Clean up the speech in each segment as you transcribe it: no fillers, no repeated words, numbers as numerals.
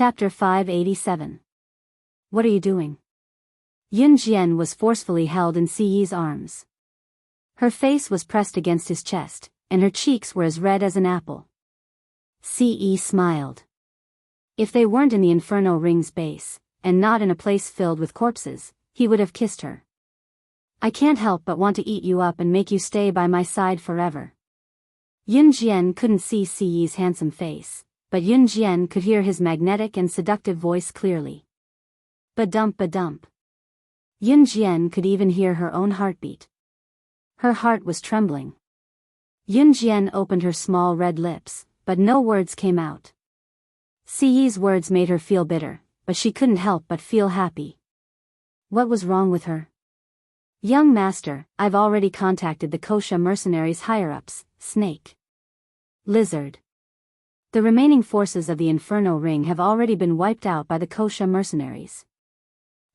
Chapter 587. What are you doing? Yun Jian was forcefully held in Siyi's arms. Her face was pressed against his chest, and her cheeks were as red as an apple. Siyi smiled. If they weren't in the Inferno Ring's base, and not in a place filled with corpses, he would have kissed her. I can't help but want to eat you up and make you stay by my side forever. Yun Jian couldn't see Siyi's handsome face, but Yun Jian could hear his magnetic and seductive voice clearly. Ba-dump ba-dump. Yun Jian could even hear her own heartbeat. Her heart was trembling. Yun Jian opened her small red lips, but no words came out. Siyi's words made her feel bitter, but she couldn't help but feel happy. What was wrong with her? Young master, I've already contacted the Kosha mercenaries' higher-ups, Snake. Lizard. The remaining forces of the Inferno Ring have already been wiped out by the Kosha mercenaries.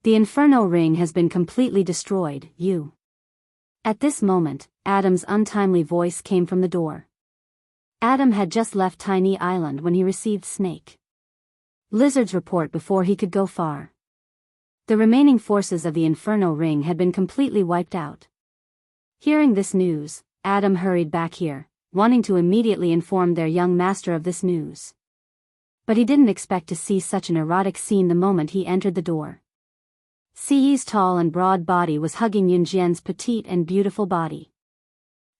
The Inferno Ring has been completely destroyed, you. At this moment, Adam's untimely voice came from the door. Adam had just left Tiny Island when he received Snake Lizard's report before he could go far. The remaining forces of the Inferno Ring had been completely wiped out. Hearing this news, Adam hurried back here, wanting to immediately inform their young master of this news. But he didn't expect to see such an erotic scene the moment he entered the door. Siyi's tall and broad body was hugging Yun Jian's petite and beautiful body.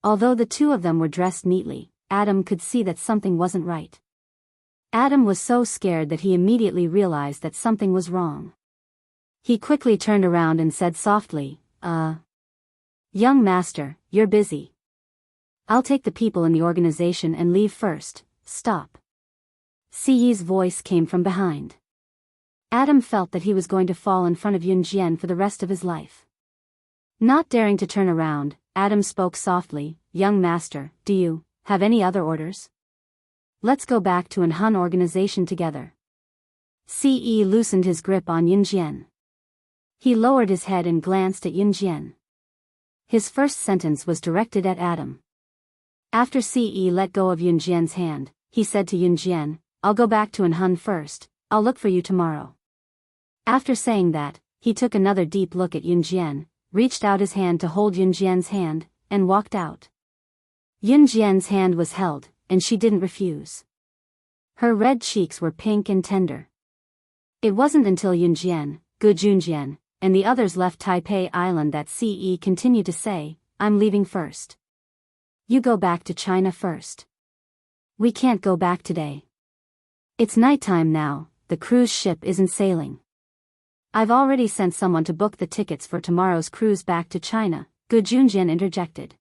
Although the two of them were dressed neatly, Adam could see that something wasn't right. Adam was so scared that he immediately realized that something was wrong. He quickly turned around and said softly, Young master, you're busy. I'll take the people in the organization and leave first, stop. Siyi's voice came from behind. Adam felt that he was going to fall in front of Yun Jian for the rest of his life. Not daring to turn around, Adam spoke softly, Young master, do you have any other orders? Let's go back to an Hun organization together. Siyi loosened his grip on Yun Jian. He lowered his head and glanced at Yun Jian. His first sentence was directed at Adam. After Siyi let go of Yun Jian's hand, he said to Yun Jian, I'll go back to An Hun first, I'll look for you tomorrow. After saying that, he took another deep look at Yun Jian, reached out his hand to hold Yun Jian's hand, and walked out. Yun Jian's hand was held, and she didn't refuse. Her red cheeks were pink and tender. It wasn't until Yun Jian, Gu Junjian, and the others left Taipei Island that Siyi continued to say, I'm leaving first. You go back to China first. We can't go back today. It's nighttime now, the cruise ship isn't sailing. I've already sent someone to book the tickets for tomorrow's cruise back to China, Gu Junjian interjected.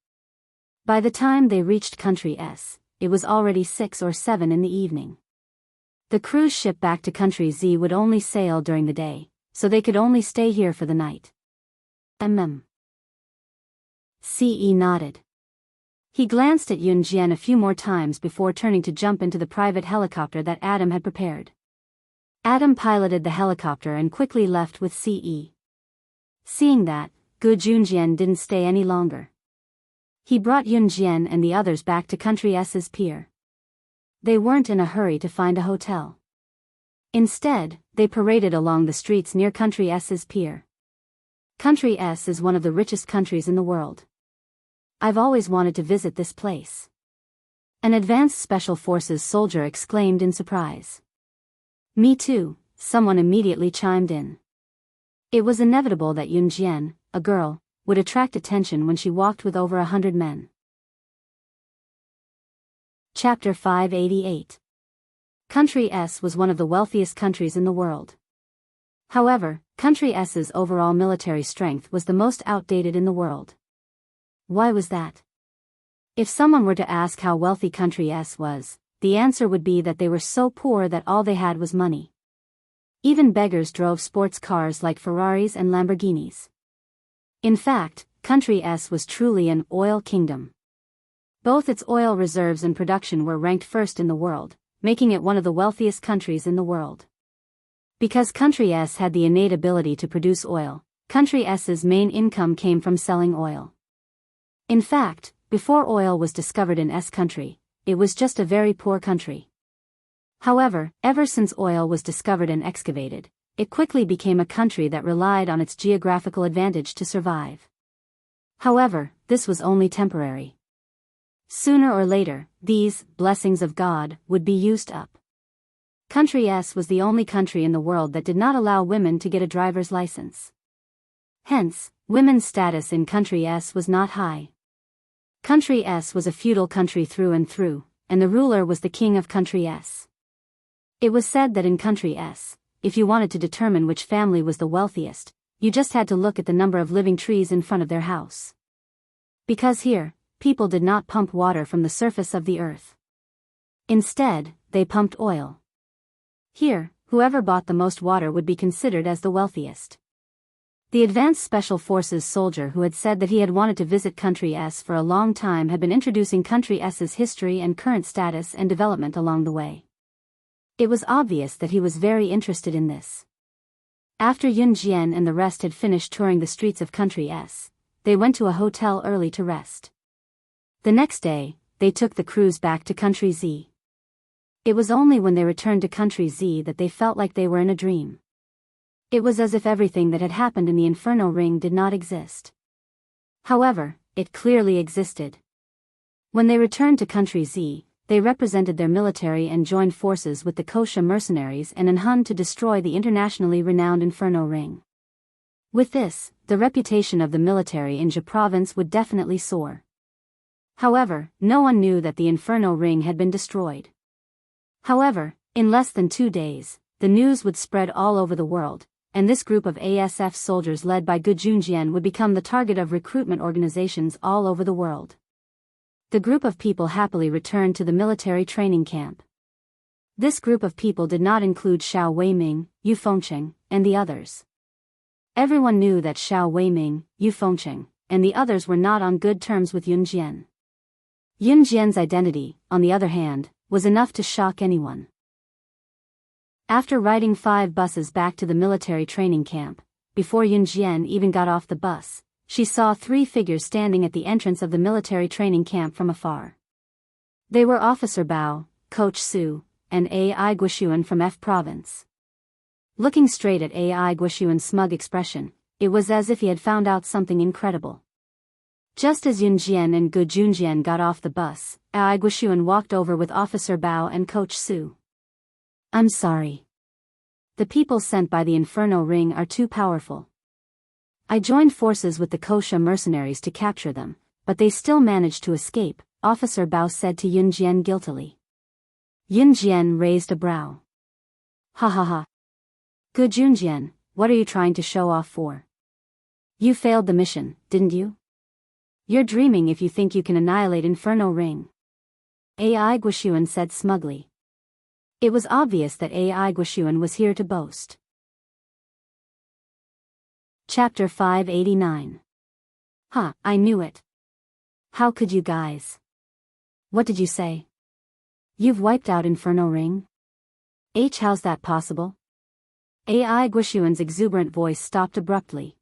By the time they reached Country S, it was already 6 or 7 in the evening. The cruise ship back to Country Z would only sail during the day, so they could only stay here for the night. Siyi nodded. He glanced at Yun Jian a few more times before turning to jump into the private helicopter that Adam had prepared. Adam piloted the helicopter and quickly left with Siyi. Seeing that, Gu Junjian didn't stay any longer. He brought Yun Jian and the others back to Country S's pier. They weren't in a hurry to find a hotel. Instead, they paraded along the streets near Country S's pier. Country S is one of the richest countries in the world. I've always wanted to visit this place. An advanced special forces soldier exclaimed in surprise. Me too, someone immediately chimed in. It was inevitable that Yun Jian, a girl, would attract attention when she walked with over 100 men. Chapter 588. Country S was one of the wealthiest countries in the world. However, Country S's overall military strength was the most outdated in the world. Why was that? If someone were to ask how wealthy Country S was, the answer would be that they were so poor that all they had was money. Even beggars drove sports cars like Ferraris and Lamborghinis. In fact, Country S was truly an oil kingdom. Both its oil reserves and production were ranked first in the world, making it one of the wealthiest countries in the world. Because Country S had the innate ability to produce oil, Country S's main income came from selling oil. In fact, before oil was discovered in S country, it was just a very poor country. However, ever since oil was discovered and excavated, it quickly became a country that relied on its geographical advantage to survive. However, this was only temporary. Sooner or later, these blessings of God would be used up. Country S was the only country in the world that did not allow women to get a driver's license. Hence, women's status in Country S was not high. Country S was a feudal country through and through, and the ruler was the king of Country S. It was said that in Country S, if you wanted to determine which family was the wealthiest, you just had to look at the number of living trees in front of their house. Because here, people did not pump water from the surface of the earth. Instead, they pumped oil. Here, whoever bought the most water would be considered as the wealthiest. The advanced special forces soldier who had said that he had wanted to visit Country S for a long time had been introducing Country S's history and current status and development along the way. It was obvious that he was very interested in this. After Yun Jian and the rest had finished touring the streets of Country S, they went to a hotel early to rest. The next day, they took the cruise back to Country Z. It was only when they returned to Country Z that they felt like they were in a dream. It was as if everything that had happened in the Inferno Ring did not exist. However, it clearly existed. When they returned to Country Z, they represented their military and joined forces with the Kosha mercenaries and Hun to destroy the internationally renowned Inferno Ring. With this, the reputation of the military in Jia province would definitely soar. However, no one knew that the Inferno Ring had been destroyed. However, in less than 2 days, the news would spread all over the world, and this group of ASF soldiers led by Gu Junjian would become the target of recruitment organizations all over the world. The group of people happily returned to the military training camp. This group of people did not include Xiao Weiming, Yu Fengcheng, and the others. Everyone knew that Xiao Weiming, Yu Fengcheng, and the others were not on good terms with Yun Jian. Yun Jian's identity, on the other hand, was enough to shock anyone. After riding 5 buses back to the military training camp, before Yun Jian even got off the bus, she saw 3 figures standing at the entrance of the military training camp from afar. They were Officer Bao, Coach Su, and Ai Guishuan from F province. Looking straight at Ai Guishuan's smug expression, it was as if he had found out something incredible. Just as Yun Jian and Gu Junjian got off the bus, Ai Guishuan walked over with Officer Bao and Coach Su. "I'm sorry. The people sent by the Inferno Ring are too powerful. I joined forces with the Kosha mercenaries to capture them, but they still managed to escape," Officer Bao said to Yun Jian guiltily. Yun Jian raised a brow. "Ha ha ha. Gu Junjian, what are you trying to show off for? You failed the mission, didn't you? You're dreaming if you think you can annihilate Inferno Ring," Ai Guishuan said smugly. It was obvious that Ai Guishuan was here to boast. Chapter 589. "Huh, I knew it. How could you guys? What did you say? You've wiped out Inferno Ring? How's that possible?" Ai Guishuan's exuberant voice stopped abruptly.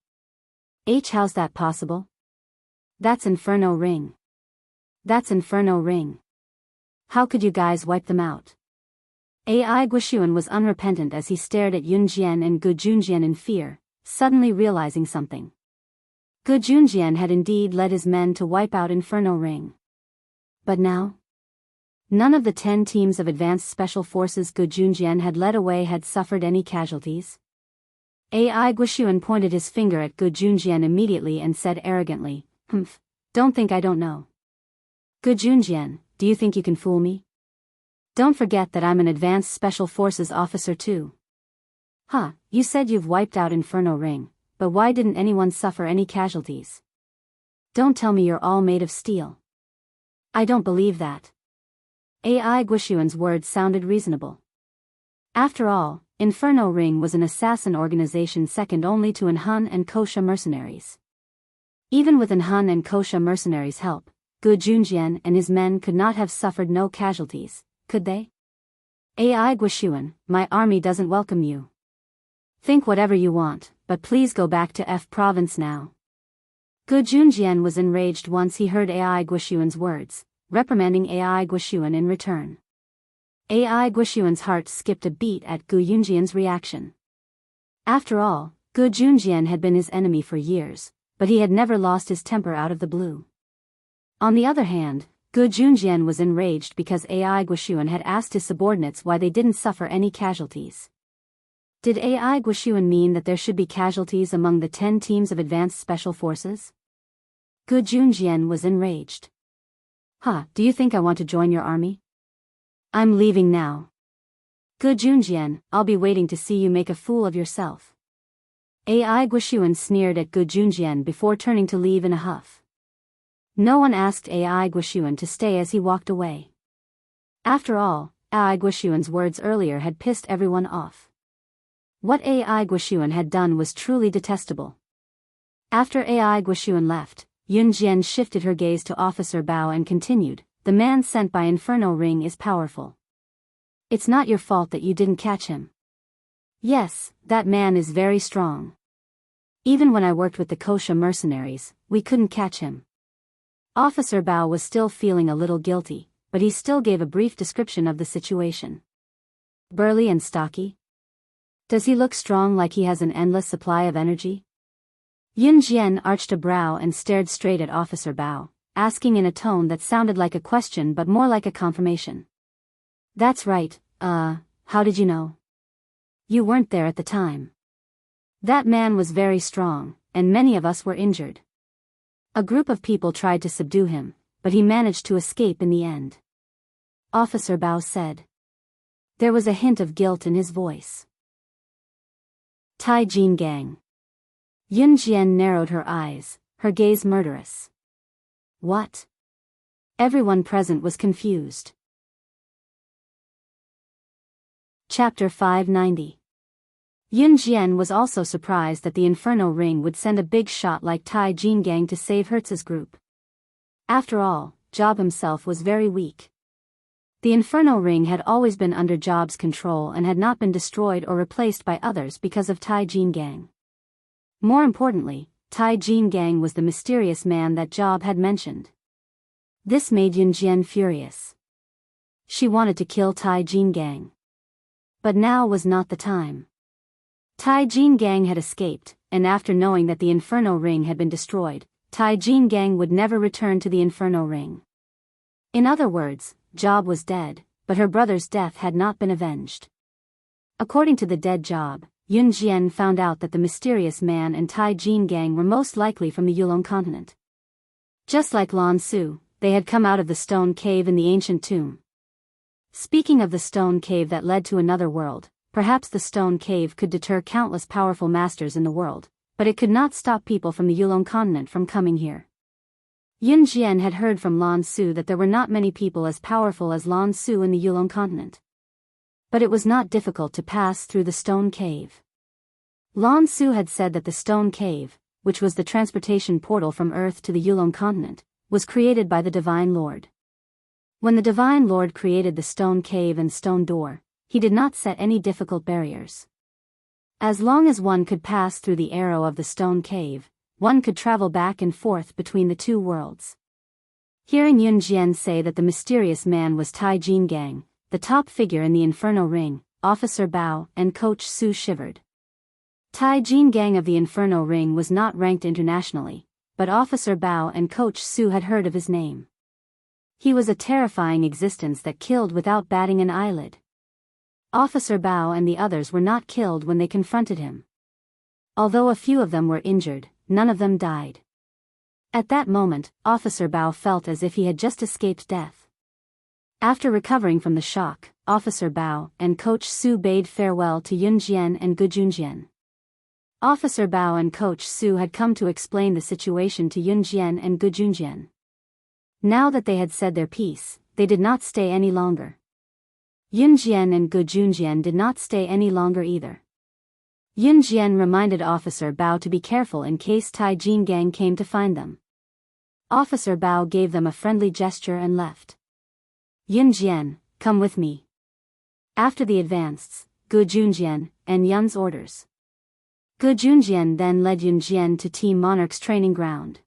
How's that possible? That's Inferno Ring. That's Inferno Ring. How could you guys wipe them out?" Ai Guishuan was unrepentant as he stared at Yun Jian and Gu Junjian in fear, suddenly realizing something. Gu Junjian had indeed led his men to wipe out Inferno Ring. But now? None of the 10 teams of advanced special forces Gu Junjian had led away had suffered any casualties. Ai Guishuan pointed his finger at Gu Junjian immediately and said arrogantly, "Humph, don't think I don't know. Gu Junjian, do you think you can fool me? Don't forget that I'm an advanced special forces officer too. Huh, you said you've wiped out Inferno Ring, but why didn't anyone suffer any casualties? Don't tell me you're all made of steel. I don't believe that." Ai Guishuan's words sounded reasonable. After all, Inferno Ring was an assassin organization second only to Hun and Kosha mercenaries. Even with Hun and Kosha mercenaries' help, Gu Junjian and his men could not have suffered no casualties, could they? Ai Guishuan, my army doesn't welcome you. Think whatever you want, but please go back to F province now. Gu Junjian was enraged once he heard Ai Guishuan's words, reprimanding Ai Guishuan in return. AI Guoxuan's heart skipped a beat at Gu Yunjian's reaction. After all, Gu Junjian had been his enemy for years, but he had never lost his temper out of the blue. On the other hand, Gu Junjian was enraged because AI Guoxuan had asked his subordinates why they didn't suffer any casualties. Did AI Guoxuan mean that there should be casualties among the 10 teams of advanced special forces? Gu Junjian was enraged. Do you think I want to join your army? I'm leaving now. Gu Junjian, I'll be waiting to see you make a fool of yourself. AI Guoxuan sneered at Gu Junjian before turning to leave in a huff. No one asked AI Guoxuan to stay as he walked away. After all, AI Guoxuan's words earlier had pissed everyone off. What AI Guoxuan had done was truly detestable. After AI Guoxuan left, Yun Jian shifted her gaze to Officer Bao and continued, "The man sent by Inferno Ring is powerful. It's not your fault that you didn't catch him. Yes, that man is very strong. Even when I worked with the Kosha mercenaries, we couldn't catch him." Officer Bao was still feeling a little guilty, but he still gave a brief description of the situation. Burly and stocky? Does he look strong like he has an endless supply of energy? Yun Jian arched a brow and stared straight at Officer Bao, asking in a tone that sounded like a question but more like a confirmation. That's right, how did you know? You weren't there at the time. That man was very strong, and many of us were injured. A group of people tried to subdue him, but he managed to escape in the end. Officer Bao said. There was a hint of guilt in his voice. Tai Jin Gang. Yun Jian narrowed her eyes, her gaze murderous. What? Everyone present was confused. Chapter 590. Yun Jian was also surprised that the Inferno Ring would send a big shot like Tai Jin Gang to save Hertz's group. After all, Job himself was very weak. The Inferno Ring had always been under Job's control and had not been destroyed or replaced by others because of Tai Jin Gang. More importantly, Tai Jin Gang was the mysterious man that Job had mentioned. This made Yun Jian furious. She wanted to kill Tai Jin Gang. But now was not the time. Tai Jin Gang had escaped, and after knowing that the Inferno Ring had been destroyed, Tai Jin Gang would never return to the Inferno Ring. In other words, Job was dead, but her brother's death had not been avenged. According to the dead Job, Yun Jian found out that the mysterious man and Tai Jin Gang were most likely from the Yulong continent. Just like Lan Su, they had come out of the stone cave in the ancient tomb. Speaking of the stone cave that led to another world, perhaps the stone cave could deter countless powerful masters in the world, but it could not stop people from the Yulong continent from coming here. Yun Jian had heard from Lan Su that there were not many people as powerful as Lan Su in the Yulong continent. But it was not difficult to pass through the stone cave. Lan Su had said that the stone cave, which was the transportation portal from Earth to the Yulong continent, was created by the Divine Lord. When the Divine Lord created the stone cave and stone door, he did not set any difficult barriers. As long as one could pass through the arrow of the stone cave, one could travel back and forth between the two worlds. Hearing Yun Jian say that the mysterious man was Tai Jin Gang, the top figure in the Inferno Ring, Officer Bao and Coach Su shivered. Tai Jin Gang of the Inferno Ring was not ranked internationally, but Officer Bao and Coach Su had heard of his name. He was a terrifying existence that killed without batting an eyelid. Officer Bao and the others were not killed when they confronted him. Although a few of them were injured, none of them died. At that moment, Officer Bao felt as if he had just escaped death. After recovering from the shock, Officer Bao and Coach Su bade farewell to Yun Jian and Gu Junjian. Officer Bao and Coach Su had come to explain the situation to Yun Jian and Gu Junjian. Now that they had said their piece, they did not stay any longer. Yun Jian and Gu Junjian did not stay any longer either. Yun Jian reminded Officer Bao to be careful in case Tai Jin Gang came to find them. Officer Bao gave them a friendly gesture and left. Yun Jian, come with me. After the advances, Gu Junjian, and Yun's orders. Gu Junjian then led Yun Jian to Team Monarch's training ground.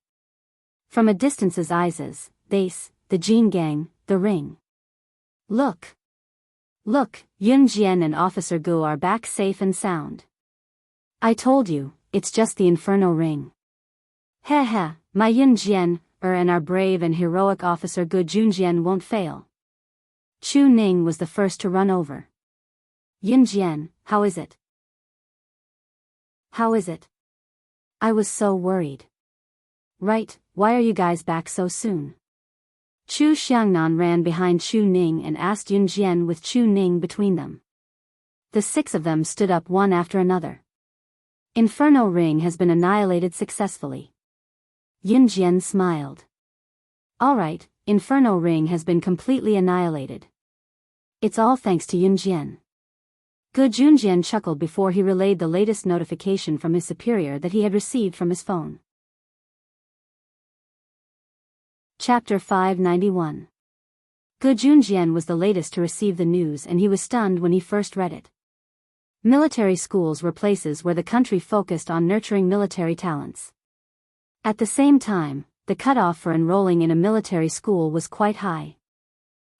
From a distance's eyes, the Jin Gang, the ring. Look! Look, Yun Jian and Officer Gu are back safe and sound. I told you, it's just the Inferno Ring. Heh heh, my Yun Jian, and our brave and heroic Officer Gu Junjian won't fail. Chu Ning was the first to run over. Yun Jian, how is it? How is it? I was so worried. Right, why are you guys back so soon? Chu Xiangnan ran behind Chu Ning and asked Yun Jian with Chu Ning between them. The six of them stood up one after another. Inferno Ring has been annihilated successfully. Yun Jian smiled. Alright, Inferno Ring has been completely annihilated. It's all thanks to Yun Jian. Gu Junjian chuckled before he relayed the latest notification from his superior that he had received from his phone. Chapter 591. Gu Junjian was the latest to receive the news and he was stunned when he first read it. Military schools were places where the country focused on nurturing military talents. At the same time, the cutoff for enrolling in a military school was quite high.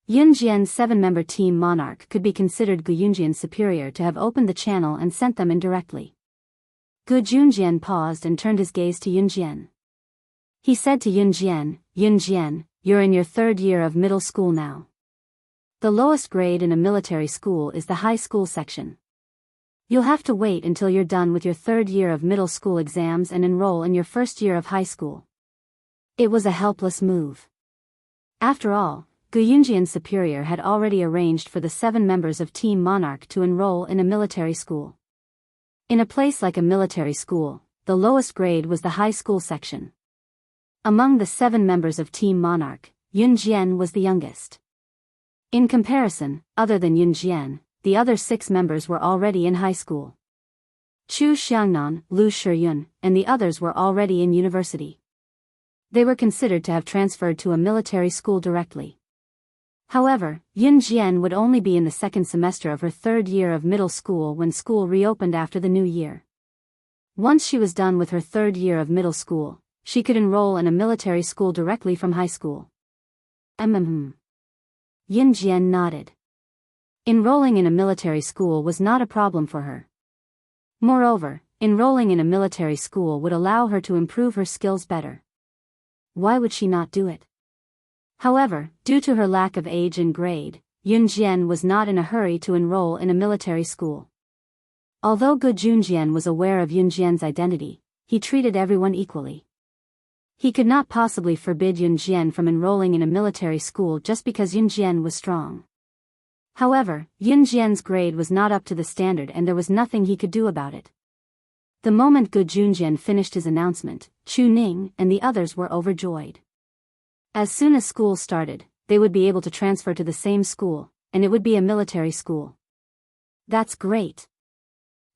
Yun Jian's 7-member team Monarch could be considered Gu Junjian's superior to have opened the channel and sent them in directly. Gu Junjian paused and turned his gaze to Yun Jian. He said to Yun Jian, you're in your 3rd year of middle school now. The lowest grade in a military school is the high school section. You'll have to wait until you're done with your 3rd year of middle school exams and enroll in your 1st year of high school. It was a helpless move. After all, Gu Junjian's superior had already arranged for the 7 members of Team Monarch to enroll in a military school. In a place like a military school, the lowest grade was the high school section. Among the 7 members of Team Monarch, Yun Jian was the youngest. In comparison, other than Yun Jian, the other 6 members were already in high school. Chu Xiangnan, Lu Shiyun, and the others were already in university. They were considered to have transferred to a military school directly. However, Yun Jian would only be in the 2nd semester of her 3rd year of middle school when school reopened after the new year. Once she was done with her 3rd year of middle school, she could enroll in a military school directly from high school. Yun Jian nodded. Enrolling in a military school was not a problem for her. Moreover, enrolling in a military school would allow her to improve her skills better. Why would she not do it? However, due to her lack of age and grade, Yun Jian was not in a hurry to enroll in a military school. Although Gu Junjian was aware of Yun Jian's identity, he treated everyone equally. He could not possibly forbid Yun Jian from enrolling in a military school just because Yun Jian was strong. However, Yun Jian's grade was not up to the standard and there was nothing he could do about it. The moment Gu Junjian finished his announcement, Chu Ning and the others were overjoyed. As soon as school started, they would be able to transfer to the same school, and it would be a military school. That's great.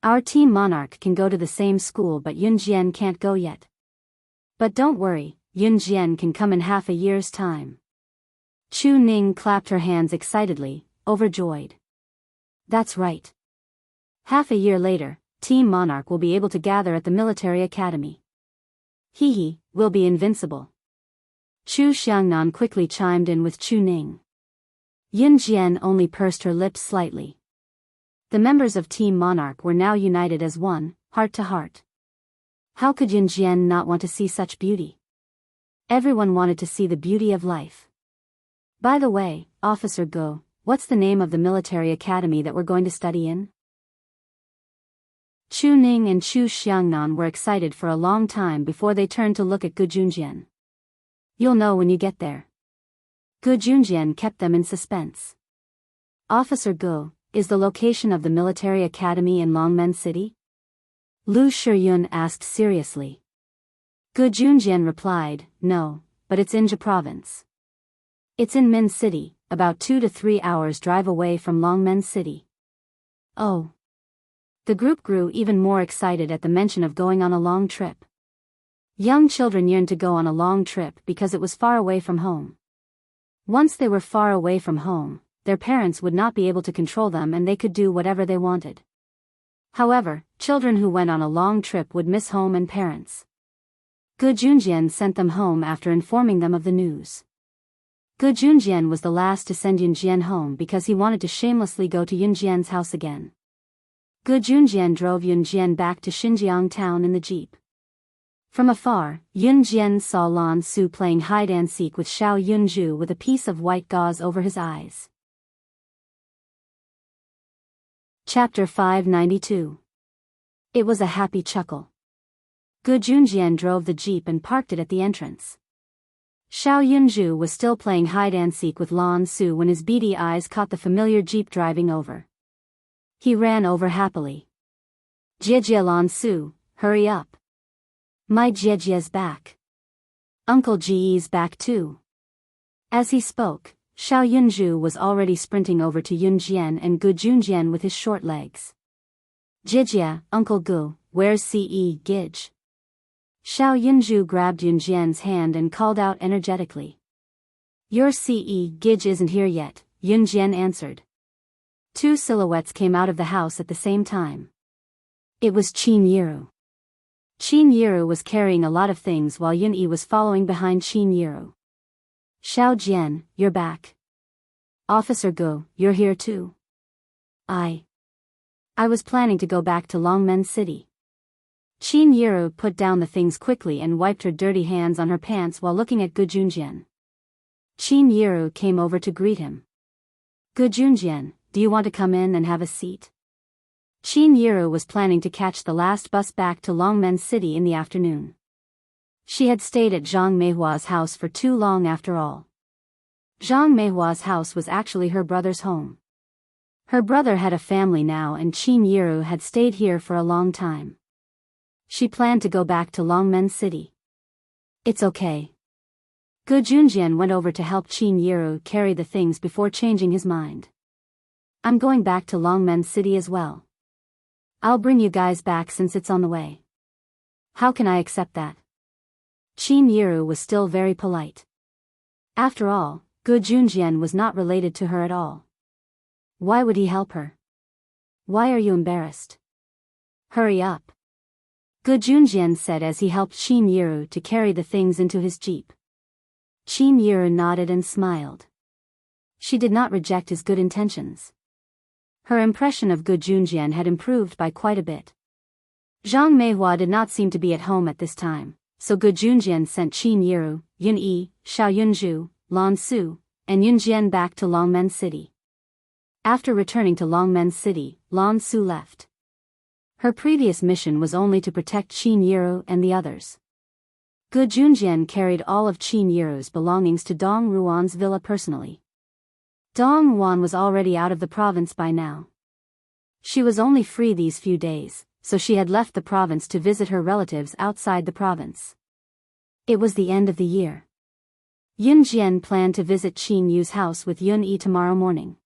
Our Team Monarch can go to the same school but Yun Jian can't go yet. But don't worry, Yun Jian can come in half a year's time. Chu Ning clapped her hands excitedly, overjoyed. That's right. Half a year later, Team Monarch will be able to gather at the military academy. We'll be invincible. Chu Xiangnan quickly chimed in with Chu Ning. Yun Jian only pursed her lips slightly. The members of Team Monarch were now united as one, heart to heart. How could Yun Jian not want to see such beauty? Everyone wanted to see the beauty of life. By the way, Officer Go, what's the name of the military academy that we're going to study in? Chu Ning and Chu Xiangnan were excited for a long time before they turned to look at Gu Junjian. You'll know when you get there. Gu Junjian kept them in suspense. Officer Go, is the location of the military academy in Longmen City? Lu Shiyun asked seriously. Gu Junjian replied, no, but it's in Jia province. It's in Min City, about 2 to 3 hours drive away from Longmen City. Oh. The group grew even more excited at the mention of going on a long trip. Young children yearned to go on a long trip because it was far away from home. Once they were far away from home, their parents would not be able to control them and they could do whatever they wanted. However, children who went on a long trip would miss home and parents. Gu Junjian sent them home after informing them of the news. Gu Junjian was the last to send Yunjian home because he wanted to shamelessly go to Yunjian's house again. Gu Junjian drove Yunjian back to Xinjiang town in the jeep. From afar, Yunjian saw Lan Su playing hide-and-seek with Xiao Yunju with a piece of white gauze over his eyes. Chapter 592. It was a happy chuckle. Gu Junjian drove the jeep and parked it at the entrance. Xiao Yunju was still playing hide-and-seek with Lan Su when his beady eyes caught the familiar jeep driving over. He ran over happily. "Jiejie Lan Su, hurry up. My Jiejie's back. Uncle Ji's back too." As he spoke, Xiao Yunju was already sprinting over to Yunjian and Gu Junjian with his short legs. "Jiejie, Uncle Gu, where's Ce Gij?" Xiao Yunju grabbed Yunjian's hand and called out energetically. "Your Ce Gij isn't here yet," Yunjian answered. Two silhouettes came out of the house at the same time. It was Qin Yiru. Qin Yiru was carrying a lot of things while Yun Yi was following behind Qin Yiru. "Xiao Jian, you're back. Officer Gu, you're here too." I was planning to go back to Longmen City." Qin Yiru put down the things quickly and wiped her dirty hands on her pants while looking at Gu Junjian. Qin Yiru came over to greet him. "Gu Junjian, do you want to come in and have a seat?" Qin Yiru was planning to catch the last bus back to Longmen City in the afternoon. She had stayed at Zhang Meihua's house for too long after all. Zhang Meihua's house was actually her brother's home. Her brother had a family now and Qin Yiru had stayed here for a long time. She planned to go back to Longmen City. "It's okay." Gu Junjian went over to help Qin Yiru carry the things before changing his mind. "I'm going back to Longmen City as well. I'll bring you guys back since it's on the way." "How can I accept that?" Qin Yiru was still very polite. After all, Gu Junjian was not related to her at all. Why would he help her? "Why are you embarrassed? Hurry up," Gu Junjian said as he helped Qin Yiru to carry the things into his jeep. Qin Yiru nodded and smiled. She did not reject his good intentions. Her impression of Gu Junjian had improved by quite a bit. Zhang Meihua did not seem to be at home at this time, so Gu Junjian sent Qin Yiru, Yun Yi, Xiao Yunju, Lan Su, and Yunjian back to Longmen City. After returning to Longmen City, Lan Su left. Her previous mission was only to protect Qin Yiru and the others. Gu Junjian carried all of Qin Yiru's belongings to Dong Ruan's villa personally. Dong Ruan was already out of the province by now. She was only free these few days, so she had left the province to visit her relatives outside the province. It was the end of the year. Yunjian planned to visit Qin Yu's house with Yun Yi tomorrow morning.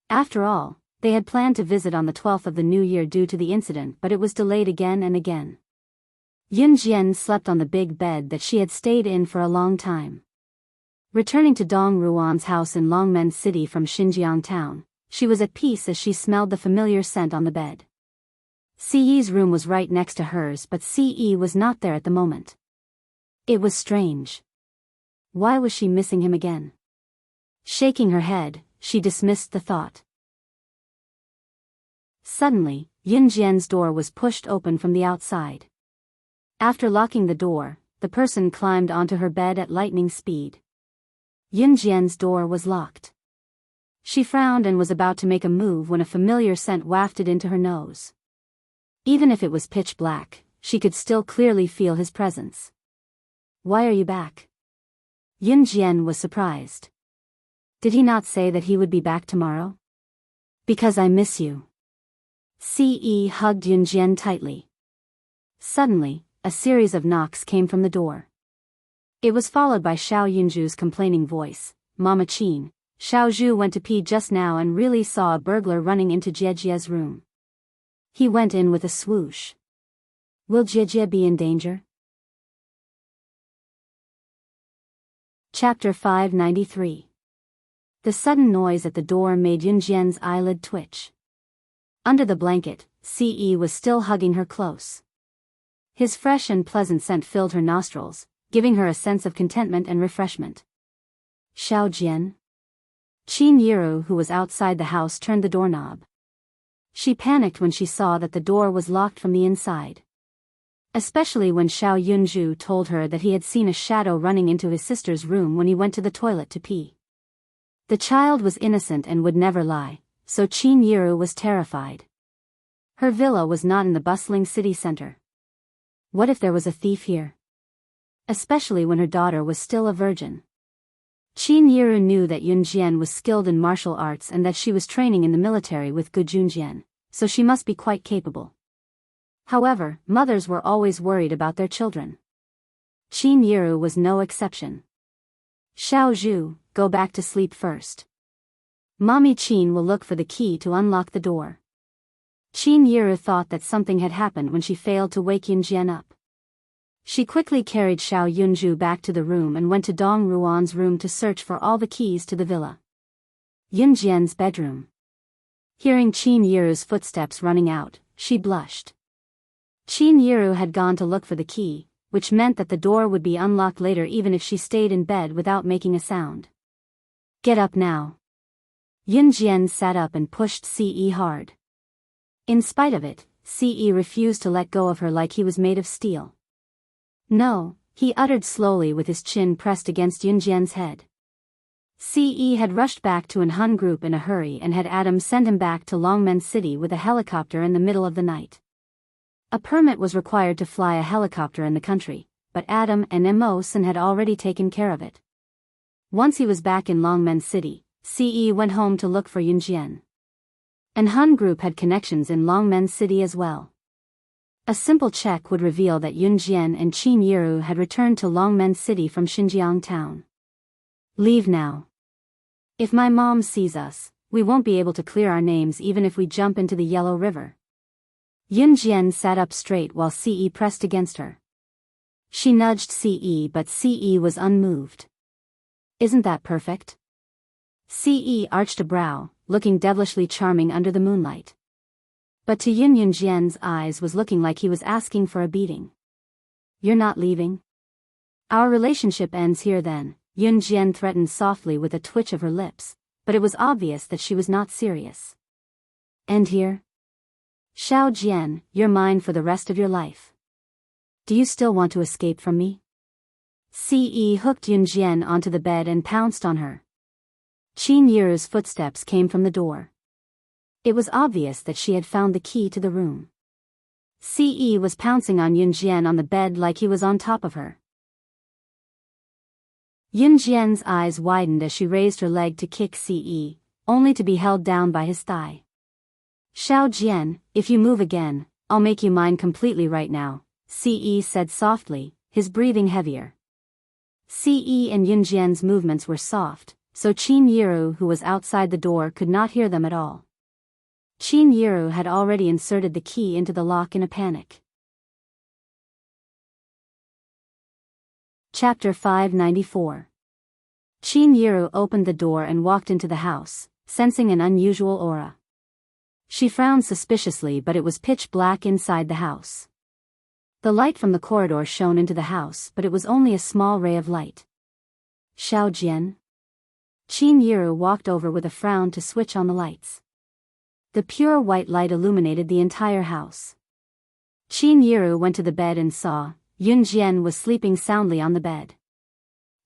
After all, they had planned to visit on the 12th of the new year due to the incident, but it was delayed again and again. Yunjian slept on the big bed that she had stayed in for a long time. Returning to Dong Ruan's house in Longmen City from Xinjiang town, she was at peace as she smelled the familiar scent on the bed. Ce room was right next to hers, but Ce was not there at the moment. It was strange. Why was she missing him again? Shaking her head, she dismissed the thought. Suddenly, Yunjian's door was pushed open from the outside. After locking the door, the person climbed onto her bed at lightning speed. Yunjian's door was locked. She frowned and was about to make a move when a familiar scent wafted into her nose. Even if it was pitch black, she could still clearly feel his presence. "Why are you back?" Yunjian was surprised. "Did he not say that he would be back tomorrow?" "Because I miss you." Ce hugged Yunjian tightly. Suddenly, a series of knocks came from the door. It was followed by Xiao Yunju's complaining voice. "Mama Qin, Xiao Zhu went to pee just now and really saw a burglar running into Jiejie's room. He went in with a swoosh. Will Jiejie be in danger?" Chapter 593. The sudden noise at the door made Yunjian's eyelid twitch. Under the blanket, Ce was still hugging her close. His fresh and pleasant scent filled her nostrils, giving her a sense of contentment and refreshment. Xiao Jian? Qin Yiru, who was outside the house, turned the doorknob. She panicked when she saw that the door was locked from the inside. Especially when Xiao Yunju told her that he had seen a shadow running into his sister's room when he went to the toilet to pee. The child was innocent and would never lie, so Qin Yiru was terrified. Her villa was not in the bustling city center. What if there was a thief here? Especially when her daughter was still a virgin. Qin Yiru knew that Yun Jian was skilled in martial arts and that she was training in the military with Gu Junjian, so she must be quite capable. However, mothers were always worried about their children. Qin Yiru was no exception. Xiao Zhu, go back to sleep first. Mommy Qin will look for the key to unlock the door. Qin Yiru thought that something had happened when she failed to wake Yun Jian up. She quickly carried Xiao Yunju back to the room and went to Dong Ruan's room to search for all the keys to the villa. Yun Jian's bedroom. Hearing Qin Yiru's footsteps running out, she blushed. Qin Yiru had gone to look for the key, which meant that the door would be unlocked later even if she stayed in bed without making a sound. Get up now. Yun Jian sat up and pushed Ce hard. In spite of it, Ce refused to let go of her like he was made of steel. No, he uttered slowly with his chin pressed against Yun Jian's head. Ce had rushed back to an Hun group in a hurry and had Adam send him back to Longmen City with a helicopter in the middle of the night. A permit was required to fly a helicopter in the country, but Adam and Emosen had already taken care of it. Once he was back in Longmen City, Ce went home to look for Yun Jian. An Hun group had connections in Longmen City as well. A simple check would reveal that Yun Jian and Qin Yiru had returned to Longmen City from Xinjiang town. Leave now. If my mom sees us, we won't be able to clear our names even if we jump into the Yellow River. Yun Jian sat up straight while Ce pressed against her. She nudged Ce, but Ce was unmoved. Isn't that perfect? Ce arched a brow, looking devilishly charming under the moonlight. But to Yun Jian's eyes was looking like he was asking for a beating. You're not leaving? Our relationship ends here then, Yun Jian threatened softly with a twitch of her lips, but it was obvious that she was not serious. End here? Xiao Jian, you're mine for the rest of your life. Do you still want to escape from me? Ce hooked Yun Jian onto the bed and pounced on her. Qin Yiru's footsteps came from the door. It was obvious that she had found the key to the room. Ce was pouncing on Yun Jian on the bed like he was on top of her. Yun Jian's eyes widened as she raised her leg to kick Ce, only to be held down by his thigh. Xiao Jian, if you move again, I'll make you mine completely right now, Ce said softly, his breathing heavier. Ce and Yun Jian's movements were soft, so Qin Yiru, who was outside the door, could not hear them at all. Qin Yiru had already inserted the key into the lock in a panic. Chapter 594. Qin Yiru opened the door and walked into the house, sensing an unusual aura. She frowned suspiciously, but it was pitch black inside the house. The light from the corridor shone into the house, but it was only a small ray of light. Xiao Jian? Qin Yiru walked over with a frown to switch on the lights. The pure white light illuminated the entire house. Qin Yiru went to the bed and saw, Yun Jian was sleeping soundly on the bed.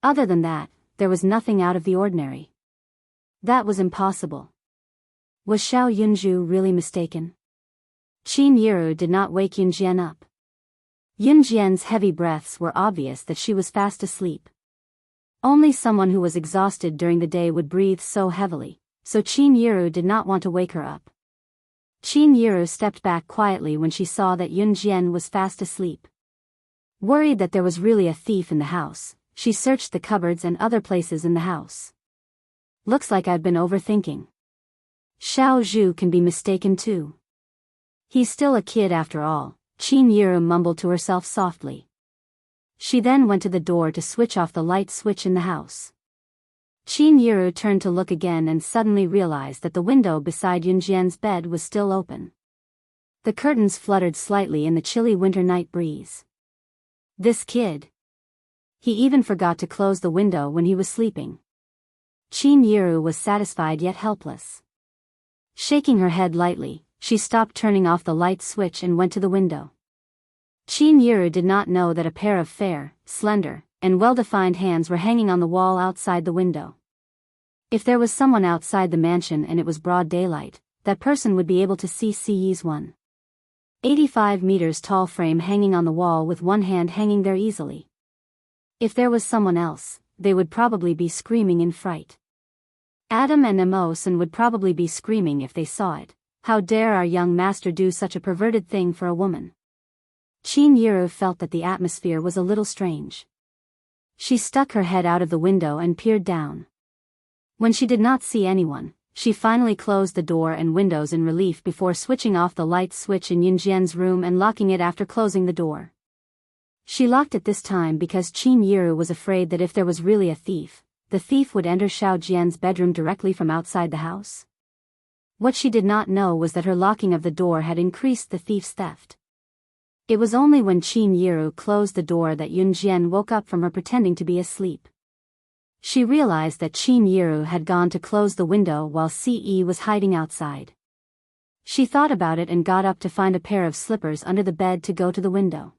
Other than that, there was nothing out of the ordinary. That was impossible. Was Xiao Yunju really mistaken? Qin Yiru did not wake Yun Jian up. Yun Jian's heavy breaths were obvious that she was fast asleep. Only someone who was exhausted during the day would breathe so heavily, so Qin Yiru did not want to wake her up. Qin Yiru stepped back quietly when she saw that Yun Jian was fast asleep. Worried that there was really a thief in the house, she searched the cupboards and other places in the house. Looks like I've been overthinking. Xiao Zhu can be mistaken too. He's still a kid after all, Qin Yiru mumbled to herself softly. She then went to the door to switch off the light switch in the house. Qin Yiru turned to look again and suddenly realized that the window beside Yun Jian's bed was still open. The curtains fluttered slightly in the chilly winter night breeze. This kid. He even forgot to close the window when he was sleeping. Qin Yiru was satisfied yet helpless. Shaking her head lightly, she stopped turning off the light switch and went to the window. Qin Yiru did not know that a pair of fair, slender, and well-defined hands were hanging on the wall outside the window. If there was someone outside the mansion and it was broad daylight, that person would be able to see Ci's 1.85 meters tall frame hanging on the wall with one hand hanging there easily. If there was someone else, they would probably be screaming in fright. Adam and Emosen would probably be screaming if they saw it. How dare our young master do such a perverted thing for a woman? Qin Yiru felt that the atmosphere was a little strange. She stuck her head out of the window and peered down. When she did not see anyone, she finally closed the door and windows in relief before switching off the light switch in Yunjian's room and locking it after closing the door. She locked it this time because Qin Yiru was afraid that if there was really a thief, the thief would enter Xiao Jian's bedroom directly from outside the house. What she did not know was that her locking of the door had increased the thief's theft. It was only when Qin Yiru closed the door that Yunjian woke up from her pretending to be asleep. She realized that Qin Yiru had gone to close the window while Ce was hiding outside. She thought about it and got up to find a pair of slippers under the bed to go to the window.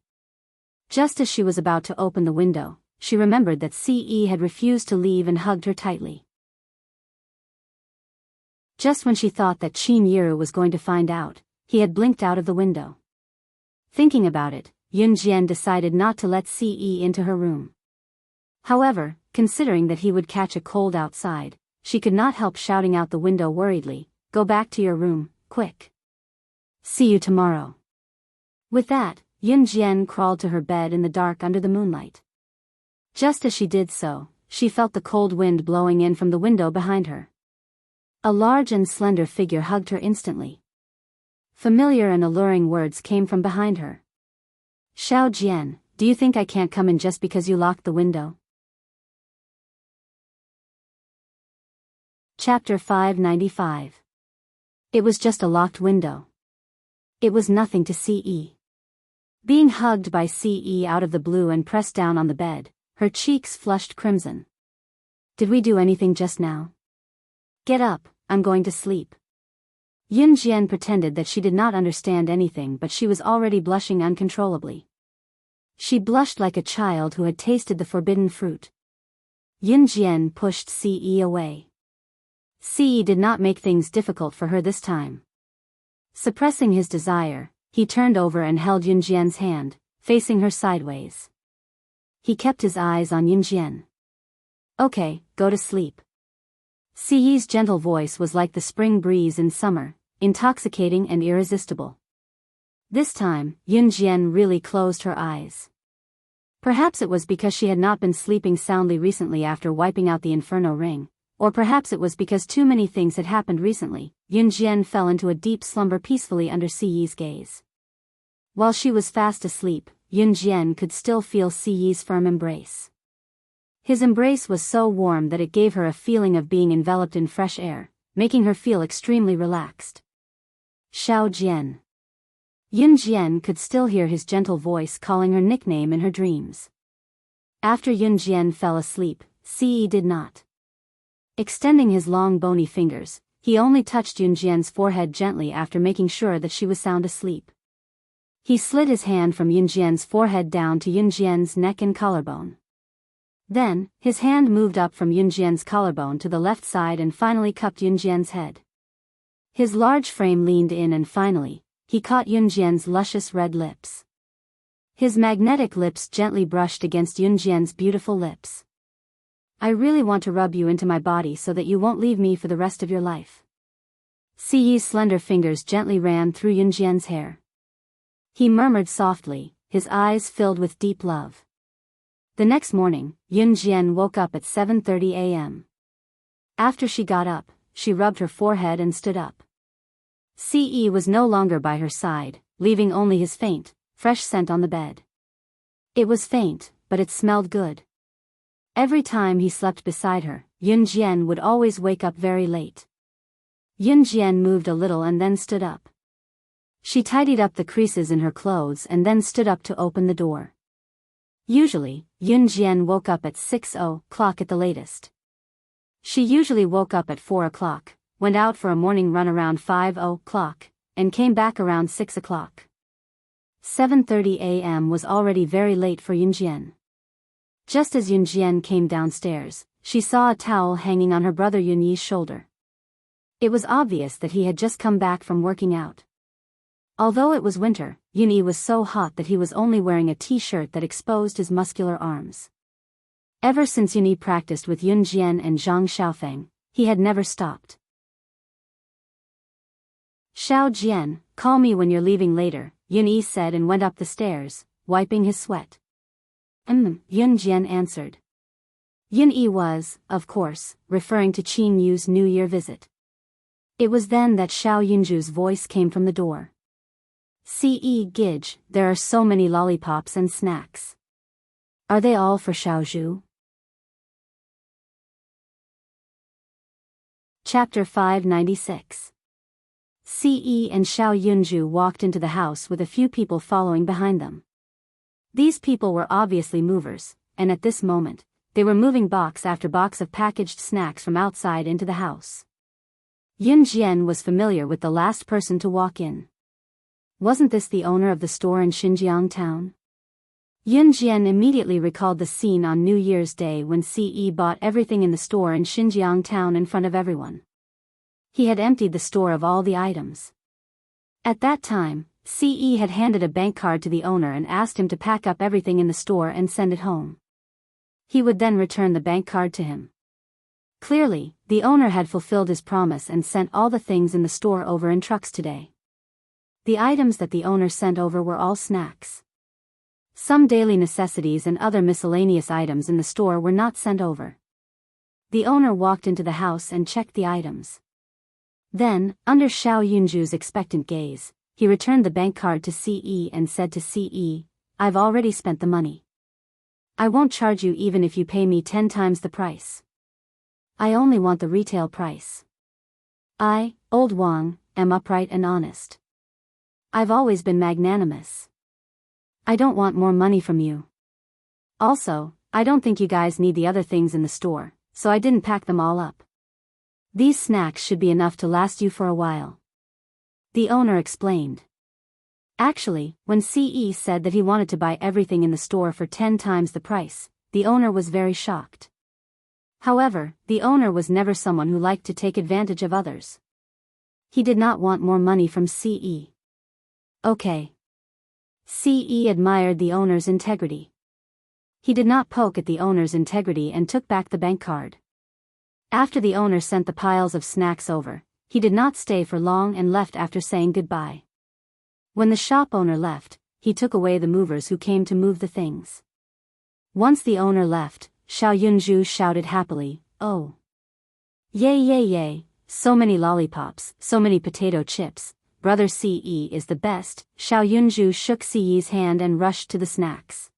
Just as she was about to open the window, she remembered that Ce had refused to leave and hugged her tightly. Just when she thought that Qin Yiru was going to find out, he had blinked out of the window. Thinking about it, Yunjian decided not to let Ce into her room. However, considering that he would catch a cold outside, she could not help shouting out the window worriedly, "Go back to your room, quick. See you tomorrow." With that, Yunjian crawled to her bed in the dark under the moonlight. Just as she did so, she felt the cold wind blowing in from the window behind her. A large and slender figure hugged her instantly. Familiar and alluring words came from behind her. "Xiao Jian, do you think I can't come in just because you locked the window?" Chapter 595. It was just a locked window. It was nothing to Ce. Being hugged by Ce out of the blue and pressed down on the bed, her cheeks flushed crimson. "Did we do anything just now? Get up, I'm going to sleep." Yunjian pretended that she did not understand anything, but she was already blushing uncontrollably. She blushed like a child who had tasted the forbidden fruit. Yunjian pushed Ce away. Ce did not make things difficult for her this time. Suppressing his desire, he turned over and held Yunjian's hand, facing her sideways. He kept his eyes on Yunjian. "Okay, go to sleep." Ce's gentle voice was like the spring breeze in summer, intoxicating and irresistible. This time, Yunjian really closed her eyes. Perhaps it was because she had not been sleeping soundly recently after wiping out the Inferno ring, or perhaps it was because too many things had happened recently. Yunjian fell into a deep slumber peacefully under Ce's gaze. While she was fast asleep, Yunjian could still feel Ce's firm embrace. His embrace was so warm that it gave her a feeling of being enveloped in fresh air, making her feel extremely relaxed. "Xiao Jian." Yunjian could still hear his gentle voice calling her nickname in her dreams. After Yunjian fell asleep, Ce did not. Extending his long bony fingers, he only touched Yunjian's forehead gently after making sure that she was sound asleep. He slid his hand from Yunjian's forehead down to Yunjian's neck and collarbone. Then, his hand moved up from Yunjian's collarbone to the left side and finally cupped Yunjian's head. His large frame leaned in and finally, he caught Yunjian's luscious red lips. His magnetic lips gently brushed against Yunjian's beautiful lips. "I really want to rub you into my body so that you won't leave me for the rest of your life." Ce's slender fingers gently ran through Yunjian's hair. He murmured softly, his eyes filled with deep love. The next morning, Yunjian woke up at 7:30 a.m. After she got up, she rubbed her forehead and stood up. Ce was no longer by her side, leaving only his faint, fresh scent on the bed. It was faint, but it smelled good. Every time he slept beside her, Yunjian would always wake up very late. Yunjian moved a little and then stood up. She tidied up the creases in her clothes and then stood up to open the door. Usually, Yunjian woke up at 6 o'clock at the latest. She usually woke up at 4 o'clock, went out for a morning run around 5 o'clock, and came back around 6 o'clock. 7:30 a.m. was already very late for Yunjian. Just as Yunjian came downstairs, she saw a towel hanging on her brother Yunyi's shoulder. It was obvious that he had just come back from working out. Although it was winter, Yunyi was so hot that he was only wearing a t-shirt that exposed his muscular arms. Ever since Yunyi practiced with Yunjian and Zhang Xiaofeng, he had never stopped. Xiao Jian, call me when you're leaving later, Yunyi said and went up the stairs, wiping his sweat. Yunjian answered. Yunyi was, of course, referring to Qin Yu's New Year visit. It was then that Xiao Yunju's voice came from the door. Gij, there are so many lollipops and snacks. Are they all for Xiao Zhu? Chapter 596. And Xiao Yunju walked into the house with a few people following behind them. These people were obviously movers, and at this moment, they were moving box after box of packaged snacks from outside into the house. Yunjian was familiar with the last person to walk in. Wasn't this the owner of the store in Xinjiang town? Yunjian immediately recalled the scene on New Year's Day when bought everything in the store in Xinjiang town in front of everyone. He had emptied the store of all the items. At that time, had handed a bank card to the owner and asked him to pack up everything in the store and send it home. He would then return the bank card to him. Clearly, the owner had fulfilled his promise and sent all the things in the store over in trucks today. The items that the owner sent over were all snacks. Some daily necessities and other miscellaneous items in the store were not sent over. The owner walked into the house and checked the items. Then, under Xiao Yunju's expectant gaze, he returned the bank card to and said to I've already spent the money. I won't charge you even if you pay me 10 times the price. I only want the retail price. I, old Wang, am upright and honest. I've always been magnanimous. I don't want more money from you. Also, I don't think you guys need the other things in the store, so I didn't pack them all up. These snacks should be enough to last you for a while. The owner explained. Actually, when said that he wanted to buy everything in the store for 10 times the price, the owner was very shocked. However, the owner was never someone who liked to take advantage of others. He did not want more money from Okay. Admired the owner's integrity. He did not poke at the owner's integrity and took back the bank card. After the owner sent the piles of snacks over, he did not stay for long and left after saying goodbye. When the shop owner left, he took away the movers who came to move the things. Once the owner left, Xiao Yunju shouted happily, "Oh! Yay yay yay, so many lollipops, so many potato chips, brother is the best." Xiao Yunju shook Yi's hand and rushed to the snacks.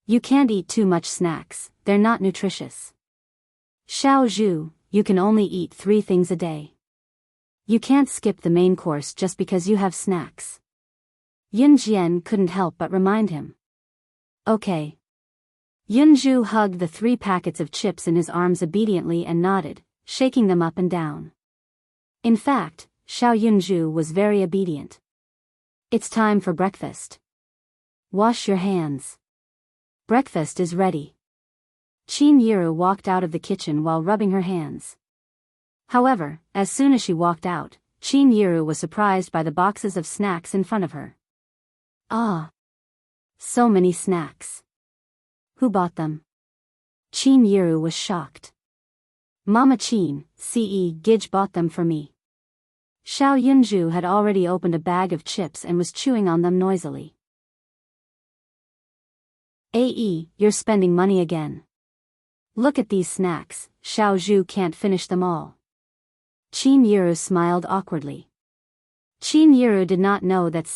You can't eat too much snacks, they're not nutritious. Xiao Zhu, you can only eat 3 things a day. You can't skip the main course just because you have snacks. Yunjian couldn't help but remind him. Okay. Yunju hugged the 3 packets of chips in his arms obediently and nodded, shaking them up and down. In fact, Xiao Yunju was very obedient. It's time for breakfast. Wash your hands. Breakfast is ready. Qin Yiru walked out of the kitchen while rubbing her hands. However, as soon as she walked out, Qin Yiru was surprised by the boxes of snacks in front of her. Ah! So many snacks. Who bought them? Qin Yiru was shocked. Mama Qin, Gij bought them for me. Xiao Yunju had already opened a bag of chips and was chewing on them noisily. You're spending money again. Look at these snacks, Xiao Zhu can't finish them all. Qin Yiru smiled awkwardly. Qin Yiru did not know that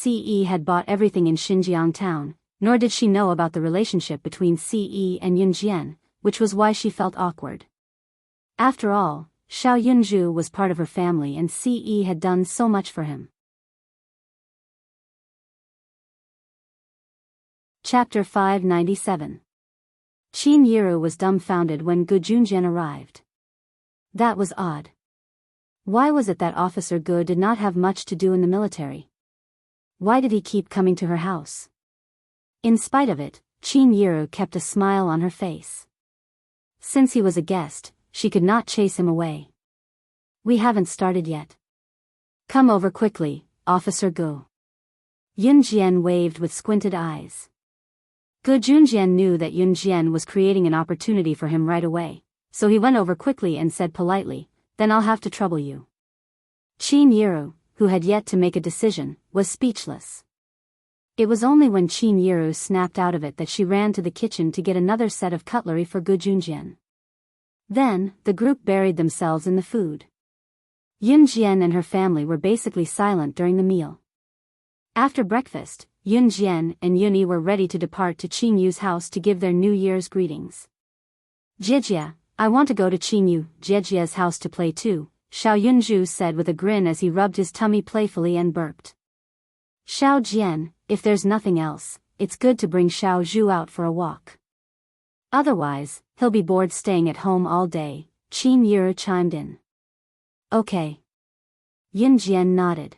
had bought everything in Xinjiang town, nor did she know about the relationship between and Yunjian, which was why she felt awkward. After all, Xiao Yunju was part of her family and had done so much for him. Chapter 597. Qin Yiru was dumbfounded when Gu Junjian arrived. That was odd. Why was it that Officer Go did not have much to do in the military? Why did he keep coming to her house? In spite of it, Qin Yiru kept a smile on her face. Since he was a guest, she could not chase him away. We haven't started yet. Come over quickly, Officer Go. Yun Jian waved with squinted eyes. Gu Junjian knew that Yun Jian was creating an opportunity for him right away, so he went over quickly and said politely, "Then I'll have to trouble you." Qin Yiru, who had yet to make a decision, was speechless. It was only when Qin Yiru snapped out of it that she ran to the kitchen to get another set of cutlery for Gu Junjian. Then, the group buried themselves in the food. Yun Jian and her family were basically silent during the meal. After breakfast, Yun Jian and Yunyi were ready to depart to Qin Yu's house to give their New Year's greetings. "Jiejie, I want to go to Qin Yu Jiejie's house to play too," Xiao Yunju said with a grin as he rubbed his tummy playfully and burped. "Xiao Jian, if there's nothing else, it's good to bring Xiao Zhu out for a walk. Otherwise, he'll be bored staying at home all day," Qin Yiru chimed in. "Okay." Yun Jian nodded.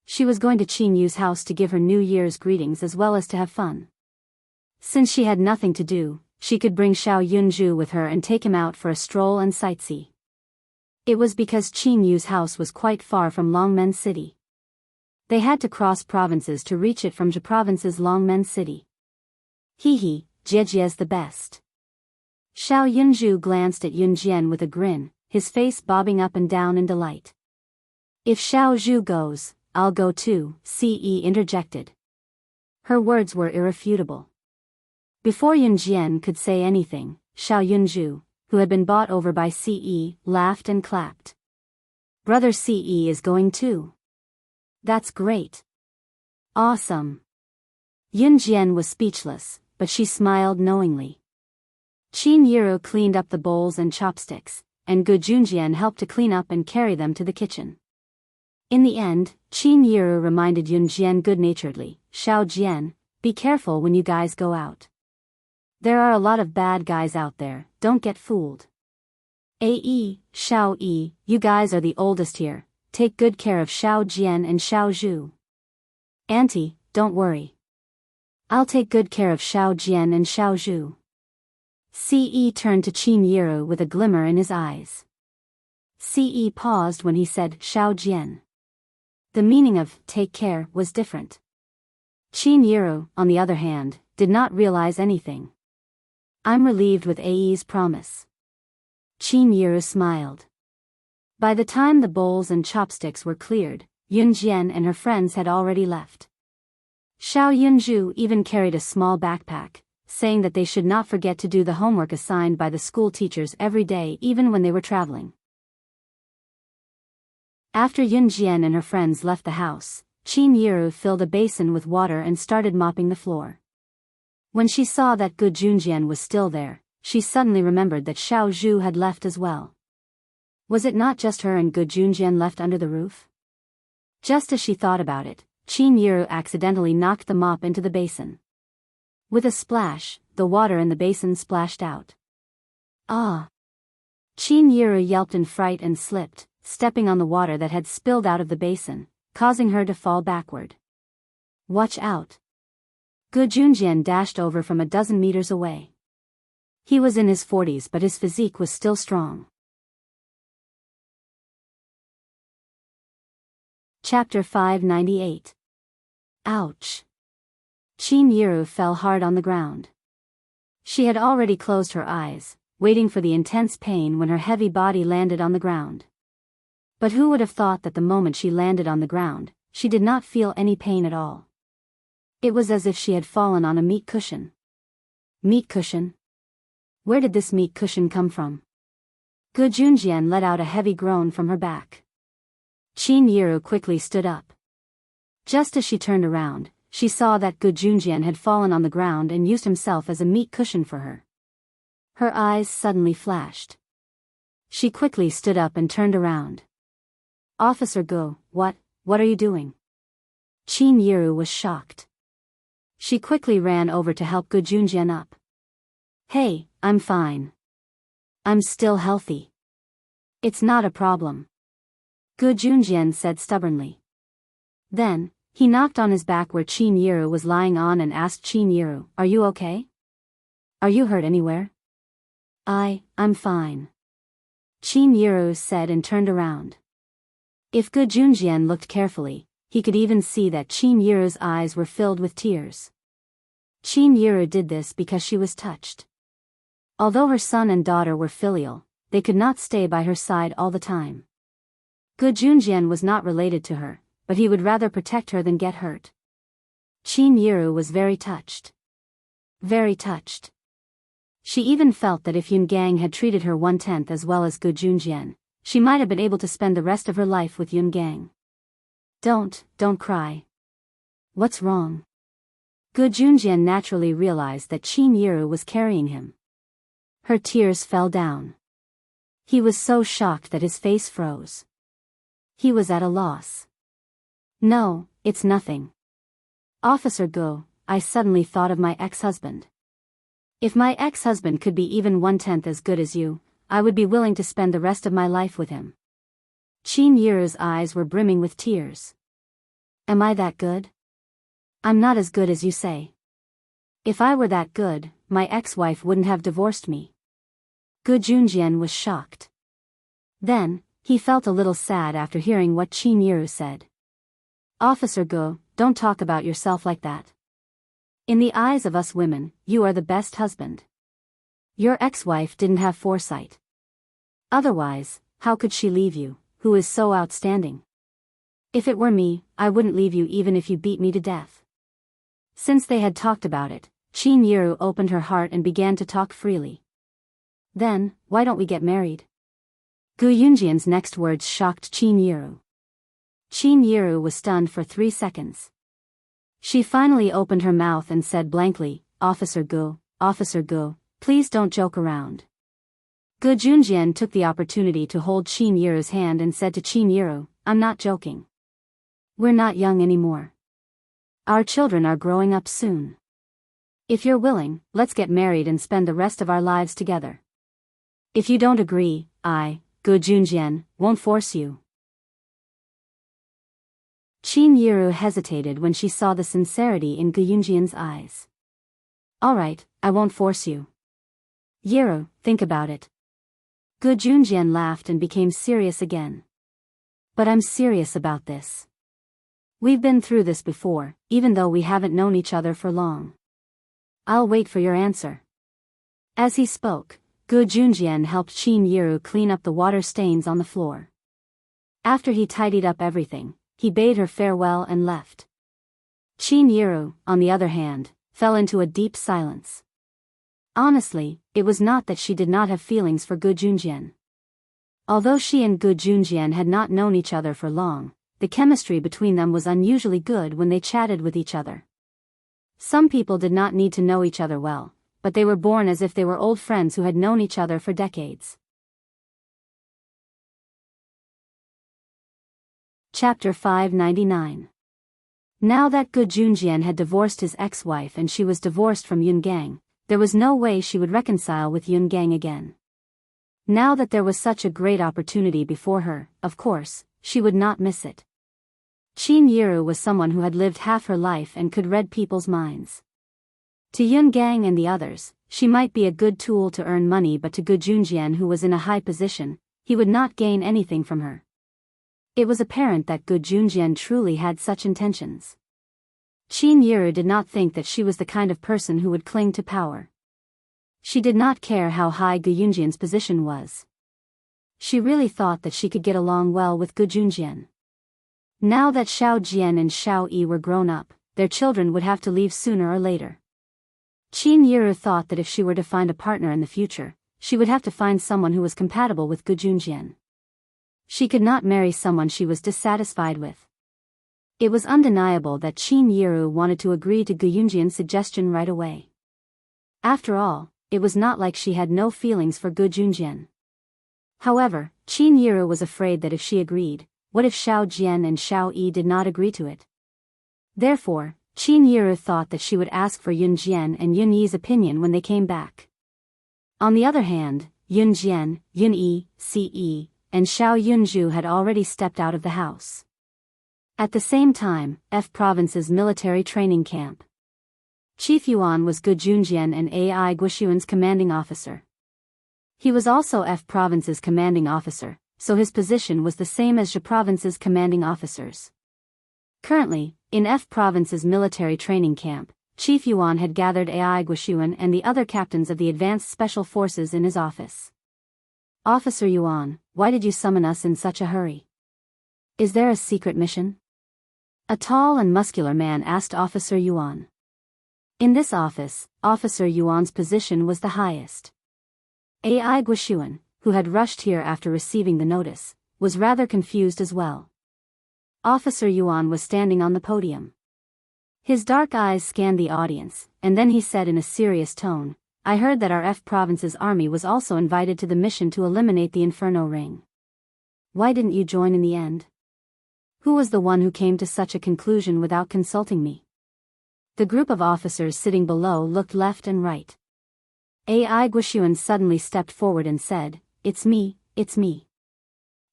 She was going to Qin Yu's house to give her New Year's greetings as well as to have fun. Since she had nothing to do, she could bring Xiao Yunju with her and take him out for a stroll and sightsee. It was because Qin Yu's house was quite far from Longmen City. They had to cross provinces to reach it from the province's Longmen City. Hee, Jiejie's the best. Xiao Yunju glanced at Yun Jian with a grin, his face bobbing up and down in delight. "If Xiao Zhu goes, I'll go too," Ce interjected. Her words were irrefutable. Before Yun Jian could say anything, Xiao Yunju, who had been bought over by Ce, laughed and clapped. "Brother Ce is going too. That's great. Awesome." Yun Jian was speechless, but she smiled knowingly. Qin Yiru cleaned up the bowls and chopsticks, and Gu Junjian helped to clean up and carry them to the kitchen. In the end, Qin Yiru reminded Yun Jian good-naturedly, "Xiao Jian, be careful when you guys go out. There are a lot of bad guys out there, don't get fooled. Xiao Yi, you guys are the oldest here, take good care of Xiao Jian and Xiao Zhu. Auntie, don't worry. I'll take good care of Xiao Jian and Xiao Zhu." Ce turned to Qin Yiru with a glimmer in his eyes. Ce paused when he said Xiao Jian. The meaning of "take care" was different. Qin Yiru, on the other hand, did not realize anything. "I'm relieved with Ai's promise." Qin Yiru smiled. By the time the bowls and chopsticks were cleared, Yun Jian and her friends had already left. Xiao Yunju even carried a small backpack, saying that they should not forget to do the homework assigned by the school teachers every day even when they were traveling. After Yun Jian and her friends left the house, Qin Yiru filled a basin with water and started mopping the floor. When she saw that Gu Junjian was still there, she suddenly remembered that Xiao Zhu had left as well. Was it not just her and Gu Junjian left under the roof? Just as she thought about it, Qin Yiru accidentally knocked the mop into the basin. With a splash, the water in the basin splashed out. "Ah!" Qin Yiru yelped in fright and slipped, stepping on the water that had spilled out of the basin, causing her to fall backward. "Watch out!" Gu Junjian dashed over from a dozen meters away. He was in his 40s but his physique was still strong. Chapter 598. Ouch! Qin Yiru fell hard on the ground. She had already closed her eyes, waiting for the intense pain when her heavy body landed on the ground. But who would have thought that the moment she landed on the ground, she did not feel any pain at all. It was as if she had fallen on a meat cushion. Meat cushion? Where did this meat cushion come from? Gu Junjian let out a heavy groan from her back. Qin Yiru quickly stood up. Just as she turned around, she saw that Gu Junjian had fallen on the ground and used himself as a meat cushion for her. Her eyes suddenly flashed. She quickly stood up and turned around. "Officer Gu, what are you doing?" Qin Yiru was shocked. She quickly ran over to help Gu Junjian up. "Hey, I'm fine. I'm still healthy." It's not a problem, Gu Junjian said stubbornly. Then, he knocked on his back where Qin Yiru was lying on and asked Qin Yiru, "Are you okay? Are you hurt anywhere?" I'm fine, Qin Yiru said and turned around. If Gu Junjian looked carefully, he could even see that Qin Yiru's eyes were filled with tears. Qin Yiru did this because she was touched. Although her son and daughter were filial, they could not stay by her side all the time. Gu Junjian was not related to her, but he would rather protect her than get hurt. Qin Yiru was very touched. Very touched. She even felt that if Yun Gang had treated her 1/10 as well as Gu Junjian, she might have been able to spend the rest of her life with Yun Gang. Don't cry. What's wrong? Gu Junjian naturally realized that Qin Yiru was carrying him. Her tears fell down. He was so shocked that his face froze. He was at a loss. No, it's nothing. Officer Gu, I suddenly thought of my ex-husband. If my ex-husband could be even 1/10 as good as you, I would be willing to spend the rest of my life with him. Qin Yiru's eyes were brimming with tears. Am I that good? I'm not as good as you say. If I were that good, my ex-wife wouldn't have divorced me. Gu Junjian was shocked. Then, he felt a little sad after hearing what Qin Yiru said. Officer Gu, don't talk about yourself like that. In the eyes of us women, you are the best husband. Your ex-wife didn't have foresight. Otherwise, how could she leave you, who is so outstanding? If it were me, I wouldn't leave you even if you beat me to death. Since they had talked about it, Qin Yiru opened her heart and began to talk freely. Then, why don't we get married? Gu Yunjian's next words shocked Qin Yiru. Qin Yiru was stunned for 3 seconds. She finally opened her mouth and said blankly, Officer Gu, please don't joke around. Gu Junjian took the opportunity to hold Qin Yiru's hand and said to Qin Yiru, I'm not joking. We're not young anymore. Our children are growing up soon. If you're willing, let's get married and spend the rest of our lives together. If you don't agree, I, Gu Junjian, won't force you. Qin Yiru hesitated when she saw the sincerity in Gu Yunjian's eyes. Alright, I won't force you. Yiru, think about it. Gu Junjian laughed and became serious again. But I'm serious about this. We've been through this before, even though we haven't known each other for long. I'll wait for your answer. As he spoke, Gu Junjian helped Qin Yiru clean up the water stains on the floor. After he tidied up everything, he bade her farewell and left. Qin Yiru, on the other hand, fell into a deep silence. Honestly, it was not that she did not have feelings for Gu Junjian. Although she and Gu Junjian had not known each other for long, the chemistry between them was unusually good when they chatted with each other. Some people did not need to know each other well, but they were born as if they were old friends who had known each other for decades. Chapter 599. Now that Gu Junjian had divorced his ex-wife and she was divorced from Yun Gang, there was no way she would reconcile with Yun Gang again. Now that there was such a great opportunity before her, of course, she would not miss it. Qin Yiru was someone who had lived half her life and could read people's minds. To Yun Gang and the others, she might be a good tool to earn money, but to Gu Junjian, who was in a high position, he would not gain anything from her. It was apparent that Gu Junjian truly had such intentions. Qin Yiru did not think that she was the kind of person who would cling to power. She did not care how high Gu Yunjian's position was. She really thought that she could get along well with Gu Junjian. Now that Xiao Jian and Xiao Yi were grown up, their children would have to leave sooner or later. Qin Yiru thought that if she were to find a partner in the future, she would have to find someone who was compatible with Gu Junjian. She could not marry someone she was dissatisfied with. It was undeniable that Qin Yiru wanted to agree to Gu Yunjian's suggestion right away. After all, it was not like she had no feelings for Gu Junjian. However, Qin Yiru was afraid that if she agreed, what if Xiao Jian and Xiao Yi did not agree to it? Therefore, Qin Yiru thought that she would ask for Yun Jian and Yun Yi's opinion when they came back. On the other hand, Yun Jian, Yun Yi, Ce, and Xiao Yunzhu had already stepped out of the house. At the same time, F Province's military training camp. Chief Yuan was Gu Junjian and Ai Guoxuan's commanding officer. He was also F Province's commanding officer, so his position was the same as Zhe Province's commanding officers. Currently, in F Province's military training camp, Chief Yuan had gathered Ai Guoxuan and the other captains of the advanced special forces in his office. "Officer Yuan, why did you summon us in such a hurry? Is there a secret mission?" A tall and muscular man asked Officer Yuan. In this office, Officer Yuan's position was the highest. Ai Guoxuan, who had rushed here after receiving the notice, was rather confused as well. Officer Yuan was standing on the podium. His dark eyes scanned the audience, and then he said in a serious tone, "I heard that our F Province's army was also invited to the mission to eliminate the Inferno Ring. Why didn't you join in the end? Who was the one who came to such a conclusion without consulting me?" The group of officers sitting below looked left and right. Ai Guoxuan suddenly stepped forward and said, it's me.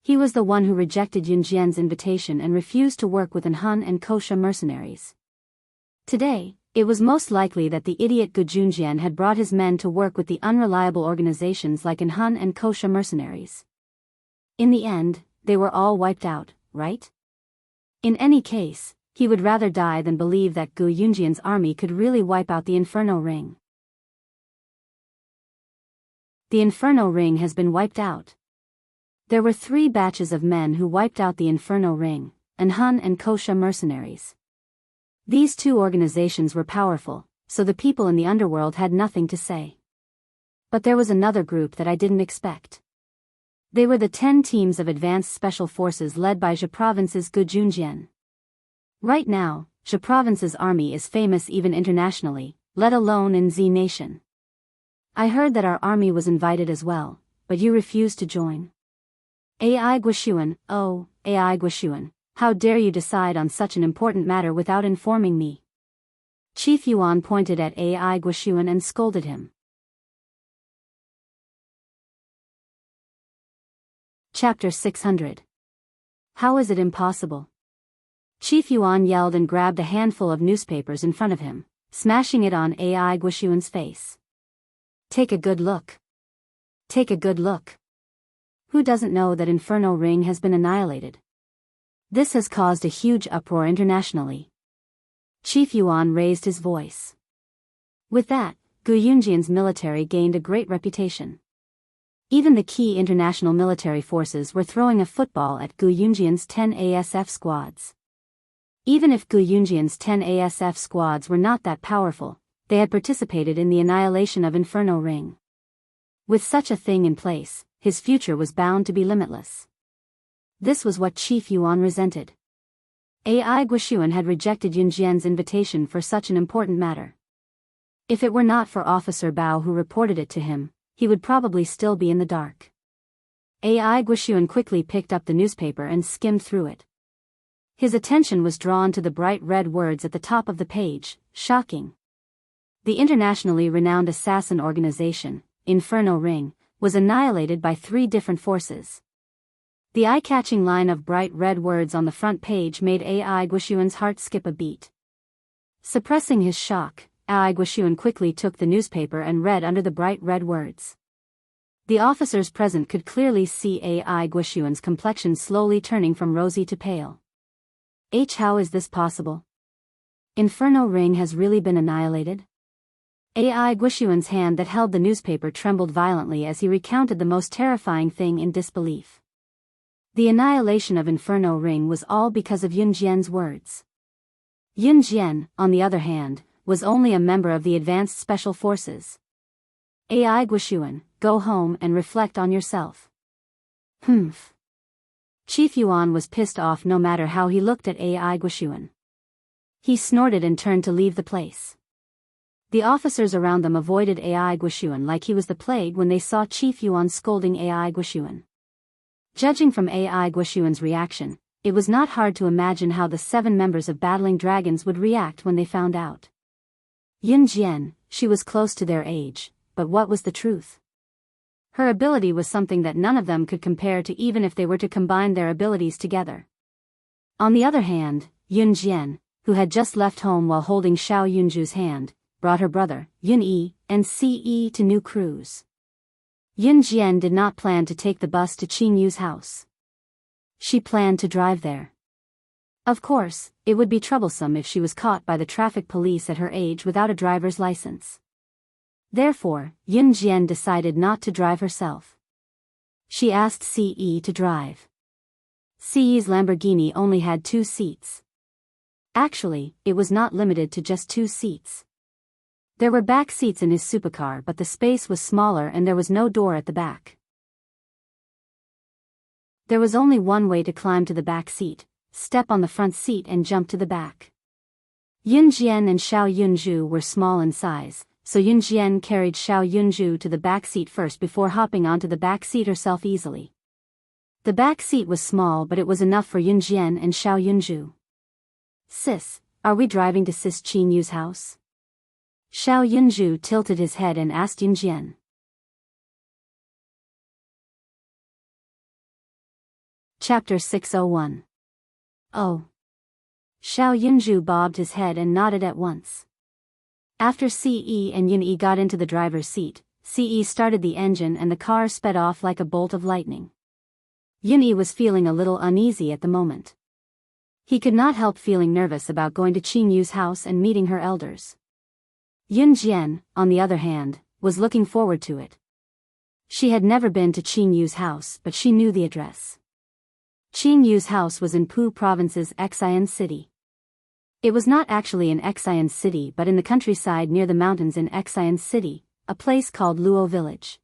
He was the one who rejected Yun Jian's invitation and refused to work with Han and Kosha mercenaries. Today, it was most likely that the idiot Gu Junjian had brought his men to work with the unreliable organizations like Han and Kosha mercenaries. In the end, they were all wiped out, right? In any case, he would rather die than believe that Gu Yunjian's army could really wipe out the Inferno Ring. The Inferno Ring has been wiped out. There were 3 batches of men who wiped out the Inferno Ring, Han and Kosha mercenaries. These 2 organizations were powerful, so the people in the underworld had nothing to say. But there was another group that I didn't expect. They were the 10 teams of advanced special forces led by Zhe Province's Gu Junjian. Right now, Zhe Province's army is famous even internationally, let alone in Z Nation. I heard that our army was invited as well, but you refused to join. Ai Guoxuan, oh, Ai Guoxuan, how dare you decide on such an important matter without informing me? Chief Yuan pointed at Ai Guoxuan and scolded him. Chapter 600. How is it impossible? Chief Yuan yelled and grabbed a handful of newspapers in front of him, smashing it on Ai Guoxuan's face. Take a good look. Take a good look. Who doesn't know that Inferno Ring has been annihilated? This has caused a huge uproar internationally. Chief Yuan raised his voice. With that, Gu Yunjian's military gained a great reputation. Even the key international military forces were throwing a football at Gu Yunjian's 10 ASF squads. Even if Gu Yunjian's 10 ASF squads were not that powerful, they had participated in the annihilation of Inferno Ring. With such a thing in place, his future was bound to be limitless. This was what Chief Yuan resented. Ai Guoxuan had rejected Yun Jian's invitation for such an important matter. If it were not for Officer Bao who reported it to him, he would probably still be in the dark. Ai Guoxuan quickly picked up the newspaper and skimmed through it. His attention was drawn to the bright red words at the top of the page, shocking. The internationally renowned assassin organization, Inferno Ring, was annihilated by 3 different forces. The eye-catching line of bright red words on the front page made Ai Guoxuan's heart skip a beat. Suppressing his shock, Ai Guoxuan quickly took the newspaper and read under the bright red words. The officers present could clearly see Ai Guoxuan's complexion slowly turning from rosy to pale. How is this possible? Inferno Ring has really been annihilated? Ai Guoxuan's hand that held the newspaper trembled violently as he recounted the most terrifying thing in disbelief. The annihilation of Inferno Ring was all because of Yun Jian's words. Yun Jian, on the other hand, was only a member of the advanced special forces. Ai Guoxuan, go home and reflect on yourself. Humph. Chief Yuan was pissed off no matter how he looked at Ai Guoxuan. He snorted and turned to leave the place. The officers around them avoided Ai Guoxuan like he was the plague when they saw Chief Yuan scolding Ai Guoxuan. Judging from Ai Guoxuan's reaction, it was not hard to imagine how the 7 members of Battling Dragons would react when they found out. Yun Jian, she was close to their age, but what was the truth? Her ability was something that none of them could compare to even if they were to combine their abilities together. On the other hand, Yun Jian, who had just left home while holding Xiao Yunju's hand, brought her brother, Yun Yi, and Ce to New Cruise. Yun Jian did not plan to take the bus to Qin Yu's house. She planned to drive there. Of course, it would be troublesome if she was caught by the traffic police at her age without a driver's license. Therefore, Yun Jian decided not to drive herself. She asked Ce to drive. Ce's Lamborghini only had 2 seats. Actually, it was not limited to just 2 seats. There were back seats in his supercar, but the space was smaller and there was no door at the back. There was only one way to climb to the back seat: step on the front seat and jump to the back. Yun Jian and Xiao Yunju were small in size, so Yun Jian carried Xiao Yunju to the back seat first before hopping onto the back seat herself easily. The back seat was small, but it was enough for Yun Jian and Xiao Yunju. "Sis, are we driving to Sis Qin Yu's house?" Xiao Yunju tilted his head and asked Yun Jian. Chapter 601. Oh. Xiao Yunju bobbed his head and nodded at once. After Ce and Yun Yi got into the driver's seat, Ce started the engine and the car sped off like a bolt of lightning. Yun Yi was feeling a little uneasy at the moment. He could not help feeling nervous about going to Qin Yu's house and meeting her elders. Yun Jian, on the other hand, was looking forward to it. She had never been to Qin Yu's house, but she knew the address. Qin Yu's house was in Pu Province's Xian City. It was not actually in Xian City but in the countryside near the mountains in Xian City, a place called Luo Village.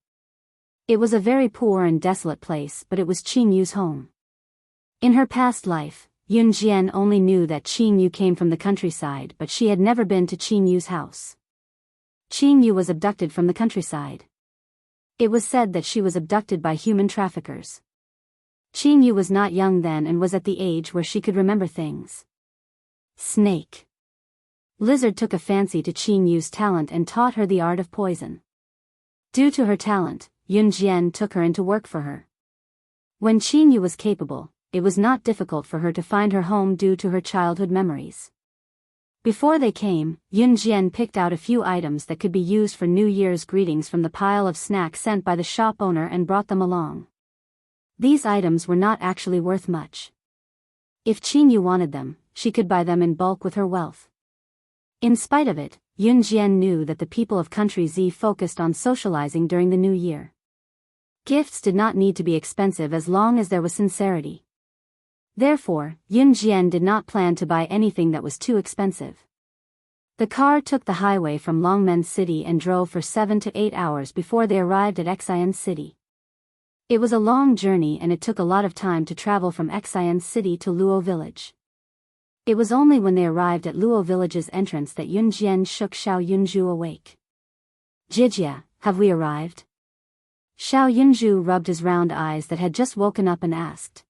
It was a very poor and desolate place, but it was Qin Yu's home. In her past life, Yun Jian only knew that Qin Yu came from the countryside, but she had never been to Qin Yu's house. Qin Yu was abducted from the countryside. It was said that she was abducted by human traffickers. Qin Yu was not young then and was at the age where she could remember things. Snake. Lizard took a fancy to Qin Yu's talent and taught her the art of poison. Due to her talent, Yun Jian took her into work for her. When Qin Yu was capable, it was not difficult for her to find her home due to her childhood memories. Before they came, Yun Jian picked out a few items that could be used for New Year's greetings from the pile of snacks sent by the shop owner and brought them along. These items were not actually worth much. If Qin Yu wanted them, she could buy them in bulk with her wealth. In spite of it, Yun Jian knew that the people of Country Z focused on socializing during the New Year. Gifts did not need to be expensive as long as there was sincerity. Therefore, Yun Jian did not plan to buy anything that was too expensive. The car took the highway from Longmen City and drove for 7 to 8 hours before they arrived at Xian City. It was a long journey and it took a lot of time to travel from Xian City to Luo Village. It was only when they arrived at Luo Village's entrance that Yun Jian shook Xiao Yunju awake. "Jijia, have we arrived?" Xiao Yunju rubbed his round eyes that had just woken up and asked.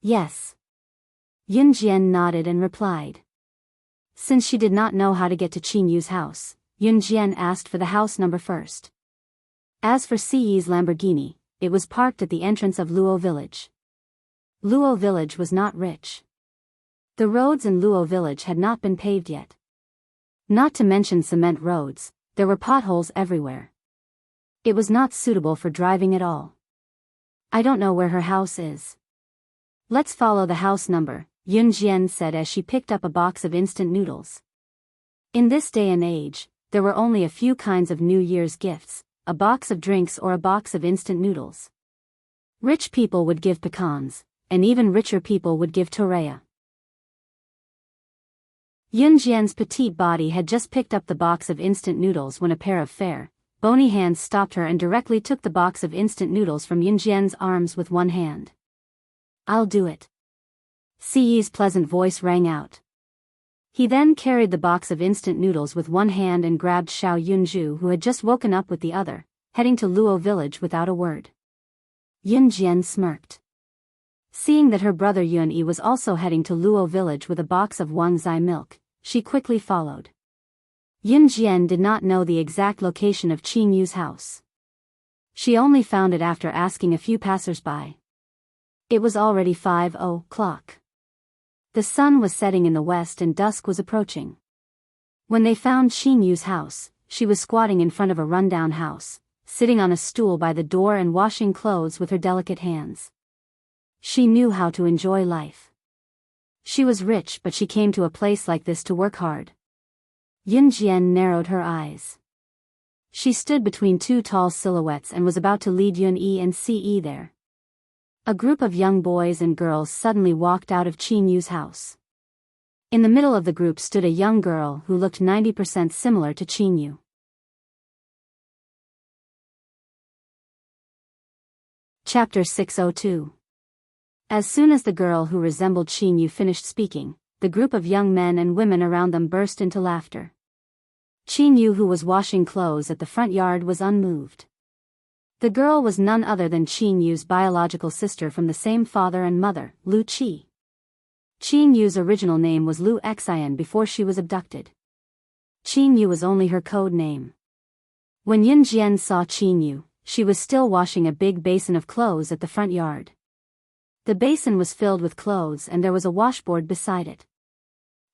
"Yes." Yun Jian nodded and replied. Since she did not know how to get to Qin Yu's house, Yun Jian asked for the house number first. As for Ce's Lamborghini, it was parked at the entrance of Luo Village. Luo Village was not rich. The roads in Luo Village had not been paved yet. Not to mention cement roads, there were potholes everywhere. It was not suitable for driving at all. "I don't know where her house is." "Let's follow the house number," Yun Jian said as she picked up a box of instant noodles. In this day and age, there were only a few kinds of New Year's gifts, a box of drinks or a box of instant noodles. Rich people would give pecans, and even richer people would give torreya. Yun Jian's petite body had just picked up the box of instant noodles when a pair of fair, bony hands stopped her and directly took the box of instant noodles from Yun Jian's arms with one hand. "I'll do it." Ce's pleasant voice rang out. He then carried the box of instant noodles with one hand and grabbed Xiao Yunju, who had just woken up, with the other, heading to Luo Village without a word. Yun Jian smirked. Seeing that her brother Yun Yi was also heading to Luo Village with a box of Wangzai milk, she quickly followed. Yun Jian did not know the exact location of Qin Yu's house. She only found it after asking a few passers-by. It was already 5 o'clock. The sun was setting in the west and dusk was approaching. When they found Qin Yu's house, she was squatting in front of a rundown house, sitting on a stool by the door and washing clothes with her delicate hands. She knew how to enjoy life. She was rich, but she came to a place like this to work hard. Yin Jian narrowed her eyes. She stood between two tall silhouettes and was about to lead Yun E and Ce there. A group of young boys and girls suddenly walked out of Qin Yu's house. In the middle of the group stood a young girl who looked 90% similar to Qin Yu. Chapter 602. As soon as the girl who resembled Qin Yu finished speaking, the group of young men and women around them burst into laughter. Qin Yu, who was washing clothes at the front yard, was unmoved. The girl was none other than Qin Yu's biological sister from the same father and mother, Lu Qi. Qin Yu's original name was Lu Xian before she was abducted. Qin Yu was only her code name. When Yun Jian saw Qin Yu, she was still washing a big basin of clothes at the front yard. The basin was filled with clothes and there was a washboard beside it.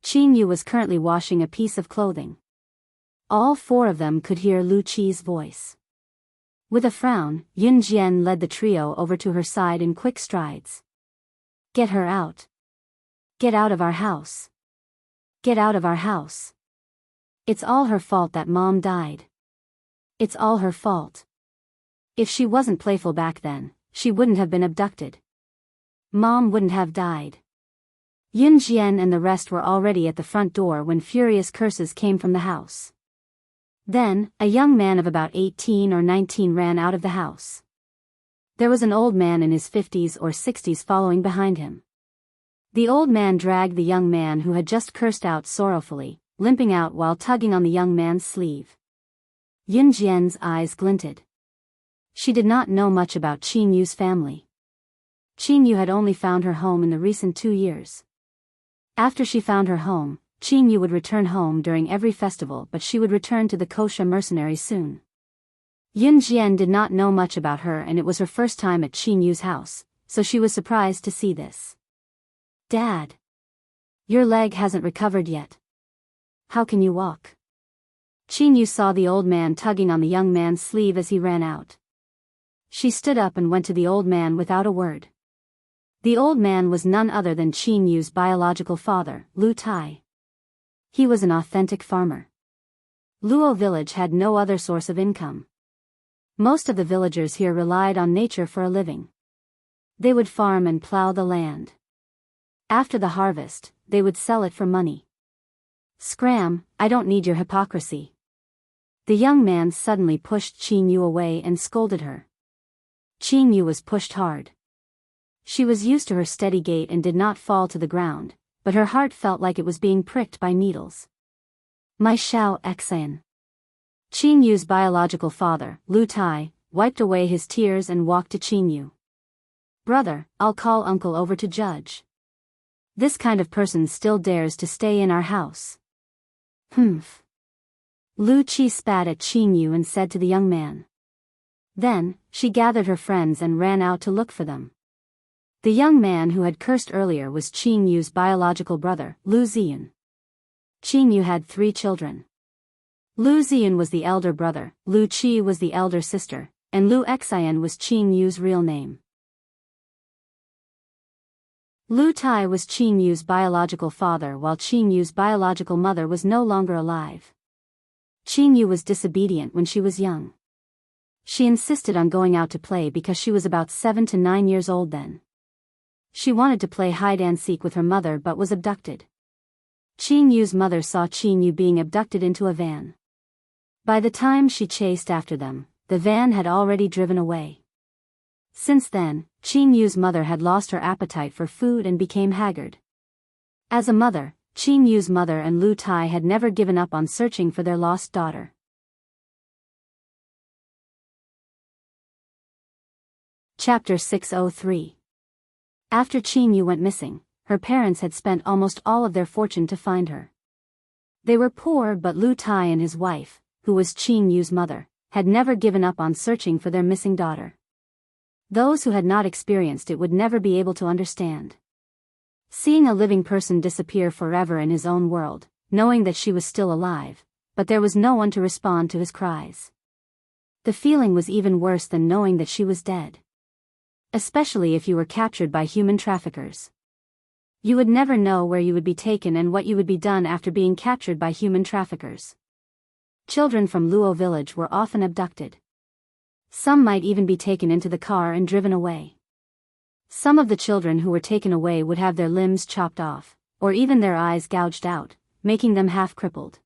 Qin Yu was currently washing a piece of clothing. All four of them could hear Lu Qi's voice. With a frown, Yun Jian led the trio over to her side in quick strides. "Get her out. Get out of our house. Get out of our house. It's all her fault that Mom died. It's all her fault. If she wasn't playful back then, she wouldn't have been abducted. Mom wouldn't have died." Yun Jian and the rest were already at the front door when furious curses came from the house. Then, a young man of about 18 or 19 ran out of the house. There was an old man in his 50s or 60s following behind him. The old man dragged the young man who had just cursed out sorrowfully, limping out while tugging on the young man's sleeve. Yun Jian's eyes glinted. She did not know much about Qin Yu's family. Qin Yu had only found her home in the recent 2 years. After she found her home, Qin Yu would return home during every festival, but she would return to the kosha mercenaries soon. Yun Jian did not know much about her and it was her first time at Qin Yu's house, so she was surprised to see this. "Dad. Your leg hasn't recovered yet. How can you walk?" Qin Yu saw the old man tugging on the young man's sleeve as he ran out. She stood up and went to the old man without a word. The old man was none other than Qin Yu's biological father, Lu Tai. He was an authentic farmer. Luo village had no other source of income. Most of the villagers here relied on nature for a living. They would farm and plow the land. After the harvest, they would sell it for money. "Scram, I don't need your hypocrisy." The young man suddenly pushed Qin Yu away and scolded her. Qin Yu was pushed hard. She was used to her steady gait and did not fall to the ground, but her heart felt like it was being pricked by needles. "My Xiao Xian." Qin Yu's biological father, Lu Tai, wiped away his tears and walked to Qin Yu. "Brother, I'll call uncle over to judge. This kind of person still dares to stay in our house." "Humph." Lu Qi spat at Qin Yu and said to the young man. Then, she gathered her friends and ran out to look for them. The young man who had cursed earlier was Qin Yu's biological brother, Lu Ziyun. Qin Yu had 3 children. Lu Ziyun was the elder brother, Lu Qi was the elder sister, and Lu Xian was Qin Yu's real name. Lu Tai was Qin Yu's biological father while Qin Yu's biological mother was no longer alive. Qin Yu was disobedient when she was young. She insisted on going out to play because she was about 7 to 9 years old then. She wanted to play hide-and-seek with her mother but was abducted. Qin Yu's mother saw Qin Yu being abducted into a van. By the time she chased after them, the van had already driven away. Since then, Qin Yu's mother had lost her appetite for food and became haggard. As a mother, Qin Yu's mother and Lu Tai had never given up on searching for their lost daughter. Chapter 603. After Qin Yu went missing, her parents had spent almost all of their fortune to find her. They were poor, but Lu Tai and his wife, who was Qin Yu's mother, had never given up on searching for their missing daughter. Those who had not experienced it would never be able to understand. Seeing a living person disappear forever in his own world, knowing that she was still alive, but there was no one to respond to his cries. The feeling was even worse than knowing that she was dead. Especially if you were captured by human traffickers. You would never know where you would be taken and what you would be done after being captured by human traffickers. Children from Luo village were often abducted. Some might even be taken into the car and driven away. Some of the children who were taken away would have their limbs chopped off, or even their eyes gouged out, making them half-crippled.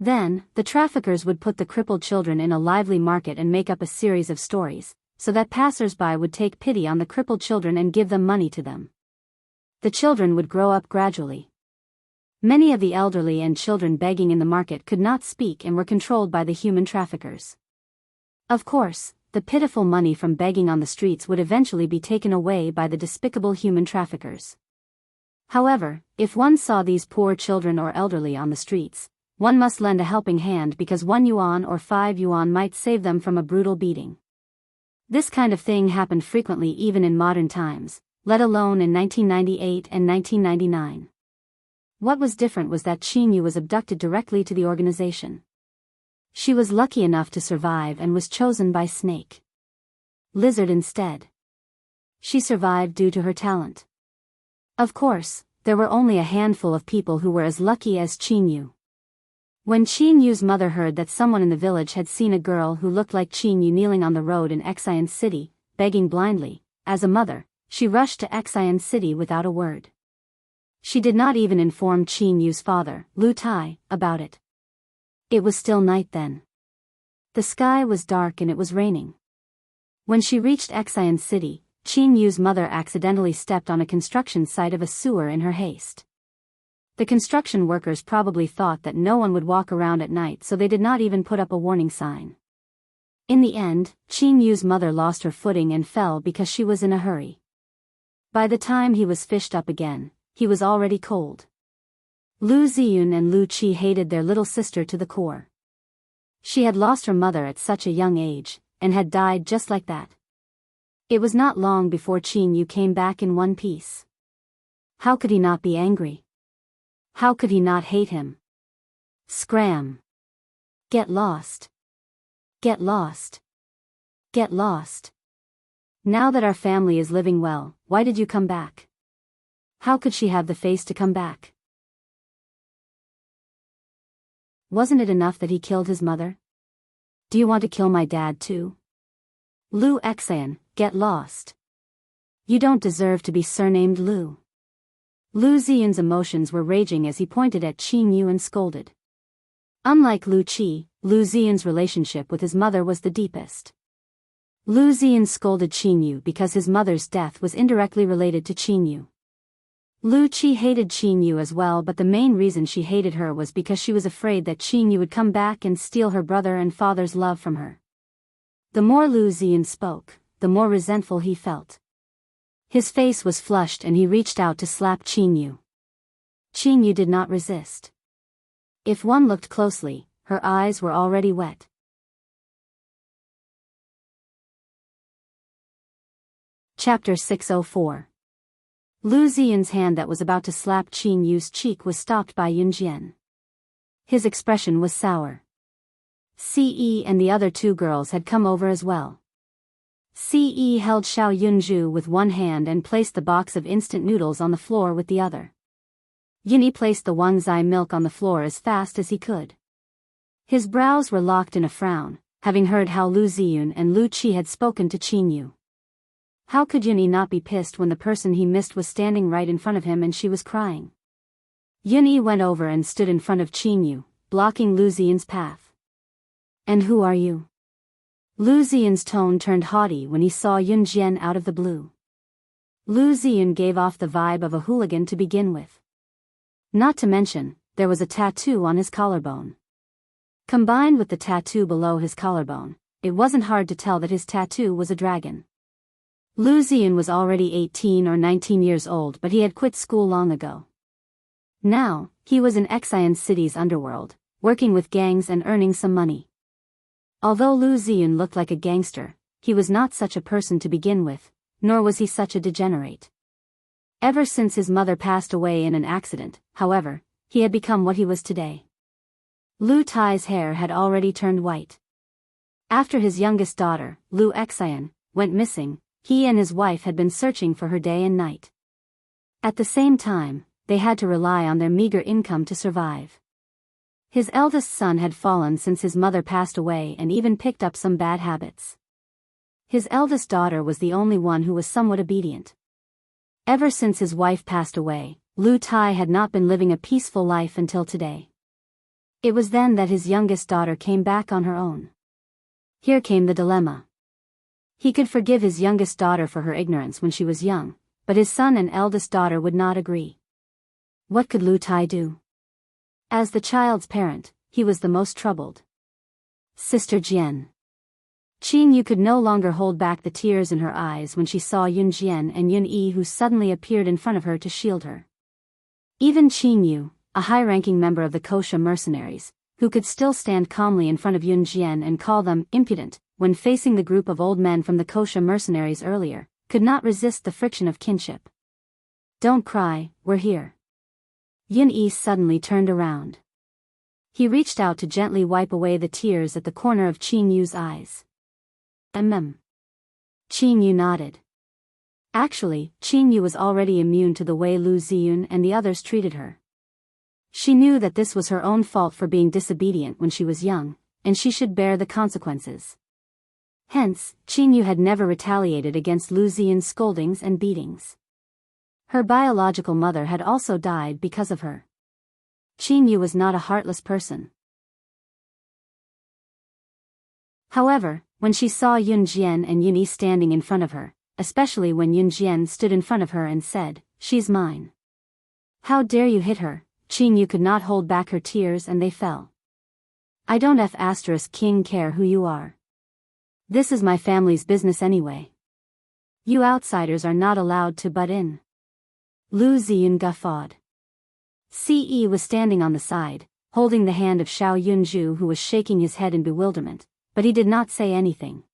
Then, the traffickers would put the crippled children in a lively market and make up a series of stories, so that passers-by would take pity on the crippled children and give them money to them. The children would grow up gradually. Many of the elderly and children begging in the market could not speak and were controlled by the human traffickers. Of course, the pitiful money from begging on the streets would eventually be taken away by the despicable human traffickers. However, if one saw these poor children or elderly on the streets, one must lend a helping hand because 1 yuan or 5 yuan might save them from a brutal beating. This kind of thing happened frequently even in modern times, let alone in 1998 and 1999. What was different was that Qingyu was abducted directly to the organization. She was lucky enough to survive and was chosen by Snake Lizard instead. She survived due to her talent. Of course, there were only a handful of people who were as lucky as Qingyu. When Qinyu's mother heard that someone in the village had seen a girl who looked like Qingyu kneeling on the road in Xian City, begging blindly, as a mother, she rushed to Xian City without a word. She did not even inform Qinyu's father, Lu Tai, about it. It was still night then. The sky was dark and it was raining. When she reached Xian City, Qinyu's mother accidentally stepped on a construction site of a sewer in her haste. The construction workers probably thought that no one would walk around at night, so they did not even put up a warning sign. In the end, Qinyu's mother lost her footing and fell because she was in a hurry. By the time he was fished up again, he was already cold. Lu Ziyun and Lu Qi hated their little sister to the core. She had lost her mother at such a young age, and had died just like that. It was not long before Qingyu came back in one piece. How could he not be angry? How could he not hate him? Scram. Get lost. Get lost. Get lost. Now that our family is living well, why did you come back? How could she have the face to come back? Wasn't it enough that he killed his mother? Do you want to kill my dad too? Lu Xian, get lost. You don't deserve to be surnamed Lu. Lu Ziyun's emotions were raging as he pointed at Qingyu and scolded. Unlike Lu Qi, Lu Ziyun's relationship with his mother was the deepest. Lu Ziyun scolded Qingyu because his mother's death was indirectly related to Qingyu. Lu Qi hated Qingyu as well, but the main reason she hated her was because she was afraid that Qingyu would come back and steal her brother and father's love from her. The more Lu Ziyun spoke, the more resentful he felt. His face was flushed and he reached out to slap Qingyu. Qingyu did not resist. If one looked closely, her eyes were already wet. Chapter 604. Lu Ziyun's hand that was about to slap Qingyu's cheek was stopped by Yunjian. His expression was sour. Ce and the other 2 girls had come over as well. Ce held Xiao Yunju with one hand and placed the box of instant noodles on the floor with the other. Yunyi placed the Wangzai milk on the floor as fast as he could. His brows were locked in a frown, having heard how Lu Ziyun and Lu Qi had spoken to Qingyu. How could Yunyi not be pissed when the person he missed was standing right in front of him and she was crying? Yunyi went over and stood in front of Qingyu, blocking Lu Ziyun's path. And who are you? Lu Ziyun's tone turned haughty when he saw Yunjian out of the blue. Lu Ziyun gave off the vibe of a hooligan to begin with. Not to mention, there was a tattoo on his collarbone. Combined with the tattoo below his collarbone, it wasn't hard to tell that his tattoo was a dragon. Lu Ziyun was already 18 or 19 years old, but he had quit school long ago. Now, he was in Xian City's underworld, working with gangs and earning some money. Although Lu Ziyun looked like a gangster, he was not such a person to begin with, nor was he such a degenerate. Ever since his mother passed away in an accident, however, he had become what he was today. Lu Tai's hair had already turned white. After his youngest daughter, Lu Xian, went missing, he and his wife had been searching for her day and night. At the same time, they had to rely on their meager income to survive. His eldest son had fallen since his mother passed away and even picked up some bad habits. His eldest daughter was the only one who was somewhat obedient. Ever since his wife passed away, Lu Tai had not been living a peaceful life until today. It was then that his youngest daughter came back on her own. Here came the dilemma. He could forgive his youngest daughter for her ignorance when she was young, but his son and eldest daughter would not agree. What could Lu Tai do? As the child's parent, he was the most troubled. Sister Jian. Qin Yu could no longer hold back the tears in her eyes when she saw Yun Jian and Yun Yi, who suddenly appeared in front of her to shield her. Even Qin Yu, a high-ranking member of the Kosha mercenaries, who could still stand calmly in front of Yun Jian and call them impudent when facing the group of old men from the Kosha mercenaries earlier, could not resist the friction of kinship. Don't cry, we're here. Yun Yi suddenly turned around. He reached out to gently wipe away the tears at the corner of Qin Yu's eyes. Qin Yu nodded. Actually, Qin Yu was already immune to the way Lu Ziyun and the others treated her. She knew that this was her own fault for being disobedient when she was young, and she should bear the consequences. Hence, Qin Yu had never retaliated against Lu Ziyun's scoldings and beatings. Her biological mother had also died because of her. Qin Yu was not a heartless person. However, when she saw Yun Jian and Yun Yi standing in front of her, especially when Yun Jian stood in front of her and said, "She's mine. How dare you hit her?" Qin Yu could not hold back her tears and they fell. I don't *king care who you are. This is my family's business anyway. You outsiders are not allowed to butt in. Lu Ziyun guffawed. Ce was standing on the side, holding the hand of Xiao Yunju, who was shaking his head in bewilderment, but he did not say anything.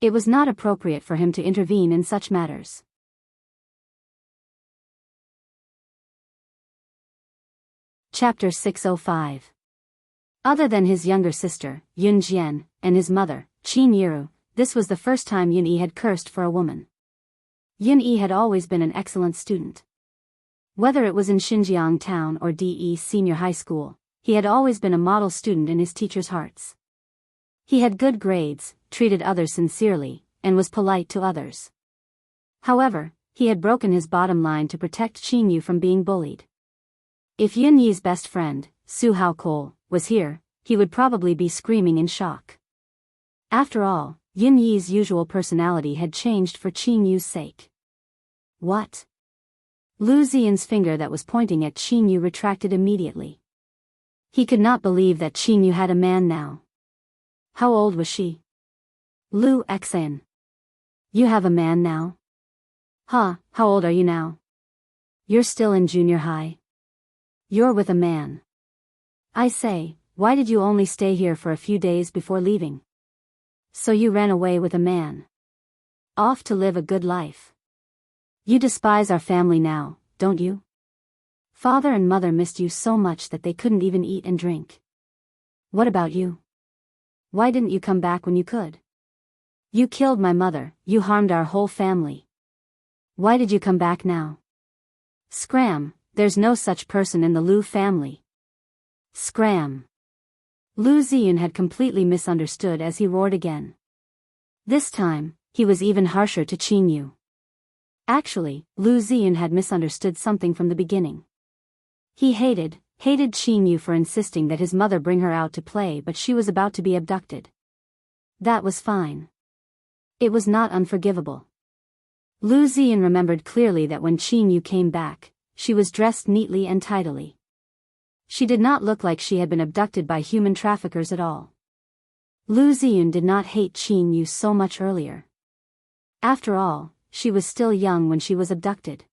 It was not appropriate for him to intervene in such matters. Chapter 605. Other than his younger sister, Yun Jian, and his mother, Qin Yiru, this was the first time Yun Yi had cursed for a woman. Yun Yi had always been an excellent student. Whether it was in Xinjiang town or DE Senior High School, he had always been a model student in his teachers' hearts. He had good grades, treated others sincerely, and was polite to others. However, he had broken his bottom line to protect Qin Yu from being bullied. If Yun Yi's best friend, Su Haokol, was here, he would probably be screaming in shock. After all, Yun Yi's usual personality had changed for Qin Yu's sake. What? Lu Ziyun's finger that was pointing at Qin Yu retracted immediately. He could not believe that Qin Yu had a man now. How old was she? Lu Xian. You have a man now? Huh, how old are you now? You're still in junior high. You're with a man. I say, why did you only stay here for a few days before leaving? So you ran away with a man. Off to live a good life. You despise our family now, don't you? Father and mother missed you so much that they couldn't even eat and drink. What about you? Why didn't you come back when you could? You killed my mother, you harmed our whole family. Why did you come back now? Scram, there's no such person in the Lu family. Scram. Lu Ziyun had completely misunderstood as he roared again. This time, he was even harsher to Qin Yu. Actually, Lu Ziyun had misunderstood something from the beginning. He hated Qin Yu for insisting that his mother bring her out to play, but she was about to be abducted. That was fine. It was not unforgivable. Lu Ziyun remembered clearly that when Qin Yu came back, she was dressed neatly and tidily. She did not look like she had been abducted by human traffickers at all. Lu Ziyun did not hate Qin Yu so much earlier. After all, she was still young when she was abducted.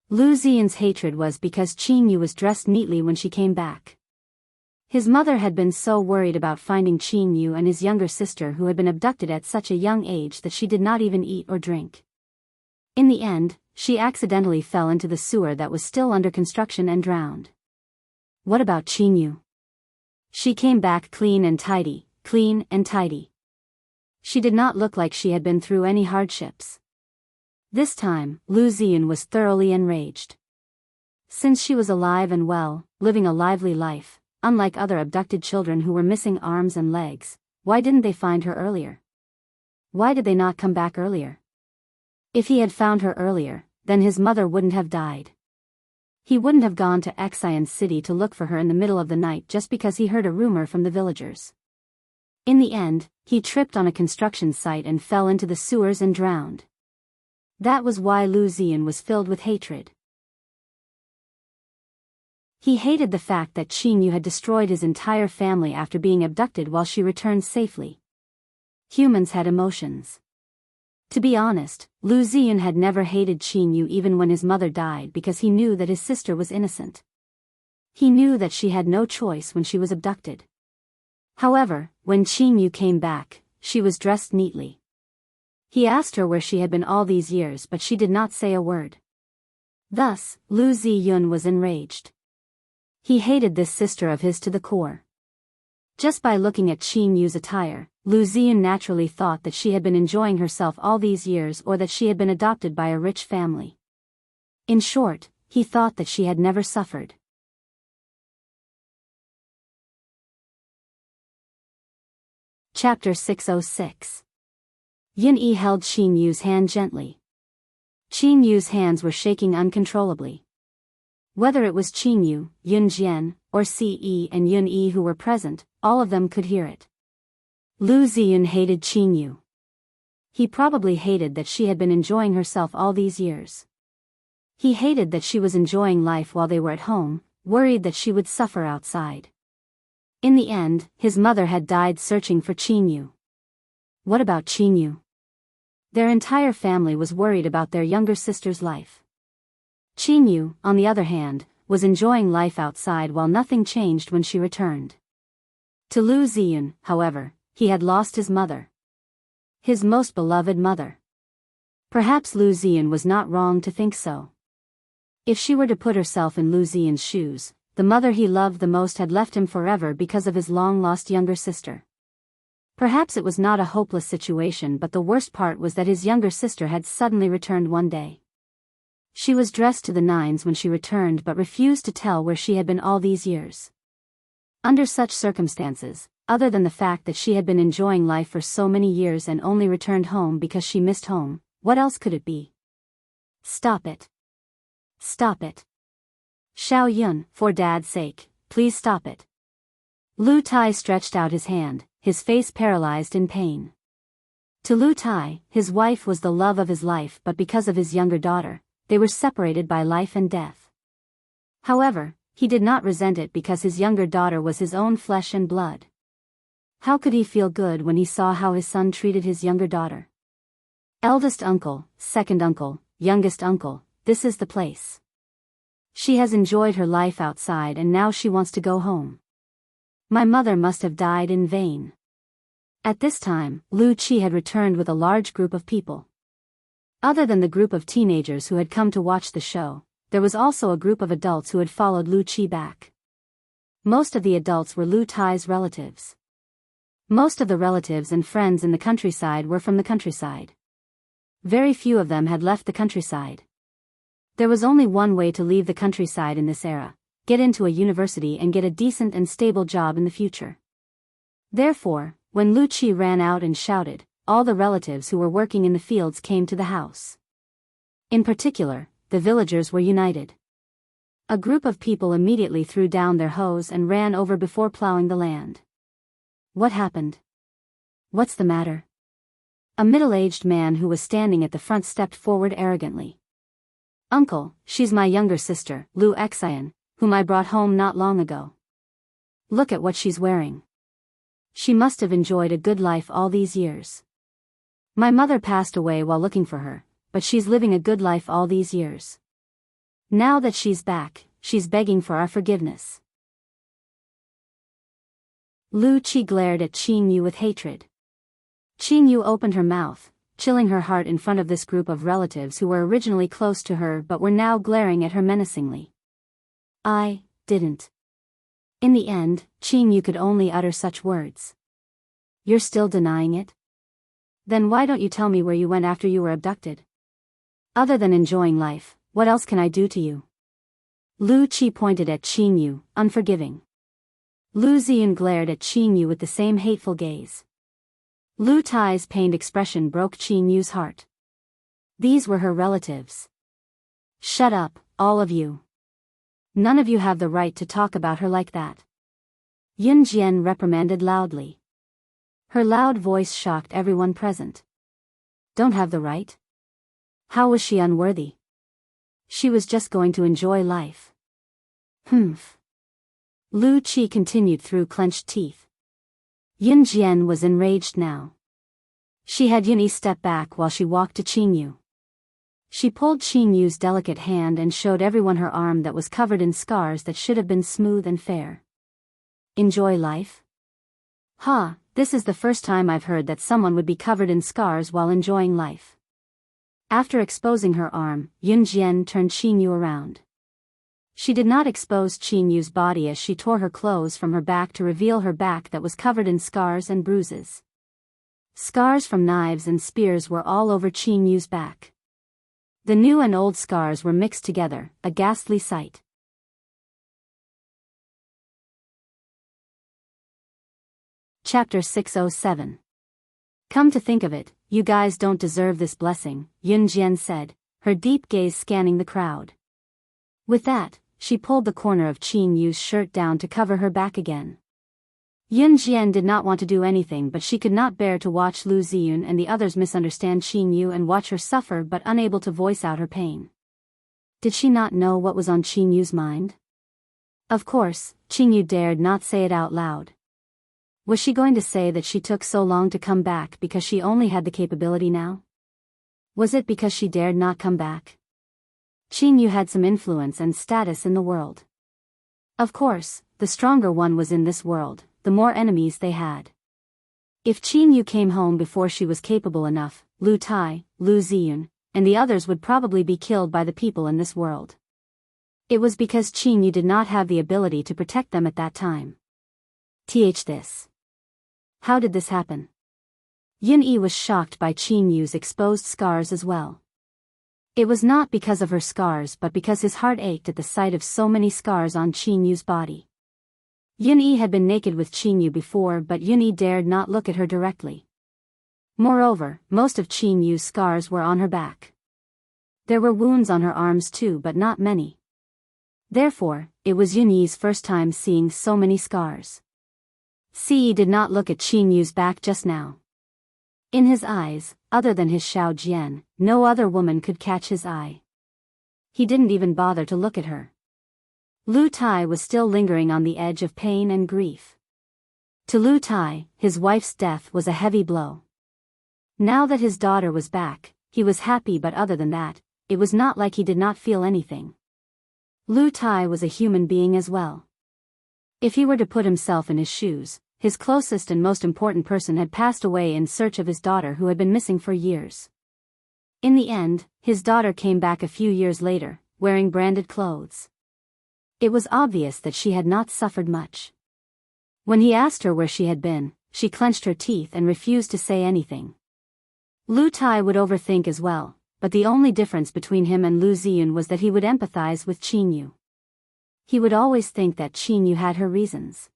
Lu Ziyun's hatred was because Qin Yu was dressed neatly when she came back. His mother had been so worried about finding Qin Yu and his younger sister who had been abducted at such a young age that she did not even eat or drink. In the end, she accidentally fell into the sewer that was still under construction and drowned. What about Qin Yu? She came back clean and tidy, clean and tidy. She did not look like she had been through any hardships. This time, Lu Ziyun was thoroughly enraged. Since she was alive and well, living a lively life, unlike other abducted children who were missing arms and legs, why didn't they find her earlier? Why did they not come back earlier? If he had found her earlier, then his mother wouldn't have died. He wouldn't have gone to Xian City to look for her in the middle of the night just because he heard a rumor from the villagers. In the end, he tripped on a construction site and fell into the sewers and drowned. That was why Lu Ziyun was filled with hatred. He hated the fact that Qin Yu had destroyed his entire family after being abducted while she returned safely. Humans had emotions. To be honest, Lu Ziyun had never hated Qin Yu even when his mother died because he knew that his sister was innocent. He knew that she had no choice when she was abducted. However, when Qin Yu came back, she was dressed neatly. He asked her where she had been all these years but she did not say a word. Thus, Lu Ziyun was enraged. He hated this sister of his to the core. Just by looking at Qin Yu's attire, Lu Ziyun naturally thought that she had been enjoying herself all these years or that she had been adopted by a rich family. In short, he thought that she had never suffered. Chapter 606. Yin Yi held Qin Yu's hand gently. Qin Yu's hands were shaking uncontrollably. Whether it was Qin Yu, Yun Jian, or Ce and Yun Yi who were present, all of them could hear it. Lu Ziyun hated Qin Yu. He probably hated that she had been enjoying herself all these years. He hated that she was enjoying life while they were at home, worried that she would suffer outside. In the end, his mother had died searching for Qin Yu. What about Qin Yu? Their entire family was worried about their younger sister's life. Qin Yu, on the other hand, was enjoying life outside while nothing changed when she returned. To Lu Ziyun, however, he had lost his mother. His most beloved mother. Perhaps Lu Ziyun was not wrong to think so. If she were to put herself in Lu Ziyun's shoes, the mother he loved the most had left him forever because of his long-lost younger sister. Perhaps it was not a hopeless situation, but the worst part was that his younger sister had suddenly returned one day. She was dressed to the nines when she returned but refused to tell where she had been all these years. Under such circumstances, other than the fact that she had been enjoying life for so many years and only returned home because she missed home, what else could it be? Stop it. Stop it. Xiao Yun, for Dad's sake, please stop it. Lu Tai stretched out his hand, his face paralyzed in pain. To Lu Tai, his wife was the love of his life, but because of his younger daughter, they were separated by life and death. However, he did not resent it because his younger daughter was his own flesh and blood. How could he feel good when he saw how his son treated his younger daughter? Eldest uncle, second uncle, youngest uncle, this is the place. She has enjoyed her life outside and now she wants to go home. My mother must have died in vain. At this time, Lu Qi had returned with a large group of people. Other than the group of teenagers who had come to watch the show, there was also a group of adults who had followed Lu Qi back. Most of the adults were Lu Tai's relatives. Most of the relatives and friends in the countryside were from the countryside. Very few of them had left the countryside. There was only one way to leave the countryside in this era: get into a university and get a decent and stable job in the future. Therefore, when Lu Qi ran out and shouted, all the relatives who were working in the fields came to the house. In particular, the villagers were united. A group of people immediately threw down their hoes and ran over before plowing the land. What happened? What's the matter? A middle-aged man who was standing at the front stepped forward arrogantly. Uncle, she's my younger sister, Lu Xian, whom I brought home not long ago. Look at what she's wearing. She must have enjoyed a good life all these years. My mother passed away while looking for her, but she's living a good life all these years. Now that she's back, she's begging for our forgiveness. Lu Qi glared at Qin Yu with hatred. Qin Yu opened her mouth, chilling her heart in front of this group of relatives who were originally close to her but were now glaring at her menacingly. I didn't. In the end, Qin Yu could only utter such words. You're still denying it? Then why don't you tell me where you went after you were abducted? Other than enjoying life, what else can I do to you? Lu Qi pointed at Qin Yu, unforgiving. Lu Ziyun glared at Qin Yu with the same hateful gaze. Lu Tai's pained expression broke Qin Yu's heart. These were her relatives. Shut up, all of you. None of you have the right to talk about her like that. Yun Jian reprimanded loudly. Her loud voice shocked everyone present. Don't have the right? How was she unworthy? She was just going to enjoy life. Humph. Lu Qi continued through clenched teeth. Yun Jian was enraged now. She had Yun Yi step back while she walked to Qin Yu. She pulled Qin Yu's delicate hand and showed everyone her arm that was covered in scars that should have been smooth and fair. Enjoy life? Ha, this is the first time I've heard that someone would be covered in scars while enjoying life. After exposing her arm, Yun Jian turned Qin Yu around. She did not expose Qin Yu's body as she tore her clothes from her back to reveal her back that was covered in scars and bruises. Scars from knives and spears were all over Qin Yu's back. The new and old scars were mixed together, a ghastly sight. Chapter 607. Come to think of it, you guys don't deserve this blessing, Yun Jian said, her deep gaze scanning the crowd. With that, she pulled the corner of Qin Yu's shirt down to cover her back again. Yun Jian did not want to do anything, but she could not bear to watch Lu Ziyun and the others misunderstand Qin Yu and watch her suffer but unable to voice out her pain. Did she not know what was on Qin Yu's mind? Of course, Qin Yu dared not say it out loud. Was she going to say that she took so long to come back because she only had the capability now? Was it because she dared not come back? Qin Yu had some influence and status in the world. Of course, the stronger one was in this world, the more enemies they had. If Qin Yu came home before she was capable enough, Lu Tai, Lu Ziyun, and the others would probably be killed by the people in this world. It was because Qin Yu did not have the ability to protect them at that time. This. How did this happen? Yin Yi was shocked by Qin Yu's exposed scars as well. It was not because of her scars but because his heart ached at the sight of so many scars on Qin Yu's body. Yin Yi had been naked with Qin Yu before, but Yin Yi dared not look at her directly. Moreover, most of Qin Yu's scars were on her back. There were wounds on her arms too, but not many. Therefore, it was Yin Yi's first time seeing so many scars. Si did not look at Qin Yu's back just now. In his eyes, other than his Xiao Jian, no other woman could catch his eye. He didn't even bother to look at her. Lu Tai was still lingering on the edge of pain and grief. To Lu Tai, his wife's death was a heavy blow. Now that his daughter was back, he was happy, but other than that, it was not like he did not feel anything. Lu Tai was a human being as well. If he were to put himself in his shoes, his closest and most important person had passed away in search of his daughter who had been missing for years. In the end, his daughter came back a few years later, wearing branded clothes. It was obvious that she had not suffered much. When he asked her where she had been, she clenched her teeth and refused to say anything. Lu Tai would overthink as well, but the only difference between him and Lu Ziyun was that he would empathize with Qin Yu. He would always think that Qin Yu had her reasons.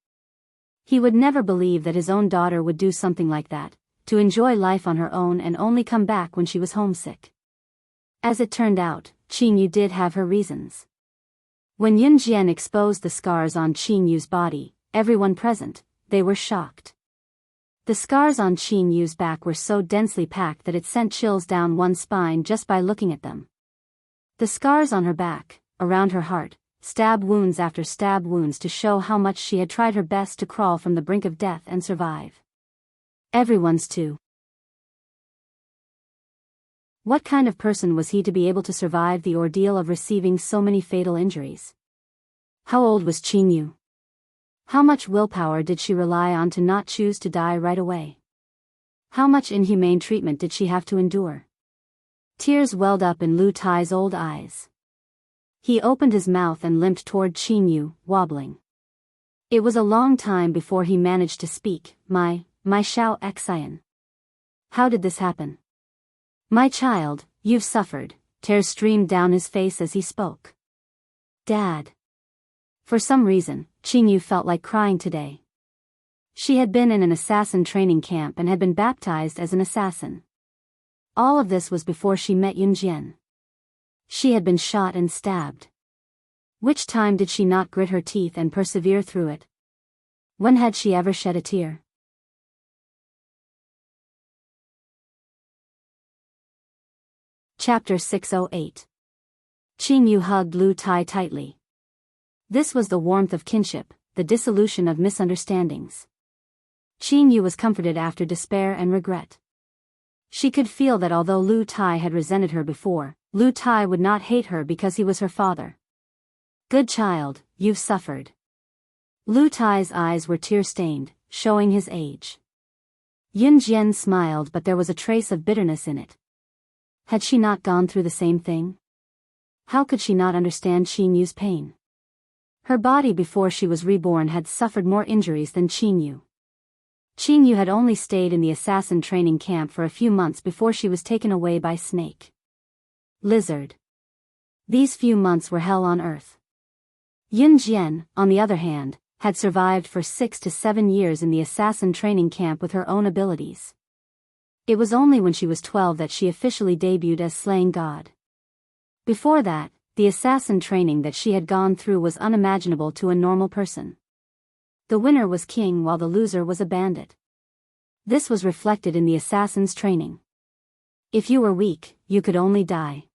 He would never believe that his own daughter would do something like that, to enjoy life on her own and only come back when she was homesick. As it turned out, Qin Yu did have her reasons. When Yun Jian exposed the scars on Qin Yu's body, everyone present, they were shocked. The scars on Qin Yu's back were so densely packed that it sent chills down one's spine just by looking at them. The scars on her back, around her heart, stab wounds after stab wounds to show how much she had tried her best to crawl from the brink of death and survive. Everyone's too. What kind of person was he to be able to survive the ordeal of receiving so many fatal injuries? How old was Qin Yu? How much willpower did she rely on to not choose to die right away? How much inhumane treatment did she have to endure? Tears welled up in Lu Tai's old eyes. He opened his mouth and limped toward Qin, wobbling. It was a long time before he managed to speak. My Xiao Xian. How did this happen? My child, you've suffered. Tears streamed down his face as he spoke. Dad. For some reason, Qin felt like crying today. She had been in an assassin training camp and had been baptized as an assassin. All of this was before she met Yunjian. She had been shot and stabbed. Which time did she not grit her teeth and persevere through it? When had she ever shed a tear? Chapter 608. Qin hugged Lu Tai tightly. This was the warmth of kinship, the dissolution of misunderstandings. Qin was comforted after despair and regret. She could feel that although Lu Tai had resented her before, Lu Tai would not hate her because he was her father. Good child, you've suffered. Lu Tai's eyes were tear-stained, showing his age. Yunjian smiled, but there was a trace of bitterness in it. Had she not gone through the same thing? How could she not understand Qin pain? Her body before she was reborn had suffered more injuries than Qin. Qin had only stayed in the assassin training camp for a few months before she was taken away by Snake. Lizard. These few months were hell on earth. Yunjian, on the other hand, had survived for 6 to 7 years in the assassin training camp with her own abilities. It was only when she was 12 that she officially debuted as Slaying God. Before that, the assassin training that she had gone through was unimaginable to a normal person. The winner was king while the loser was a bandit. This was reflected in the assassin's training. If you were weak, you could only die.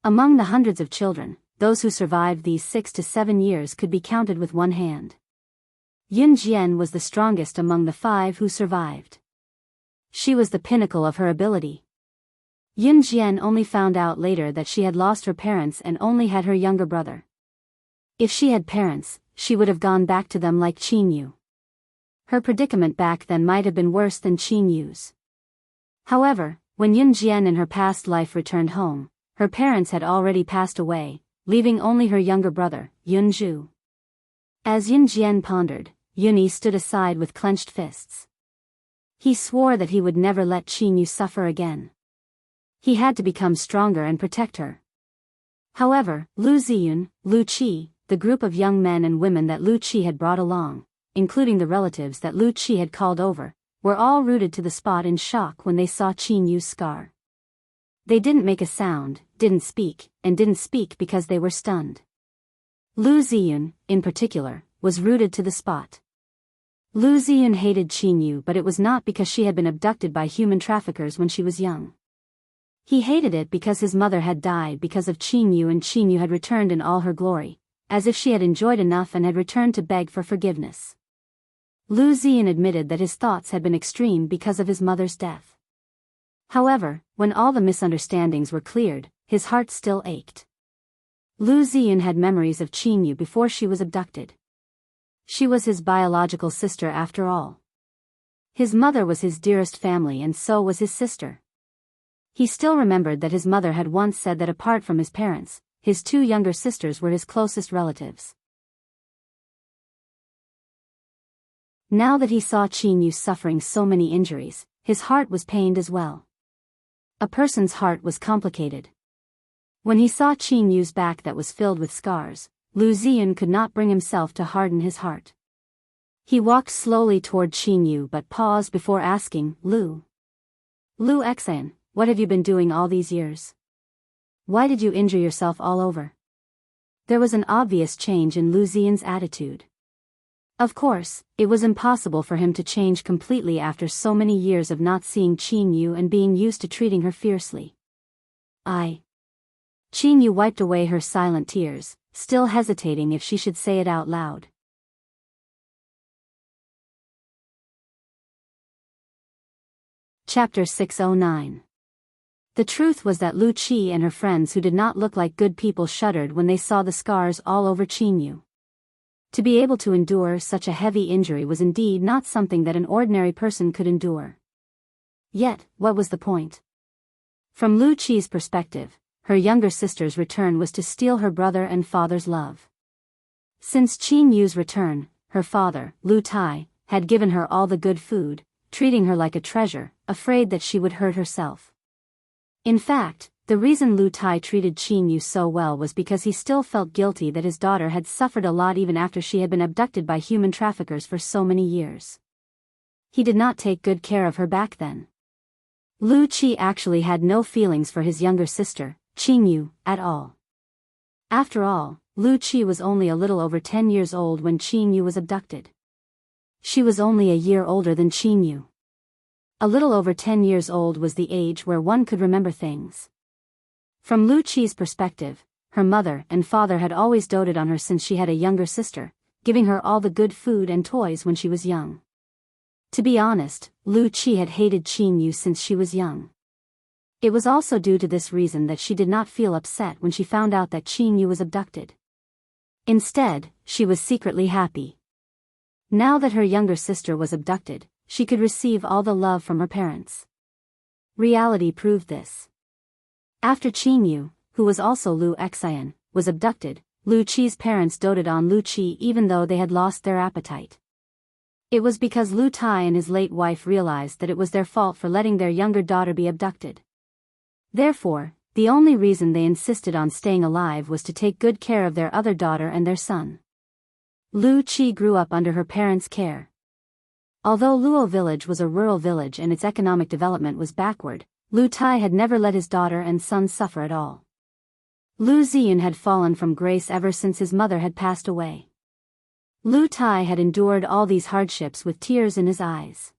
Among the hundreds of children, those who survived these 6 to 7 years could be counted with one hand. Yunjian was the strongest among the 5 who survived. She was the pinnacle of her ability. Yunjian only found out later that she had lost her parents and only had her younger brother. If she had parents, she would have gone back to them like Qin. Her predicament back then might have been worse than Qin's. However, when Yunjian in her past life returned home, her parents had already passed away, leaving only her younger brother, Yunju. As Yunjian pondered, Yuni stood aside with clenched fists. He swore that he would never let Qin suffer again. He had to become stronger and protect her. However, Lu Ziyun, Lu Qi, the group of young men and women that Lu Qi had brought along, including the relatives that Lu Qi had called over, were all rooted to the spot in shock when they saw Qin's scar. They didn't make a sound, didn't speak because they were stunned. Lu Ziyun, in particular, was rooted to the spot. Lu Ziyun hated Qin, but it was not because she had been abducted by human traffickers when she was young. He hated it because his mother had died because of Qin and Qin had returned in all her glory, as if she had enjoyed enough and had returned to beg for forgiveness. Lu Ziyun admitted that his thoughts had been extreme because of his mother's death. However, when all the misunderstandings were cleared, his heart still ached. Lu Ziyun had memories of Qin before she was abducted. She was his biological sister after all. His mother was his dearest family and so was his sister. He still remembered that his mother had once said that apart from his parents, his 2 younger sisters were his closest relatives. Now that he saw Qin suffering so many injuries, his heart was pained as well. A person's heart was complicated. When he saw Qin's back that was filled with scars, Lu Ziyun could not bring himself to harden his heart. He walked slowly toward Qin but paused before asking, Lu Xian, what have you been doing all these years? Why did you injure yourself all over? There was an obvious change in Lu Ziyun's attitude. Of course, it was impossible for him to change completely after so many years of not seeing Qin and being used to treating her fiercely. Qin wiped away her silent tears, still hesitating if she should say it out loud. Chapter 609. The truth was that Lu Qi and her friends who did not look like good people shuddered when they saw the scars all over Qin. To be able to endure such a heavy injury was indeed not something that an ordinary person could endure. Yet, what was the point? From Lu Qi's perspective, her younger sister's return was to steal her brother and father's love. Since Qin Yu's return, her father, Lu Tai, had given her all the good food, treating her like a treasure, afraid that she would hurt herself. In fact, the reason Lu Tai treated Qin Yu so well was because he still felt guilty that his daughter had suffered a lot even after she had been abducted by human traffickers for so many years. He did not take good care of her back then. Lu Qi actually had no feelings for his younger sister, Qin Yu, at all. After all, Lu Qi was only a little over 10 years old when Qin Yu was abducted. She was only a year older than Qin Yu. A little over 10 years old was the age where one could remember things. From Lu Qi's perspective, her mother and father had always doted on her since she had a younger sister, giving her all the good food and toys when she was young. To be honest, Lu Qi had hated Qin Yu since she was young. It was also due to this reason that she did not feel upset when she found out that Qin Yu was abducted. Instead, she was secretly happy. Now that her younger sister was abducted, she could receive all the love from her parents. Reality proved this. After Qin Yu, who was also Lu Xian, was abducted, Lu Qi's parents doted on Lu Qi even though they had lost their appetite. It was because Lu Tai and his late wife realized that it was their fault for letting their younger daughter be abducted. Therefore, the only reason they insisted on staying alive was to take good care of their other daughter and their son. Lu Qi grew up under her parents' care. Although Luo village was a rural village and its economic development was backward, Lu Tai had never let his daughter and son suffer at all. Lu Ziyun had fallen from grace ever since his mother had passed away. Lu Tai had endured all these hardships with tears in his eyes.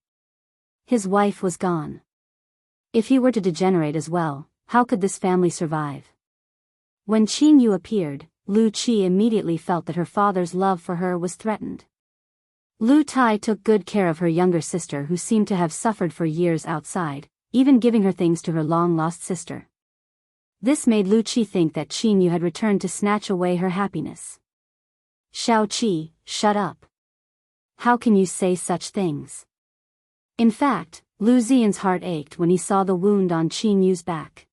His wife was gone. If he were to degenerate as well, how could this family survive? When Qin Yu appeared, Lu Qi immediately felt that her father's love for her was threatened. Lu Tai took good care of her younger sister who seemed to have suffered for years outside, even giving her things to her long-lost sister. This made Lu Qi think that Qin Yu had returned to snatch away her happiness. Xiao Qi, shut up. How can you say such things? In fact, Lu Ziyun's heart ached when he saw the wound on Qin Yu's back.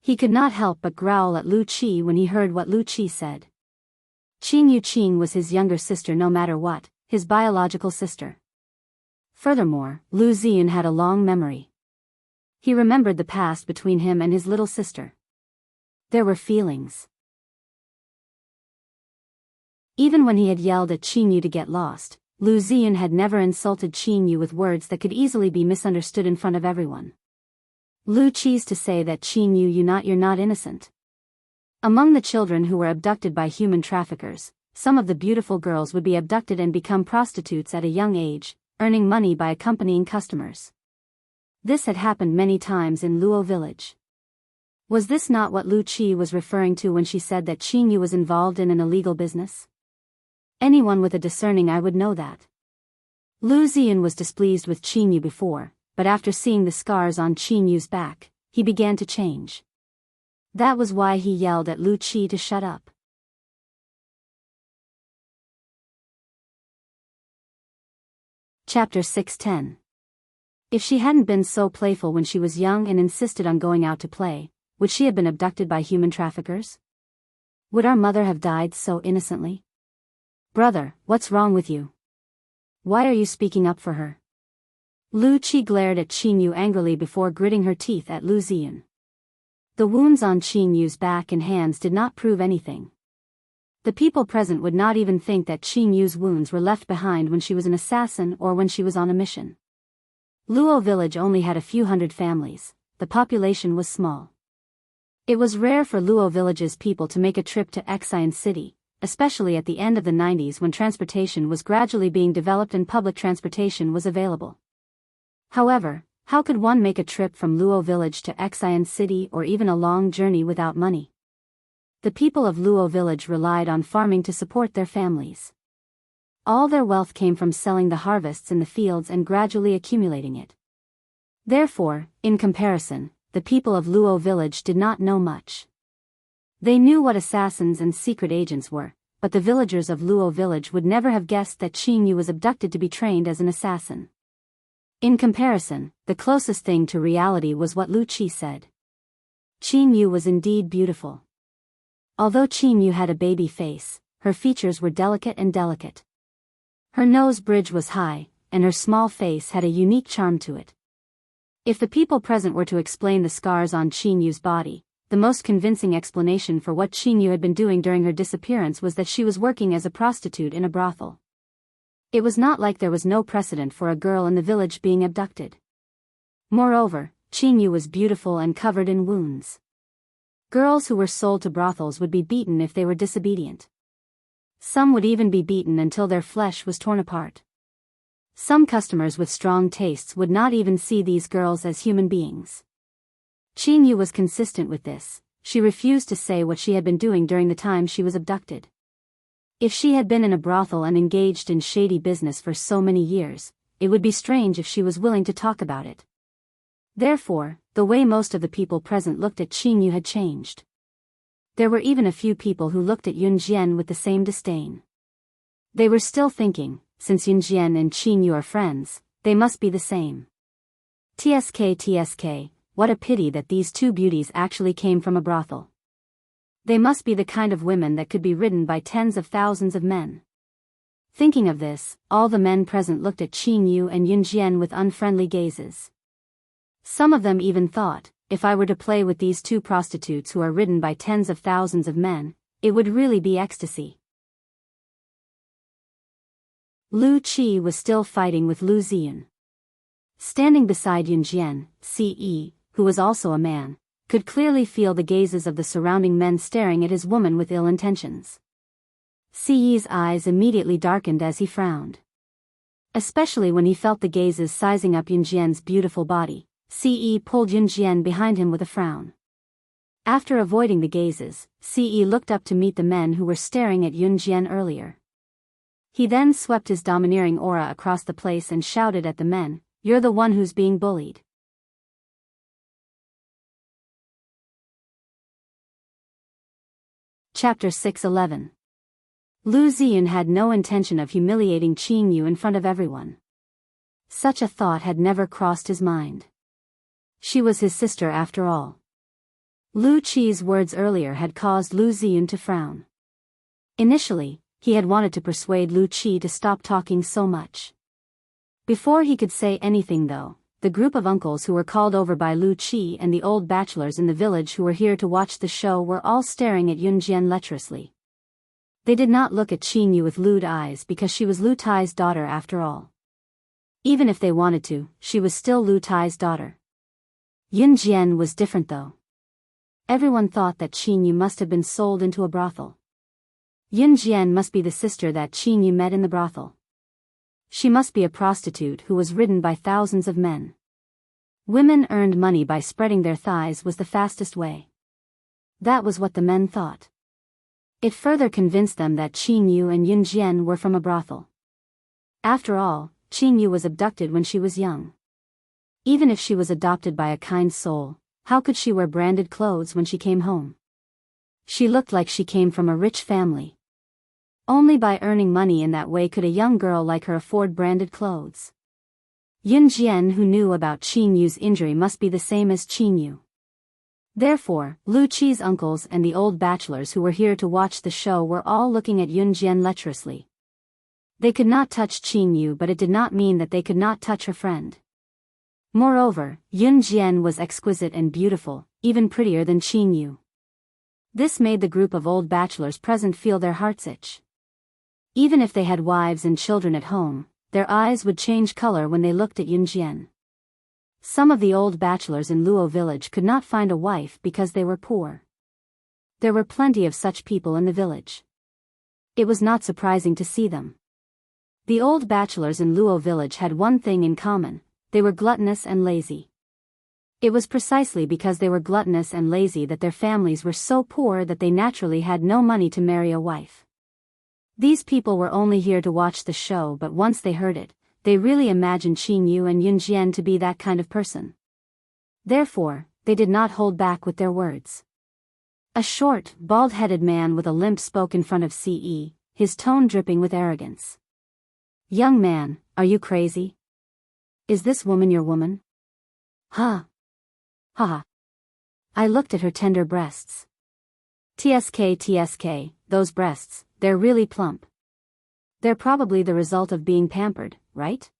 He could not help but growl at Lu Qi when he heard what Lu Qi said. Qin Yu was his younger sister no matter what, his biological sister. Furthermore, Lu Ziyun had a long memory. He remembered the past between him and his little sister. There were feelings. Even when he had yelled at Qin Yu to get lost, Lu Ziyun had never insulted Qin Yu with words that could easily be misunderstood in front of everyone. Lu Qi's to say that Qin Yu you're not innocent. Among the children who were abducted by human traffickers, some of the beautiful girls would be abducted and become prostitutes at a young age, earning money by accompanying customers. This had happened many times in Luo village. Was this not what Lu Qi was referring to when she said that Qin Yu was involved in an illegal business? Anyone with a discerning eye would know that. Lu Ziyun was displeased with Qin Yu before, but after seeing the scars on Qin Yu's back, he began to change. That was why he yelled at Lu Qi to shut up. Chapter 610. If she hadn't been so playful when she was young and insisted on going out to play, would she have been abducted by human traffickers? Would our mother have died so innocently? Brother, what's wrong with you? Why are you speaking up for her? Lu Qi glared at Qin Yu angrily before gritting her teeth at Lu Ziyun. The wounds on Qin Yu's back and hands did not prove anything. The people present would not even think that Qin Yu's wounds were left behind when she was an assassin or when she was on a mission. Luo village only had a few hundred families, the population was small. It was rare for Luo village's people to make a trip to Xian City, especially at the end of the 90s when transportation was gradually being developed and public transportation was available. However, how could one make a trip from Luo village to Xian City or even a long journey without money? The people of Luo village relied on farming to support their families. All their wealth came from selling the harvests in the fields and gradually accumulating it. Therefore, in comparison, the people of Luo village did not know much. They knew what assassins and secret agents were, but the villagers of Luo village would never have guessed that Qin Yu was abducted to be trained as an assassin. In comparison, the closest thing to reality was what Lu Qi said. Qin Yu was indeed beautiful. Although Qin Yu had a baby face, her features were delicate. Her nose bridge was high, and her small face had a unique charm to it. If the people present were to explain the scars on Qin Yu's body, the most convincing explanation for what Qin Yu had been doing during her disappearance was that she was working as a prostitute in a brothel. It was not like there was no precedent for a girl in the village being abducted. Moreover, Qin Yu was beautiful and covered in wounds. Girls who were sold to brothels would be beaten if they were disobedient. Some would even be beaten until their flesh was torn apart. Some customers with strong tastes would not even see these girls as human beings. Qin Yu was consistent with this. She refused to say what she had been doing during the time she was abducted. If she had been in a brothel and engaged in shady business for so many years, it would be strange if she was willing to talk about it. Therefore, the way most of the people present looked at Qin Yu had changed. There were even a few people who looked at Yun Jian with the same disdain. They were still thinking, since Yun Jian and Qin Yu are friends, they must be the same. TSK, what a pity that these two beauties actually came from a brothel. They must be the kind of women that could be ridden by tens of thousands of men. Thinking of this, all the men present looked at Qin Yu and Yun Jian with unfriendly gazes. Some of them even thought, if I were to play with these two prostitutes who are ridden by tens of thousands of men, it would really be ecstasy. Lu Qi was still fighting with Lu Ziyun. Standing beside Yun Jian, CE, who was also a man, could clearly feel the gazes of the surrounding men staring at his woman with ill intentions. CE's eyes immediately darkened as he frowned. Especially when he felt the gazes sizing up Yun Jian's beautiful body, CE pulled Yun Jian behind him with a frown. After avoiding the gazes, CE looked up to meet the men who were staring at Yun Jian earlier. He then swept his domineering aura across the place and shouted at the men, "You're the one who's being bullied." Chapter 6:11. Lu Ziyun had no intention of humiliating Qin Yu in front of everyone. Such a thought had never crossed his mind. She was his sister after all. Lu Qi's words earlier had caused Lu Ziyun to frown. Initially, he had wanted to persuade Lu Qi to stop talking so much. Before he could say anything though, the group of uncles who were called over by Lu Qi and the old bachelors in the village who were here to watch the show were all staring at Yun Jian lecherously. They did not look at Qin Yu with lewd eyes because she was Lu Tai's daughter after all. Even if they wanted to, she was still Lu Tai's daughter. Yun Jian was different though. Everyone thought that Qin Yu must have been sold into a brothel. Yun Jian must be the sister that Qin Yu met in the brothel. She must be a prostitute who was ridden by thousands of men. Women earned money by spreading their thighs was the fastest way. That was what the men thought. It further convinced them that Qin Yu and Yun Jian were from a brothel. After all, Qin Yu was abducted when she was young. Even if she was adopted by a kind soul, how could she wear branded clothes when she came home? She looked like she came from a rich family. Only by earning money in that way could a young girl like her afford branded clothes. Yun Jian, who knew about Qin Yu's injury, must be the same as Qin Yu. Therefore, Lu Qi's uncles and the old bachelors who were here to watch the show were all looking at Yun Jian lecherously. They could not touch Qin Yu, but it did not mean that they could not touch her friend. Moreover, Yun Jian was exquisite and beautiful, even prettier than Qin Yu. This made the group of old bachelors present feel their hearts itch. Even if they had wives and children at home, their eyes would change color when they looked at Yun Jian. Some of the old bachelors in Luo village could not find a wife because they were poor. There were plenty of such people in the village. It was not surprising to see them. The old bachelors in Luo village had one thing in common: they were gluttonous and lazy. It was precisely because they were gluttonous and lazy that their families were so poor that they naturally had no money to marry a wife. These people were only here to watch the show, but once they heard it, they really imagined Qin Yu and Yun Jian to be that kind of person. Therefore, they did not hold back with their words. A short, bald-headed man with a limp spoke in front of Ce, his tone dripping with arrogance. "Young man, are you crazy? Is this woman your woman?" "Huh. Ha." I looked at her tender breasts. TSK, those breasts, they're really plump. They're probably the result of being pampered, right?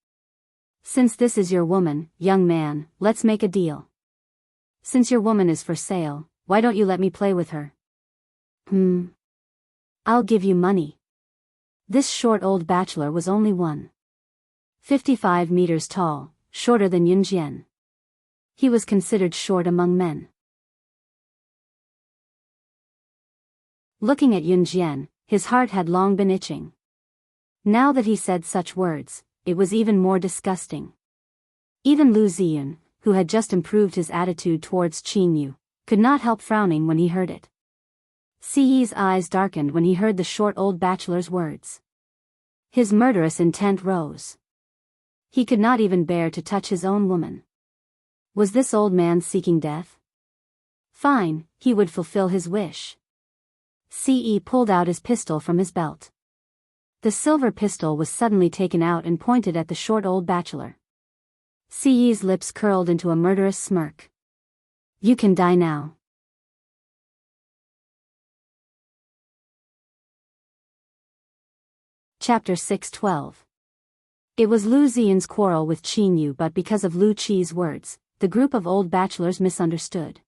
Since this is your woman, young man, let's make a deal. Since your woman is for sale, why don't you let me play with her?" I'll give you money." This short old bachelor was only 1.55 meters tall, shorter than Yunjian. He was considered short among men. Looking at Yunjian, his heart had long been itching. Now that he said such words, it was even more disgusting. Even Lu Ziyun, who had just improved his attitude towards Qin Yu, could not help frowning when he heard it. Ce's eyes darkened when he heard the short old bachelor's words. His murderous intent rose. He could not even bear to touch his own woman. Was this old man seeking death? Fine, he would fulfill his wish. Ce pulled out his pistol from his belt. The silver pistol was suddenly taken out and pointed at the short old bachelor. Ce's lips curled into a murderous smirk. "You can die now." Chapter 6:12. It was Lu Ziyun's quarrel with Qin Yu, but because of Lu Qi's words, the group of old bachelors misunderstood.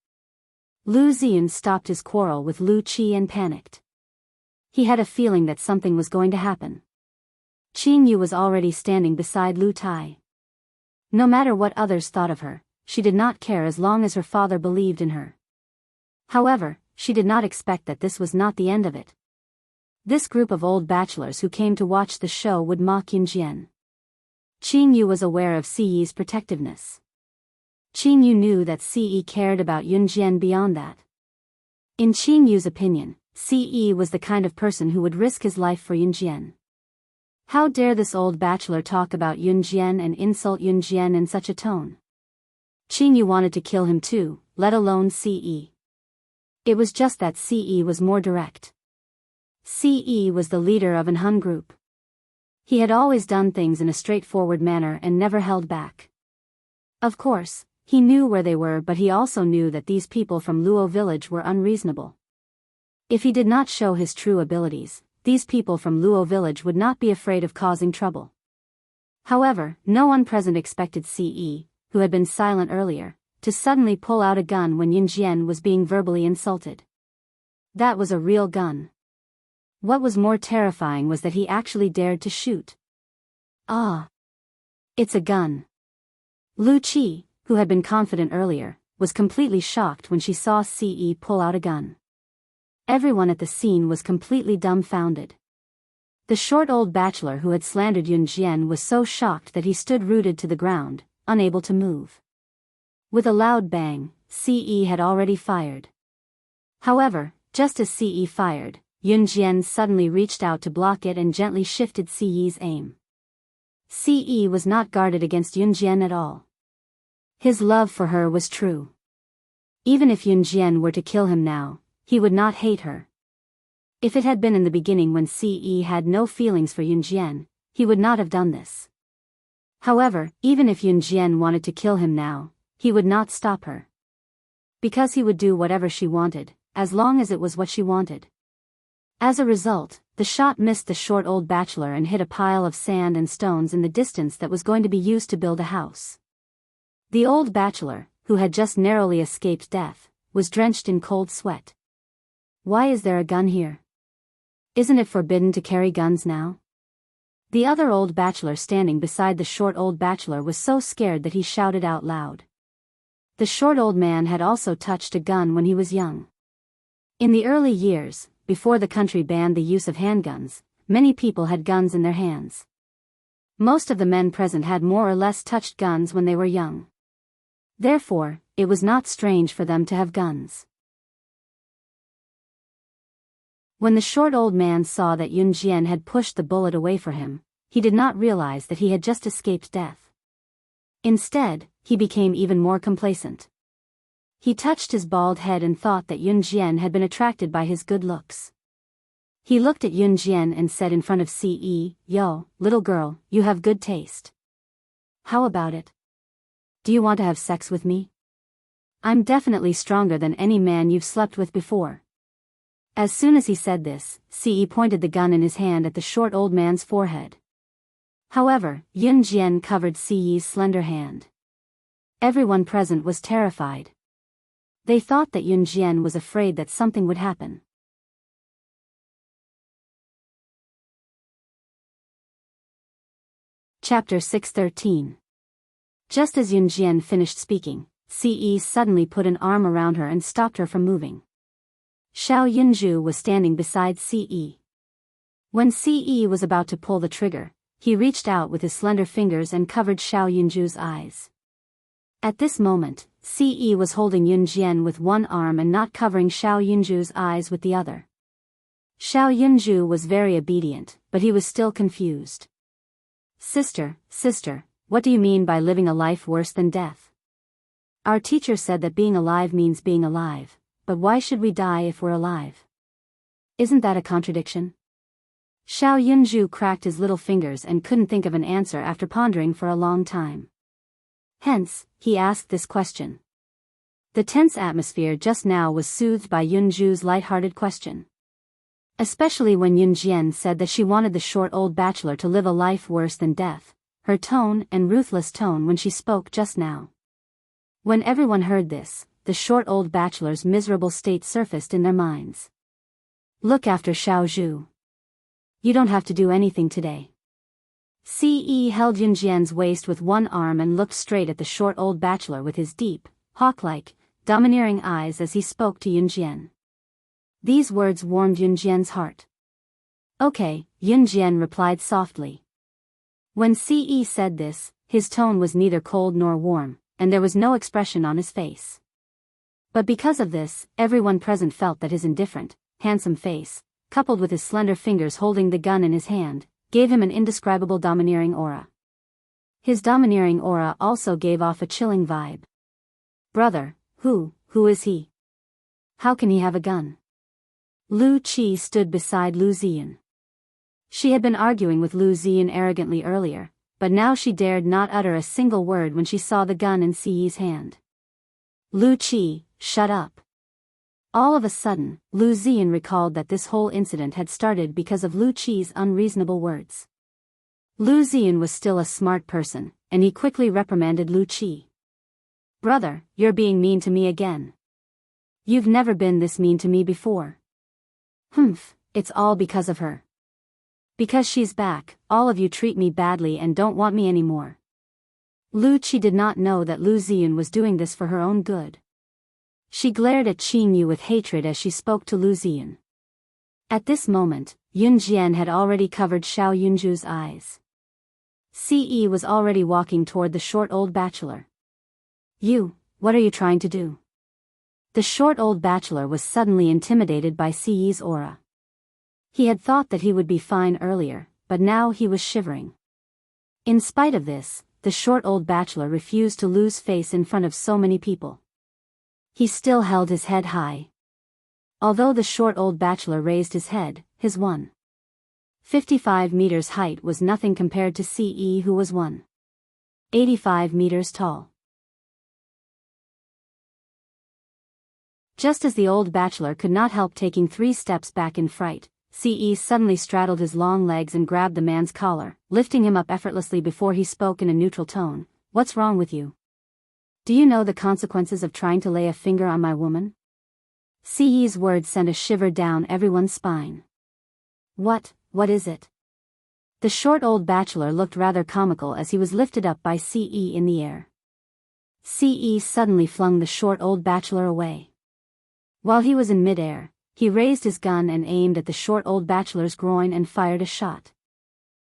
Lu Ziyun stopped his quarrel with Lu Qi and panicked. He had a feeling that something was going to happen. Qin Yu was already standing beside Lu Tai. No matter what others thought of her, she did not care as long as her father believed in her. However, she did not expect that this was not the end of it. This group of old bachelors who came to watch the show would mock Yunjian. Qin Yu was aware of Ce's protectiveness. Qin Yu knew that Ce cared about Yunjian beyond that. In Qin Yu's opinion, Ce was the kind of person who would risk his life for Yunjian. How dare this old bachelor talk about Yunjian and insult Yunjian in such a tone? Qin Yu wanted to kill him too, let alone Ce. It was just that Ce was more direct. Ce was the leader of an Hun group. He had always done things in a straightforward manner and never held back. Of course, he knew where they were, but he also knew that these people from Luo village were unreasonable. If he did not show his true abilities, these people from Luo village would not be afraid of causing trouble. However, no one present expected Ce, who had been silent earlier, to suddenly pull out a gun when Yunjian was being verbally insulted. That was a real gun. What was more terrifying was that he actually dared to shoot. Ah! It's a gun. Lu Qi, who had been confident earlier, was completely shocked when she saw Ce pull out a gun. Everyone at the scene was completely dumbfounded. The short old bachelor who had slandered Yunjian was so shocked that he stood rooted to the ground, unable to move. With a loud bang, Ce had already fired. However, just as Ce fired, Yunjian suddenly reached out to block it and gently shifted Ce's aim. Ce was not guarded against Yunjian at all. His love for her was true. Even if Yunjian were to kill him now, he would not hate her. If it had been in the beginning when Ce had no feelings for Yunjian, he would not have done this. However, even if Yunjian wanted to kill him now, he would not stop her. Because he would do whatever she wanted, as long as it was what she wanted. As a result, the shot missed the short old bachelor and hit a pile of sand and stones in the distance that was going to be used to build a house. The old bachelor, who had just narrowly escaped death, was drenched in cold sweat. Why is there a gun here? Isn't it forbidden to carry guns now? The other old bachelor standing beside the short old bachelor was so scared that he shouted out loud. The short old man had also touched a gun when he was young. In the early years, before the country banned the use of handguns, many people had guns in their hands. Most of the men present had more or less touched guns when they were young. Therefore, it was not strange for them to have guns. When the short old man saw that Yunjian had pushed the bullet away for him, he did not realize that he had just escaped death. Instead, he became even more complacent. He touched his bald head and thought that Yun Jian had been attracted by his good looks. He looked at Yun Jian and said in front of Ce, "Yo, little girl, you have good taste. How about it? Do you want to have sex with me? I'm definitely stronger than any man you've slept with before." As soon as he said this, Ce pointed the gun in his hand at the short old man's forehead. However, Yun Jian covered Ce's slender hand. Everyone present was terrified. They thought that Yun Jian was afraid that something would happen. Chapter 613. Just as Yun Jian finished speaking, Ce suddenly put an arm around her and stopped her from moving. Xiao Yunju was standing beside Ce. When Ce was about to pull the trigger, he reached out with his slender fingers and covered Xiao Yunju's eyes. At this moment, Ce was holding Yun Jian with one arm and not covering Xiao Yunju's eyes with the other. Xiao Yunju was very obedient, but he was still confused. Sister, what do you mean by living a life worse than death? Our teacher said that being alive means being alive, but why should we die if we're alive? Isn't that a contradiction? Xiao Yunju cracked his little fingers and couldn't think of an answer after pondering for a long time. Hence, he asked this question. The tense atmosphere just now was soothed by Yunju's light-hearted question. Especially when Yun Jian said that she wanted the short old bachelor to live a life worse than death, her tone and ruthless tone when she spoke just now. When everyone heard this, the short old bachelor's miserable state surfaced in their minds. Look after Xiao Zhu. You don't have to do anything today. Ce held Yun Jian's waist with one arm and looked straight at the short old bachelor with his deep, hawk-like, domineering eyes as he spoke to Yun Jian. These words warmed Yun Jian's heart. Okay, Yun Jian replied softly. When Ce said this, his tone was neither cold nor warm, and there was no expression on his face. But because of this, everyone present felt that his indifferent, handsome face, coupled with his slender fingers holding the gun in his hand, gave him an indescribable domineering aura. His domineering aura also gave off a chilling vibe. Brother, who is he? How can he have a gun? Lu Qi stood beside Lu Ziyan. She had been arguing with Lu Ziyan arrogantly earlier, but now she dared not utter a single word when she saw the gun in Ce's hand. Lu Qi, shut up. All of a sudden, Lu Ziyan recalled that this whole incident had started because of Lu Qi's unreasonable words. Lu Ziyan was still a smart person, and he quickly reprimanded Lu Qi. Brother, you're being mean to me again. You've never been this mean to me before. It's all because of her. Because she's back, all of you treat me badly and don't want me anymore. Lu Qi did not know that Lu Ziyan was doing this for her own good. She glared at Qing Yu with hatred as she spoke to Lu Ziyan. At this moment, Yun Jian had already covered Xiao Yunju's eyes. Ce was already walking toward the short old bachelor. You, what are you trying to do? The short old bachelor was suddenly intimidated by Ce's aura. He had thought that he would be fine earlier, but now he was shivering. In spite of this, the short old bachelor refused to lose face in front of so many people. He still held his head high. Although the short old bachelor raised his head, his 1.55 meters height was nothing compared to Ce, who was 1.85 meters tall. Just as the old bachelor could not help taking 3 steps back in fright, Ce suddenly straddled his long legs and grabbed the man's collar, lifting him up effortlessly before he spoke in a neutral tone. What's wrong with you? Do you know the consequences of trying to lay a finger on my woman? Ce's words sent a shiver down everyone's spine. What is it? The short old bachelor looked rather comical as he was lifted up by Ce in the air. Ce suddenly flung the short old bachelor away. While he was in midair, he raised his gun and aimed at the short old bachelor's groin and fired a shot.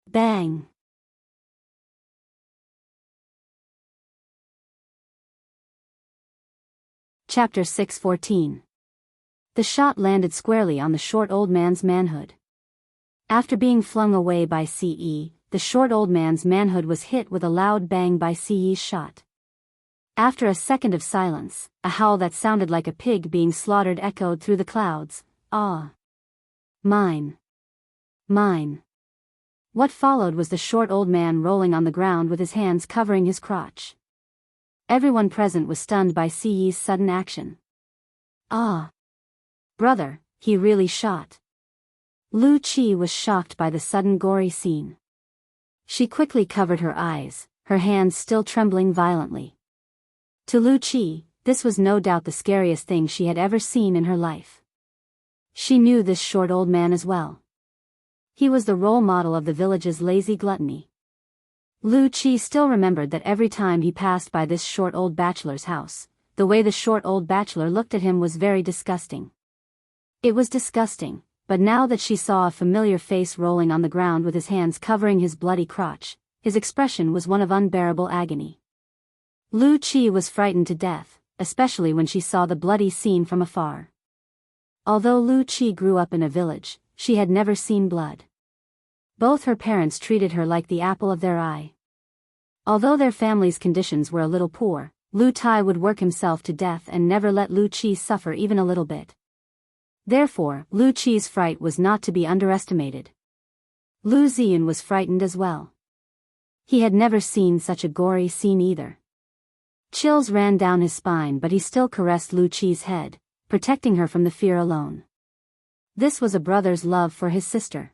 Bang! Chapter 614. The shot landed squarely on the short old man's manhood. After being flung away by Ce, the short old man's manhood was hit with a loud bang by Ce's shot. After a second of silence, a howl that sounded like a pig being slaughtered echoed through the clouds. Ah! Mine! Mine! What followed was the short old man rolling on the ground with his hands covering his crotch. Everyone present was stunned by Siyi's sudden action. Ah! Brother, he really shot. Lu Qi was shocked by the sudden gory scene. She quickly covered her eyes, her hands still trembling violently. To Lu Qi, this was no doubt the scariest thing she had ever seen in her life. She knew this short old man as well. He was the role model of the village's lazy gluttony. Lu Qi still remembered that every time he passed by this short old bachelor's house, the way the short old bachelor looked at him was very disgusting. It was disgusting, but now that she saw a familiar face rolling on the ground with his hands covering his bloody crotch, his expression was one of unbearable agony. Lu Qi was frightened to death, especially when she saw the bloody scene from afar. Although Lu Qi grew up in a village, she had never seen blood. Both her parents treated her like the apple of their eye. Although their family's conditions were a little poor, Lu Tai would work himself to death and never let Lu Qi suffer even a little bit. Therefore, Lu Qi's fright was not to be underestimated. Lu Ziyan was frightened as well. He had never seen such a gory scene either. Chills ran down his spine, but he still caressed Lu Qi's head, protecting her from the fear alone. This was a brother's love for his sister.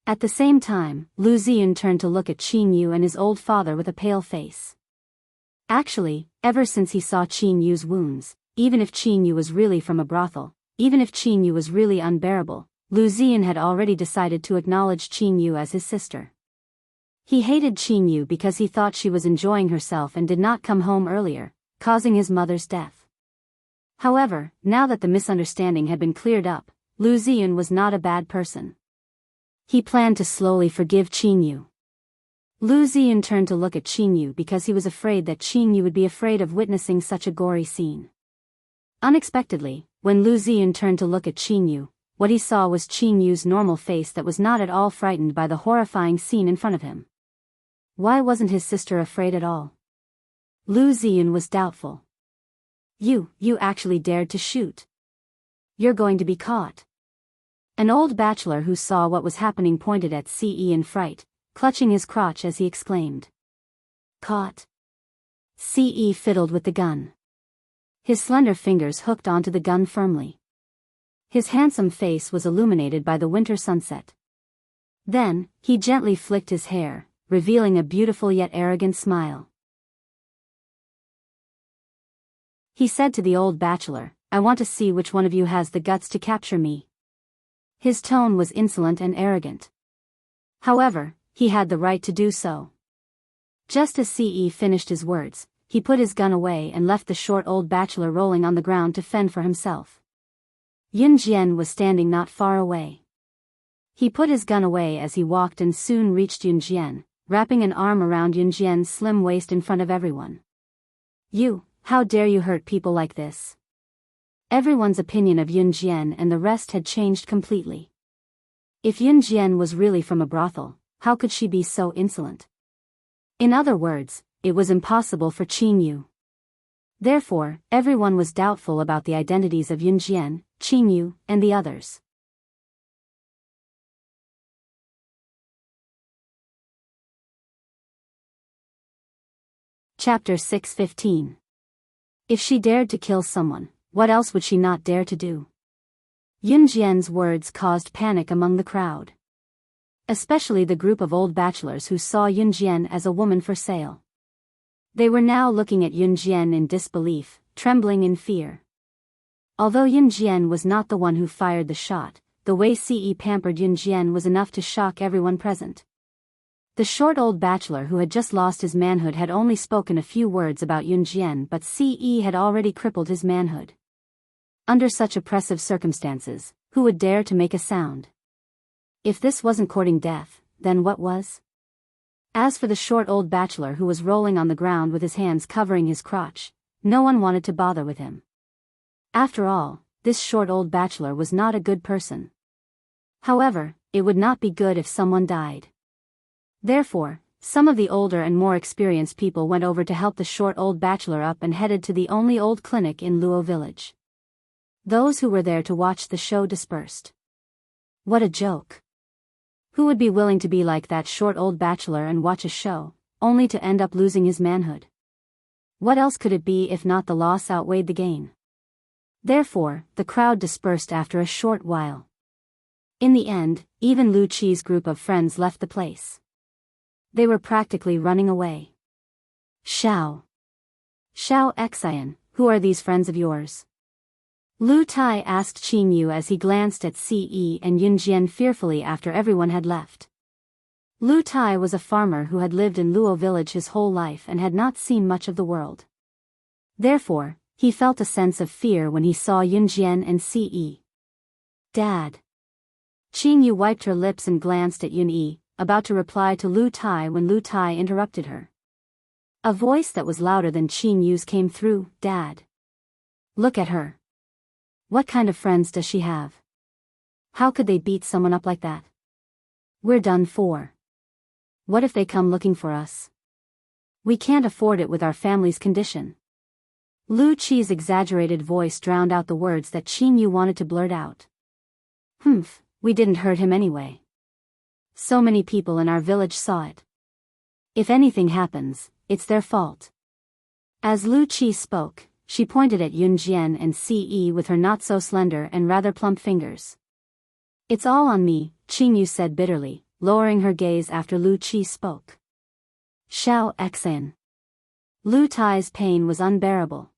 At the same time, Lu Ziyan turned to look at Qin Yu and his old father with a pale face. Actually, ever since he saw Qin Yu's wounds, even if Qin Yu was really from a brothel, even if Qin Yu was really unbearable, Lu Ziyan had already decided to acknowledge Qin Yu as his sister. He hated Qin Yu because he thought she was enjoying herself and did not come home earlier, causing his mother's death. However, now that the misunderstanding had been cleared up, Lu Ziyan was not a bad person. He planned to slowly forgive Qin Yu. Lu Ziyan turned to look at Qin Yu because he was afraid that Qin Yu would be afraid of witnessing such a gory scene. Unexpectedly, when Lu Ziyan turned to look at Qin Yu, what he saw was Qin Yu's normal face that was not at all frightened by the horrifying scene in front of him. Why wasn't his sister afraid at all? Lu Ziyan was doubtful. You actually dared to shoot. You're going to be caught. An old bachelor who saw what was happening pointed at Ce in fright, clutching his crotch as he exclaimed. Caught. Ce fiddled with the gun. His slender fingers hooked onto the gun firmly. His handsome face was illuminated by the winter sunset. Then, he gently flicked his hair, revealing a beautiful yet arrogant smile. He said to the old bachelor, I want to see which one of you has the guts to capture me. His tone was insolent and arrogant. However, he had the right to do so. Just as Ce finished his words, he put his gun away and left the short old bachelor rolling on the ground to fend for himself. Yun Jian was standing not far away. He put his gun away as he walked and soon reached Yun Jian, wrapping an arm around Yun Jian's slim waist in front of everyone. How dare you hurt people like this? Everyone's opinion of Yun Jian and the rest had changed completely. If Yun Jian was really from a brothel, how could she be so insolent? In other words, it was impossible for Qin Yu. Therefore, everyone was doubtful about the identities of Yun Jian, Qin Yu, and the others. Chapter 6:15. If she dared to kill someone, what else would she not dare to do? Yun Jian's words caused panic among the crowd. Especially the group of old bachelors who saw Yun Jian as a woman for sale. They were now looking at Yun Jian in disbelief, trembling in fear. Although Yun Jian was not the one who fired the shot, the way Ce pampered Yun Jian was enough to shock everyone present. The short old bachelor who had just lost his manhood had only spoken a few words about Yun Jian, but Ce had already crippled his manhood. Under such oppressive circumstances, who would dare to make a sound? If this wasn't courting death, then what was? As for the short old bachelor who was rolling on the ground with his hands covering his crotch, no one wanted to bother with him. After all, this short old bachelor was not a good person. However, it would not be good if someone died. Therefore, Some of the older and more experienced people went over to help the short old bachelor up and headed to the only old clinic in Luo village. Those who were there to watch the show dispersed. What a joke. Who would be willing to be like that short old bachelor and watch a show, only to end up losing his manhood? What else could it be if not the loss outweighed the gain? Therefore, the crowd dispersed after a short while. In the end, even Lu Qi's group of friends left the place. They were practically running away. Xiao Xian, who are these friends of yours? Lu Tai asked Qing Yu as he glanced at Ce and Yunjian fearfully after everyone had left. Lu Tai was a farmer who had lived in Luo village his whole life and had not seen much of the world. Therefore, he felt a sense of fear when he saw Yunjian and Ce. Dad. Qing Yu wiped her lips and glanced at Yun Yi, about to reply to Lu Tai when Lu Tai interrupted her. A voice that was louder than Qing Yu's came through. Dad. Look at her. What kind of friends does she have? How could they beat someone up like that? We're done for. What if they come looking for us? We can't afford it with our family's condition. Lu Qi's exaggerated voice drowned out the words that Qing Yu wanted to blurt out. Humph, we didn't hurt him anyway. So many people in our village saw it. If anything happens, it's their fault. As Lu Qi spoke, she pointed at Yunjian and Ce with her not-so-slender and rather plump fingers. It's all on me, Qing Yu said bitterly, lowering her gaze after Lu Qi spoke. Xian. Lu Tai's pain was unbearable.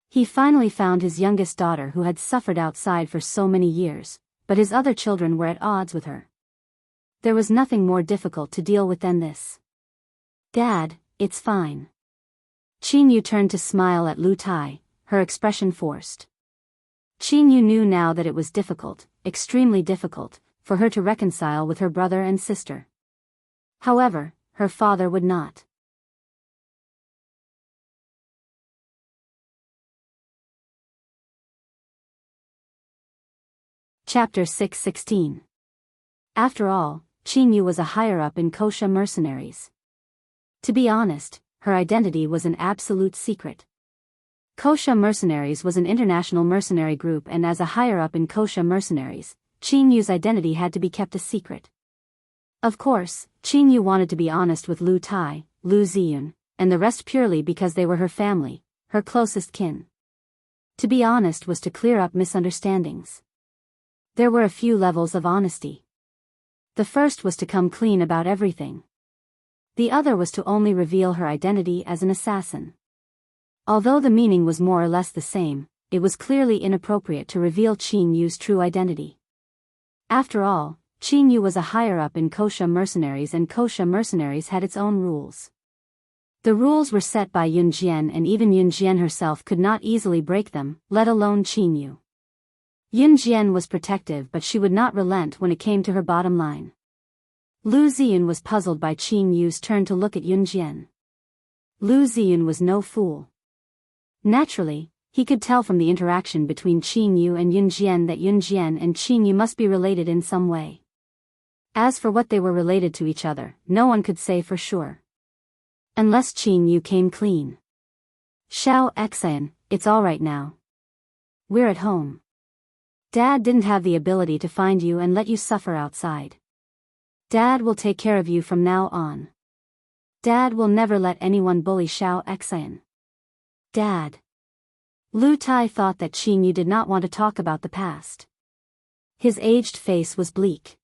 He finally found his youngest daughter who had suffered outside for so many years, but his other children were at odds with her. There was nothing more difficult to deal with than this. Dad, it's fine. Qing Yu turned to smile at Lu Tai, her expression forced. Qing Yu knew now that it was difficult, extremely difficult, for her to reconcile with her brother and sister. However, her father would not. Chapter 6:16. After all, Qing Yu was a higher-up in Kosha mercenaries. To be honest, her identity was an absolute secret. Kosha Mercenaries was an international mercenary group, and as a higher-up in Kosha Mercenaries, Qing Yu's identity had to be kept a secret. Of course, Qing Yu wanted to be honest with Lu Tai, Lu Ziyun, and the rest purely because they were her family, her closest kin. To be honest was to clear up misunderstandings. There were a few levels of honesty. The first was to come clean about everything. The other was to only reveal her identity as an assassin. Although the meaning was more or less the same, it was clearly inappropriate to reveal Qing Yu's true identity. After all, Qing Yu was a higher-up in Kosha Mercenaries, and Kosha Mercenaries had its own rules. The rules were set by Yunjian, and even Yunjian herself could not easily break them, let alone Qing Yu. Yunjian was protective, but she would not relent when it came to her bottom line. Lu Ziyun was puzzled by Qing Yu's turn to look at Yunjian. Lu Ziyun was no fool. Naturally, he could tell from the interaction between Qing Yu and Yunjian that Yunjian and Qing Yu must be related in some way. As for what they were related to each other, no one could say for sure. Unless Qing Yu came clean. Xian, it's all right now. We're at home. Dad didn't have the ability to find you and let you suffer outside. Dad will take care of you from now on. Dad will never let anyone bully Xian. Dad. Lu Tai thought that Qing Yu did not want to talk about the past. His aged face was bleak.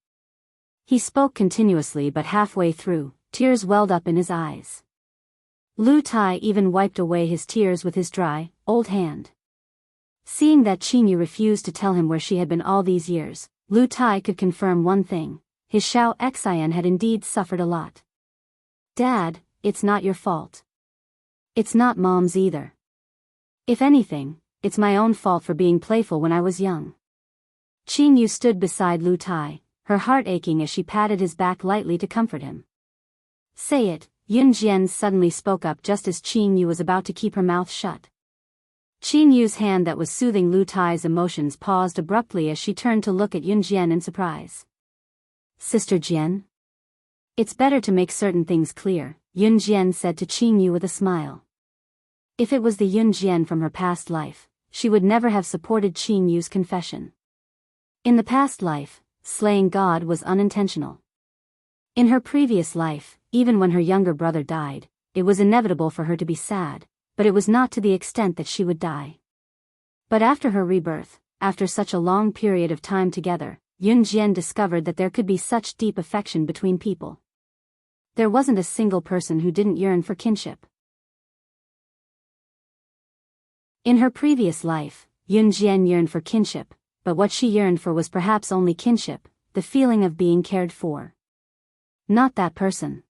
He spoke continuously, but halfway through, tears welled up in his eyes. Lu Tai even wiped away his tears with his dry, old hand. Seeing that Qing Yu refused to tell him where she had been all these years, Lu Tai could confirm one thing: his Xian had indeed suffered a lot. Dad, it's not your fault. It's not Mom's either. If anything, it's my own fault for being playful when I was young. Qing Yu stood beside Lu Tai, her heart aching as she patted his back lightly to comfort him. Say it, Yunjian suddenly spoke up just as Qing Yu was about to keep her mouth shut. Qing Yu's hand that was soothing Lu Tai's emotions paused abruptly as she turned to look at Yunjian in surprise. Sister Jian? It's better to make certain things clear, Yun Jian said to Qin Yu with a smile. If it was the Yun Jian from her past life, she would never have supported Qin Yu's confession. In the past life, slaying God was unintentional. In her previous life, even when her younger brother died, it was inevitable for her to be sad, but it was not to the extent that she would die. But after her rebirth, after such a long period of time together, Yun Jian discovered that there could be such deep affection between people. There wasn't a single person who didn't yearn for kinship. In her previous life, Yun Jian yearned for kinship, but what she yearned for was perhaps only kinship, the feeling of being cared for. Not that person.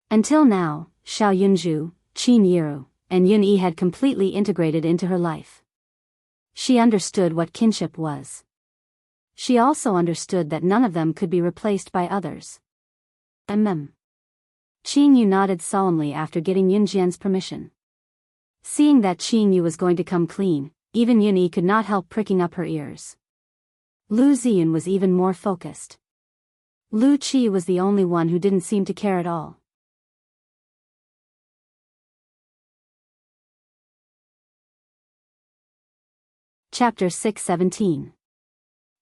Until now, Xiao Yunju, Qin Yiru, and Yun Yi had completely integrated into her life. She understood what kinship was. She also understood that none of them could be replaced by others. Qin Yu nodded solemnly after getting Yun Jian's permission. Seeing that Qin Yu was going to come clean, even Yun Yi could not help pricking up her ears. Lu Ziyun was even more focused. Lu Qi was the only one who didn't seem to care at all. Chapter 617.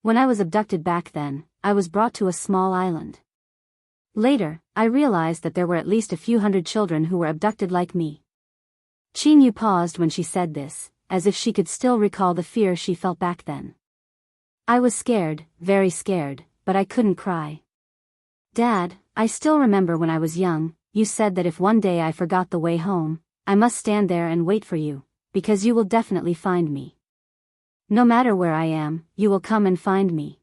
When I was abducted back then, I was brought to a small island. Later, I realized that there were at least a few hundred children who were abducted like me. Qin Yu paused when she said this, as if she could still recall the fear she felt back then. I was scared, very scared, but I couldn't cry. Dad, I still remember when I was young, you said that if one day I forgot the way home, I must stand there and wait for you, because you will definitely find me. No matter where I am, you will come and find me.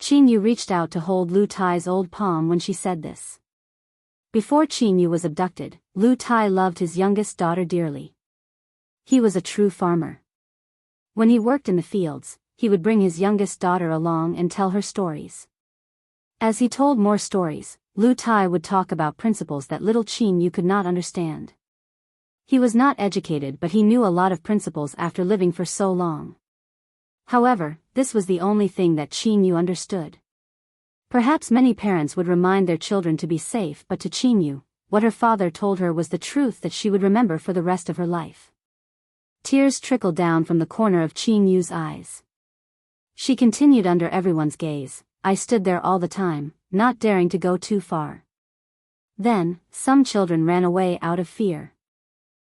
Qin Yu reached out to hold Lu Tai's old palm when she said this. Before Qin Yu was abducted, Lu Tai loved his youngest daughter dearly. He was a true farmer. When he worked in the fields, he would bring his youngest daughter along and tell her stories. As he told more stories, Lu Tai would talk about principles that little Qin Yu could not understand. He was not educated, but he knew a lot of principles after living for so long. However, this was the only thing that Qin Yu understood. Perhaps many parents would remind their children to be safe, but to Qin Yu, what her father told her was the truth that she would remember for the rest of her life. Tears trickled down from the corner of Qin Yu's eyes. She continued under everyone's gaze. I stood there all the time, not daring to go too far. Then, some children ran away out of fear.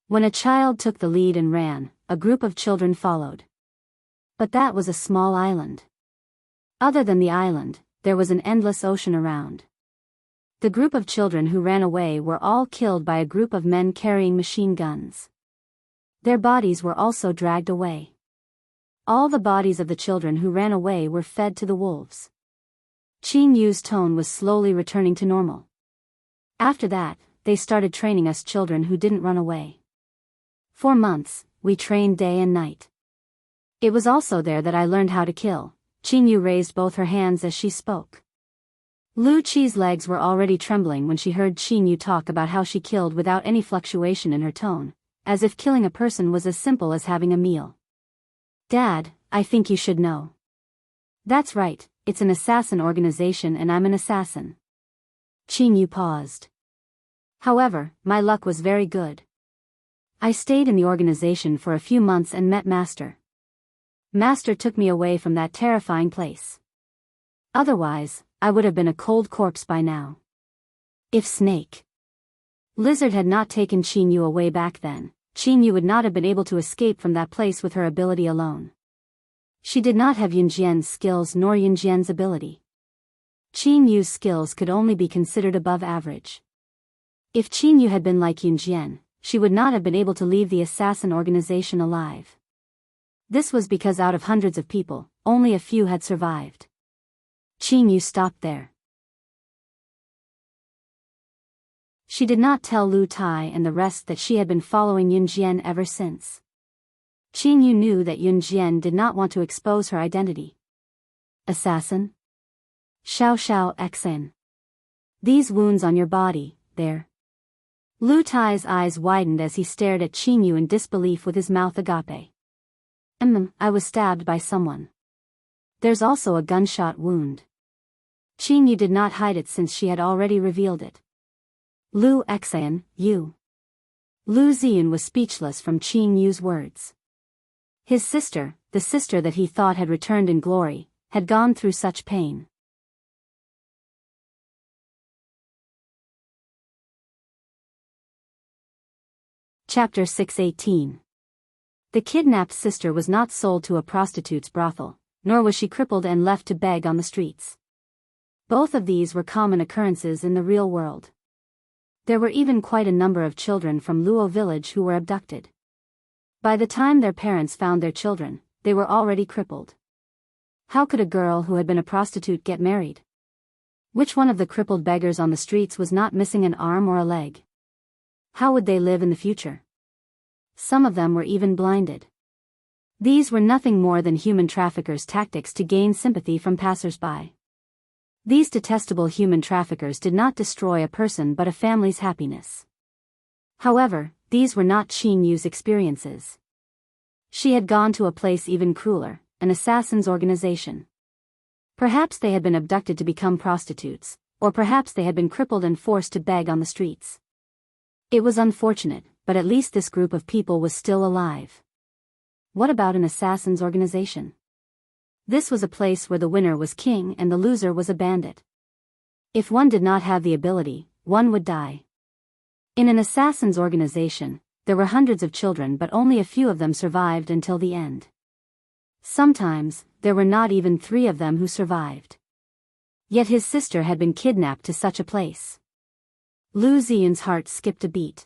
When a child took the lead and ran, a group of children followed. But that was a small island. Other than the island, there was an endless ocean around. The group of children who ran away were all killed by a group of men carrying machine guns. Their bodies were also dragged away. All the bodies of the children who ran away were fed to the wolves. Qin Yu's tone was slowly returning to normal. After that, they started training us children who didn't run away. For months, we trained day and night. It was also there that I learned how to kill. Qin Yu raised both her hands as she spoke. Lu Qi's legs were already trembling when she heard Qin Yu talk about how she killed without any fluctuation in her tone, as if killing a person was as simple as having a meal. Dad, I think you should know. That's right, it's an assassin organization and I'm an assassin. Qin Yu paused. However, my luck was very good. I stayed in the organization for a few months and met Master. Master took me away from that terrifying place. Otherwise, I would have been a cold corpse by now. If Snake Lizard had not taken Qin Yu away back then, Qin Yu would not have been able to escape from that place with her ability alone. She did not have Yun Jian's skills nor Yun Jian's ability. Qin Yu's skills could only be considered above average. If Qin Yu had been like Yun Jian, she would not have been able to leave the assassin organization alive. This was because out of hundreds of people, only a few had survived. Qin Yu stopped there. She did not tell Lu Tai and the rest that she had been following Yun Jian ever since. Qin Yu knew that Yun Jian did not want to expose her identity. Assassin? Xiao Xiao Xen. These wounds on your body, there. Lu Tai's eyes widened as he stared at Qin Yu in disbelief with his mouth agape. I was stabbed by someone. There's also a gunshot wound. Qing Yu did not hide it since she had already revealed it. Lu Xian, you. Lu Ziyan was speechless from Qing Yu's words. His sister, the sister that he thought had returned in glory, had gone through such pain. Chapter 618. The kidnapped sister was not sold to a prostitute's brothel, nor was she crippled and left to beg on the streets. Both of these were common occurrences in the real world. There were even quite a number of children from Luo village who were abducted. By the time their parents found their children, they were already crippled. How could a girl who had been a prostitute get married? Which one of the crippled beggars on the streets was not missing an arm or a leg? How would they live in the future? Some of them were even blinded. These were nothing more than human traffickers' tactics to gain sympathy from passers-by. These detestable human traffickers did not destroy a person but a family's happiness. However, these were not Qing Yu's experiences. She had gone to a place even crueler, an assassin's organization. Perhaps they had been abducted to become prostitutes, or perhaps they had been crippled and forced to beg on the streets. It was unfortunate, but at least this group of people was still alive. What about an assassin's organization? This was a place where the winner was king and the loser was a bandit. If one did not have the ability, one would die. In an assassin's organization, there were hundreds of children but only a few of them survived until the end. Sometimes, there were not even 3 of them who survived. Yet his sister had been kidnapped to such a place. Lu Ziyan's heart skipped a beat.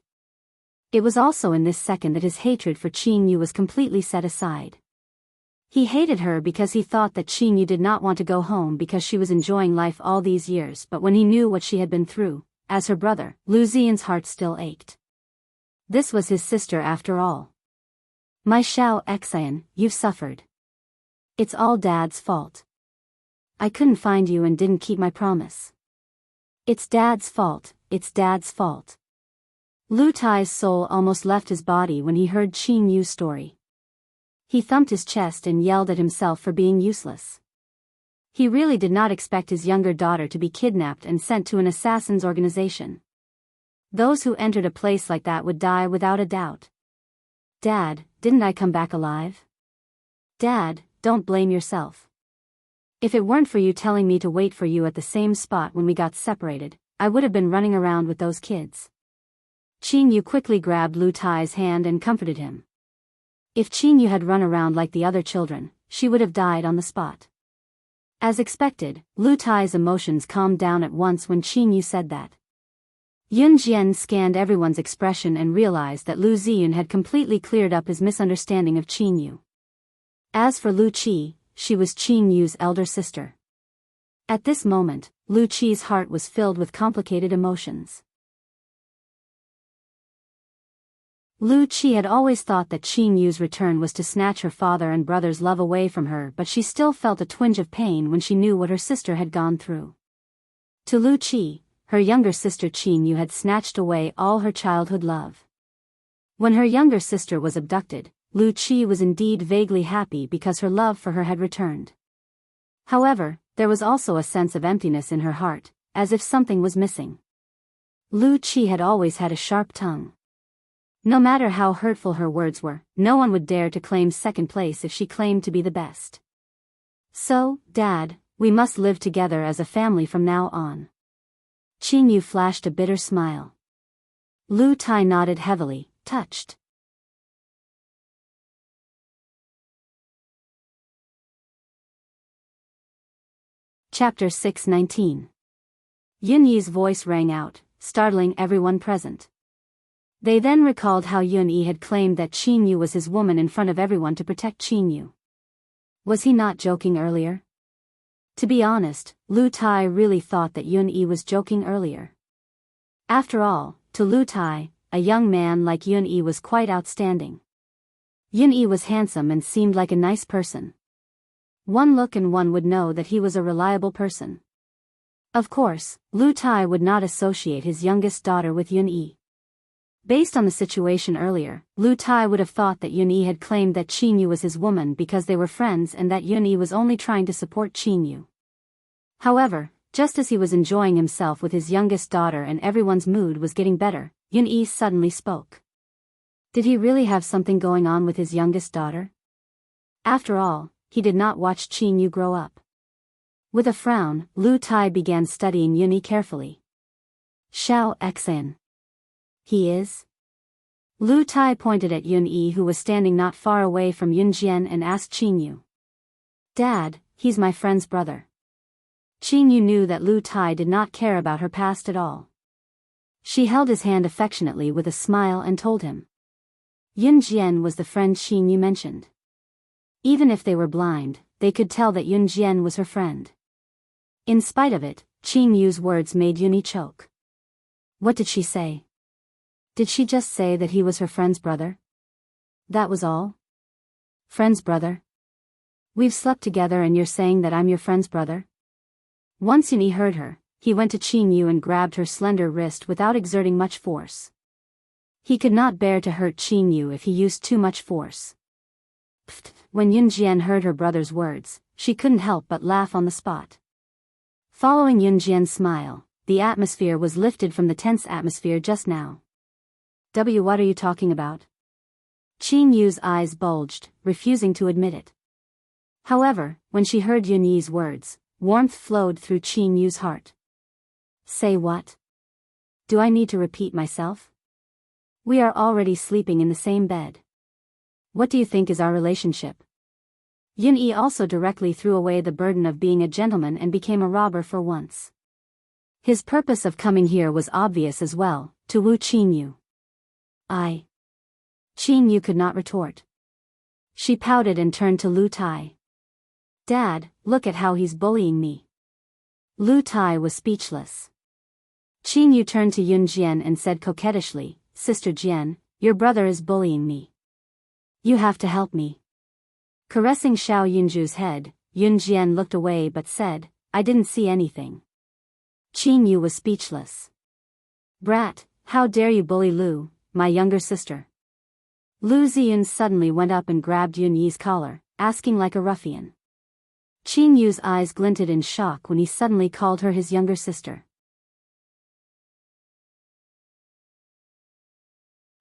It was also in this second that his hatred for Qing Yu was completely set aside. He hated her because he thought that Qing Yu did not want to go home because she was enjoying life all these years, but when he knew what she had been through, as her brother, Lu Ziyan's heart still ached. This was his sister after all. My Xiao Xian, you've suffered. It's all Dad's fault. I couldn't find you and didn't keep my promise. It's Dad's fault, it's Dad's fault. Lu Tai's soul almost left his body when he heard Qing Yu's story. He thumped his chest and yelled at himself for being useless. He really did not expect his younger daughter to be kidnapped and sent to an assassin's organization. Those who entered a place like that would die without a doubt. Dad, didn't I come back alive? Dad, don't blame yourself. If it weren't for you telling me to wait for you at the same spot when we got separated, I would have been running around with those kids. Qing Yu quickly grabbed Lu Tai's hand and comforted him. If Qing Yu had run around like the other children, she would have died on the spot. As expected, Lu Tai's emotions calmed down at once when Qing Yu said that. Yun Jian scanned everyone's expression and realized that Lu Ziyan had completely cleared up his misunderstanding of Qing Yu. As for Lu Qi, she was Qing Yu's elder sister. At this moment, Lu Qi's heart was filled with complicated emotions. Lu Qi had always thought that Qing Yu's return was to snatch her father and brother's love away from her, but she still felt a twinge of pain when she knew what her sister had gone through. To Lu Qi, her younger sister Qing Yu had snatched away all her childhood love. When her younger sister was abducted, Lu Qi was indeed vaguely happy because her love for her had returned. However, there was also a sense of emptiness in her heart, as if something was missing. Lu Qi had always had a sharp tongue. No matter how hurtful her words were, no one would dare to claim second place if she claimed to be the best. So, Dad, we must live together as a family from now on. Qing Yu flashed a bitter smile. Lu Tai nodded heavily, touched. Chapter 619. Yun Yi's voice rang out, startling everyone present. They then recalled how Yun Yi had claimed that Qing Yu was his woman in front of everyone to protect Qing Yu. Was he not joking earlier? To be honest, Lu Tai really thought that Yun Yi was joking earlier. After all, to Lu Tai, a young man like Yun Yi was quite outstanding. Yun Yi was handsome and seemed like a nice person. One look and one would know that he was a reliable person. Of course, Lu Tai would not associate his youngest daughter with Yun Yi. Based on the situation earlier, Lu Tai would have thought that Yun Yi had claimed that Qing Yu was his woman because they were friends and that Yun Yi was only trying to support Qing Yu. However, Just as he was enjoying himself with his youngest daughter and everyone's mood was getting better, Yun-yi suddenly spoke. Did he really have something going on with his youngest daughter? After all, he did not watch Qin-yu grow up. With a frown, Lu Tai began studying Yun-yi carefully. Xiao Xan. He is? Lu Tai pointed at Yun-yi, who was standing not far away from Yun Jian, and asked Qin-yu. Dad, he's my friend's brother. Qin-yu knew that Lu Tai did not care about her past at all. She held his hand affectionately with a smile and told him. Yun Jian was the friend Qin-yu mentioned. Even if they were blind, they could tell that Yun Jian was her friend. In spite of it, Qin-yu's words made Yun-yi choke. What did she say? Did she just say that he was her friend's brother? That was all? Friend's brother? We've slept together and you're saying that I'm your friend's brother? Once Yun-yi heard her, he went to Qin-yu and grabbed her slender wrist without exerting much force. He could not bear to hurt Qin-yu if he used too much force. Pfft. When Yun Jian heard her brother's words, she couldn't help but laugh on the spot. Following Yun Jian's smile, the atmosphere was lifted from the tense atmosphere just now. What are you talking about? Qin-yu's eyes bulged, refusing to admit it. However, when she heard Yun-yi's words, warmth flowed through Qin-yu's heart. Say what? Do I need to repeat myself? We are already sleeping in the same bed. What do you think is our relationship? Yun-yi also directly threw away the burden of being a gentleman and became a robber for once. His purpose of coming here was obvious as well, to woo Qin-yu. Qin-yu could not retort. She pouted and turned to Lu Tai. Dad, look at how he's bullying me. Lu Tai was speechless. Qin-yu turned to Yun Jian and said coquettishly, Sister Jian, your brother is bullying me. You have to help me. Caressing Xiao Yunju's head, Yun Jian looked away but said, I didn't see anything. Qin-yu was speechless. Brat, how dare you bully Lu, my younger sister. Lu Ziyun suddenly went up and grabbed Yun-yi's collar, asking like a ruffian. Qin-yu's eyes glinted in shock when he suddenly called her his younger sister.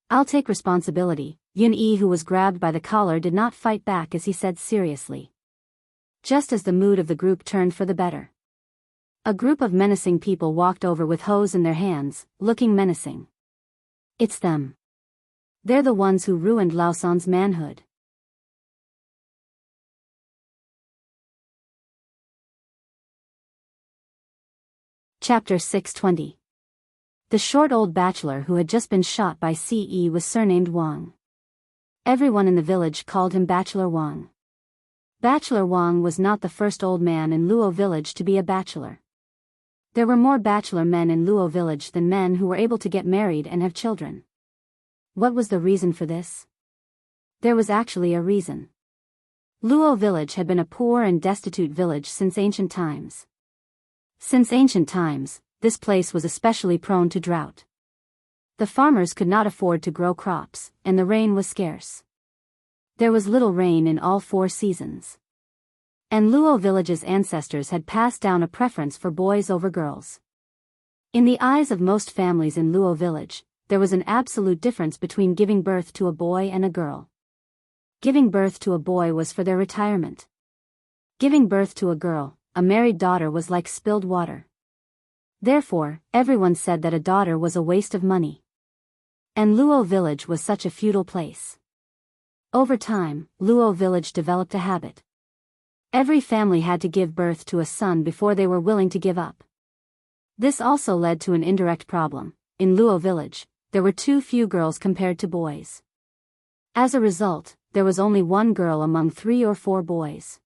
I'll take responsibility. Yun-yi, who was grabbed by the collar, did not fight back as he said seriously. Just as the mood of the group turned for the better. A group of menacing people walked over with hoes in their hands, looking menacing. It's them. They're the ones who ruined Laosan's manhood. Chapter 620. The short old bachelor who had just been shot by CE was surnamed Wang. Everyone in the village called him Bachelor Wang. Bachelor Wang was not the first old man in Luo village to be a bachelor. There were more bachelor men in Luo village than men who were able to get married and have children. What was the reason for this? There was actually a reason. Luo village had been a poor and destitute village since ancient times. Since ancient times, this place was especially prone to drought. The farmers could not afford to grow crops, and the rain was scarce. There was little rain in all 4 seasons. And Luo village's ancestors had passed down a preference for boys over girls. In the eyes of most families in Luo village, there was an absolute difference between giving birth to a boy and a girl. Giving birth to a boy was for their retirement. Giving birth to a girl, a married daughter, was like spilled water. Therefore, everyone said that a daughter was a waste of money. And Luo village was such a feudal place. Over time, Luo village developed a habit. Every family had to give birth to a son before they were willing to give up. This also led to an indirect problem. In Luo village, there were too few girls compared to boys. As a result, there was only 1 girl among 3 or 4 boys.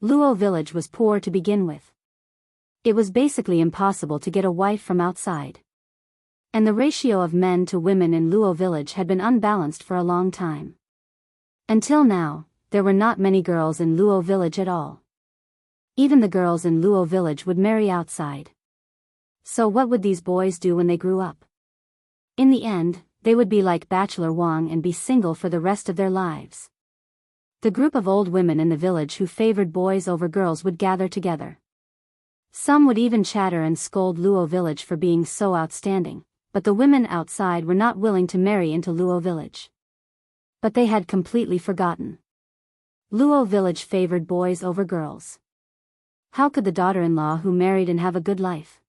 Luo village was poor to begin with. It was basically impossible to get a wife from outside. And the ratio of men to women in Luo village had been unbalanced for a long time. Until now, there were not many girls in Luo village at all. Even the girls in Luo village would marry outside. So what would these boys do when they grew up? In the end, they would be like Bachelor Wang and be single for the rest of their lives. The group of old women in the village who favored boys over girls would gather together. Some would even chatter and scold Luo village for being so outstanding, but the women outside were not willing to marry into Luo village. But they had completely forgotten. Luo village favored boys over girls. How could the daughter-in-law who married and have a good life?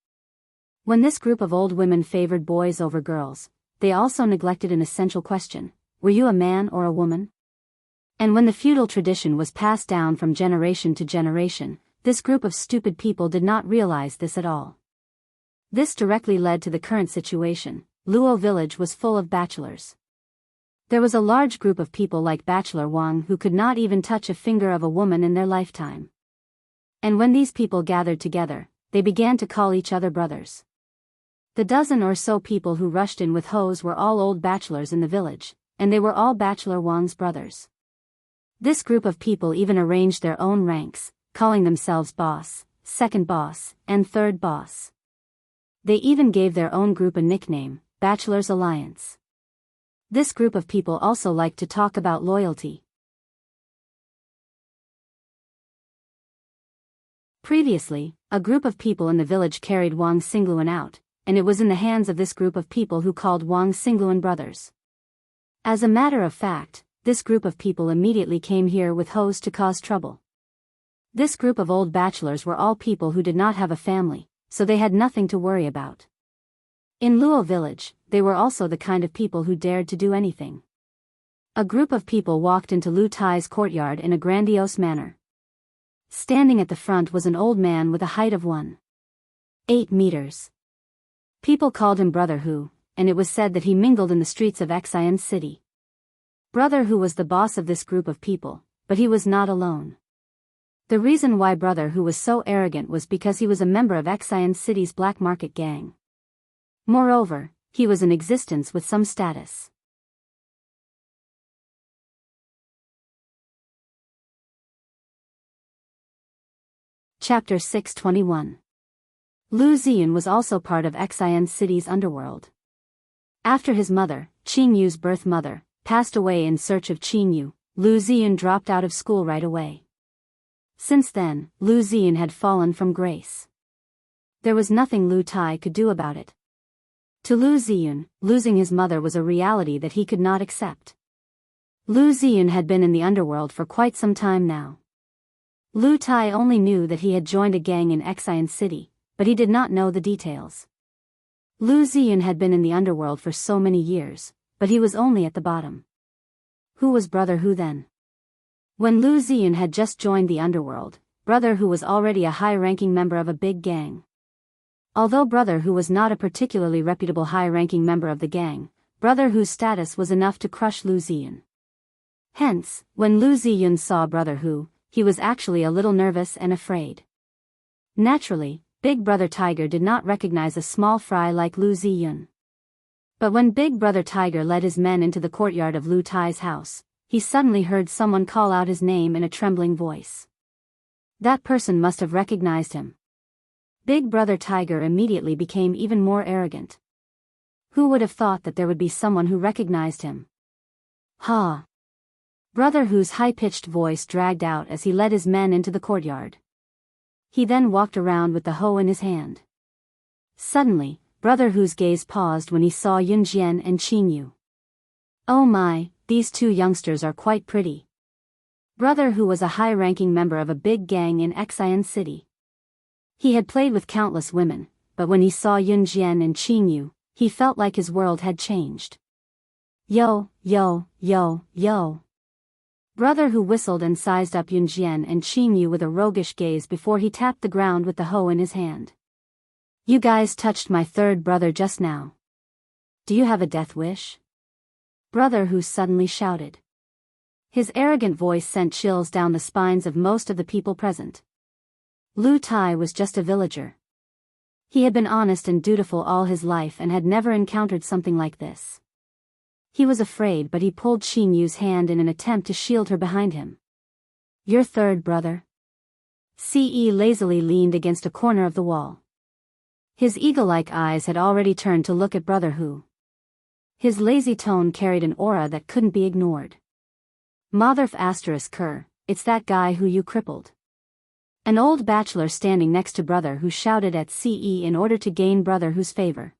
When this group of old women favored boys over girls, they also neglected an essential question: were you a man or a woman? And when the feudal tradition was passed down from generation to generation, this group of stupid people did not realize this at all. This directly led to the current situation. Luo village was full of bachelors. There was a large group of people like Bachelor Wang who could not even touch a finger of a woman in their lifetime. And when these people gathered together, they began to call each other brothers. The dozen or so people who rushed in with hoes were all old bachelors in the village, and they were all Bachelor Wang's brothers. This group of people even arranged their own ranks, calling themselves boss, second boss, and third boss. They even gave their own group a nickname, Bachelor's Alliance. This group of people also liked to talk about loyalty. Previously, a group of people in the village carried Wang Xingluan out, and it was in the hands of this group of people who called Wang Xingluan brothers. As a matter of fact, this group of people immediately came here with hoes to cause trouble. This group of old bachelors were all people who did not have a family, so they had nothing to worry about. In Luo village, they were also the kind of people who dared to do anything. A group of people walked into Lu Tai's courtyard in a grandiose manner. Standing at the front was an old man with a height of 1.8 meters. People called him Brother Hu, and it was said that he mingled in the streets of Xian City. Brother Hu was the boss of this group of people, but he was not alone. The reason why Brother Hu was so arrogant was because he was a member of Xian City's black market gang. Moreover, he was in existence with some status. Chapter 621. Lu Ziyan was also part of Xian City's underworld. After his mother, Qing Yu's birth mother, passed away in search of Qing Yu, Lu Ziyan dropped out of school right away. Since then, Lu Ziyan had fallen from grace. There was nothing Lu Tai could do about it. To Lu Ziyan, losing his mother was a reality that he could not accept. Lu Ziyan had been in the underworld for quite some time now. Lu Tai only knew that he had joined a gang in Xian City, but he did not know the details. Lu Ziyan had been in the underworld for so many years, but he was only at the bottom. Who was Brother Hu then? When Lu Ziyan had just joined the underworld, Brother Hu was already a high-ranking member of a big gang. Although Brother Hu was not a particularly reputable high-ranking member of the gang, Brother Hu's status was enough to crush Lu Ziyan. Hence, when Lu Ziyan saw Brother Hu, he was actually a little nervous and afraid. Naturally, Big Brother Tiger did not recognize a small fry like Lu Ziyan. But when Big Brother Tiger led his men into the courtyard of Lu Tai's house, he suddenly heard someone call out his name in a trembling voice. That person must have recognized him. Big Brother Tiger immediately became even more arrogant. Who would have thought that there would be someone who recognized him? Ha! Brother Hu's high-pitched voice dragged out as he led his men into the courtyard. He then walked around with the hoe in his hand. Suddenly, Brother Hu's gaze paused when he saw Yun Jian and Qing Yu. Oh my, these two youngsters are quite pretty. Brother Hu was a high-ranking member of a big gang in Xian City. He had played with countless women, but when he saw Yun Jian and Qing Yu, he felt like his world had changed. Yo, yo, yo, yo. Brother Hu whistled and sized up Yun Jian and Qing Yu with a roguish gaze before he tapped the ground with the hoe in his hand. You guys touched my third brother just now. Do you have a death wish? Brother Hu suddenly shouted. His arrogant voice sent chills down the spines of most of the people present. Lu Tai was just a villager. He had been honest and dutiful all his life and had never encountered something like this. He was afraid, but he pulled Qing Yu's hand in an attempt to shield her behind him. Your third brother? Ce lazily leaned against a corner of the wall. His eagle-like eyes had already turned to look at Brother Hu. His lazy tone carried an aura that couldn't be ignored. Motherf ***, it's that guy who you crippled. An old bachelor standing next to brother who shouted at CE in order to gain brother who's favor.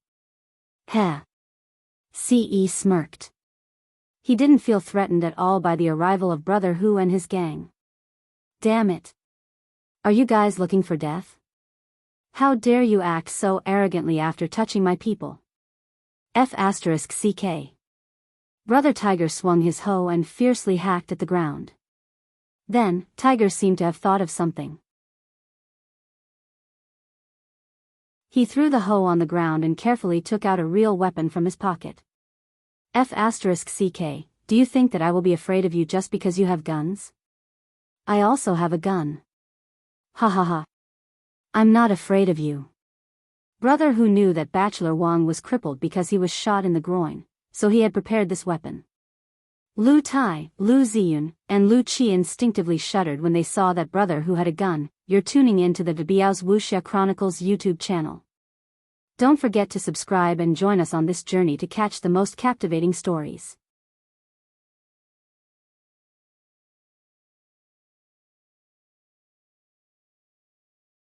Heh. CE smirked. He didn't feel threatened at all by the arrival of brother who and his gang. Damn it. Are you guys looking for death? How dare you act so arrogantly after touching my people? F***CK. Brother Tiger swung his hoe and fiercely hacked at the ground. Then, Tiger seemed to have thought of something. He threw the hoe on the ground and carefully took out a real weapon from his pocket. F***CK, do you think that I will be afraid of you just because you have guns? I also have a gun. Ha ha ha. I'm not afraid of you. Brother who knew that Bachelor Wang was crippled because he was shot in the groin, so he had prepared this weapon. Lu Tai, Lu Ziyun, and Lu Qi instinctively shuddered when they saw that brother who had a gun. You're tuning in to the Biyao's Wuxia Chronicles YouTube channel. Don't forget to subscribe and join us on this journey to catch the most captivating stories.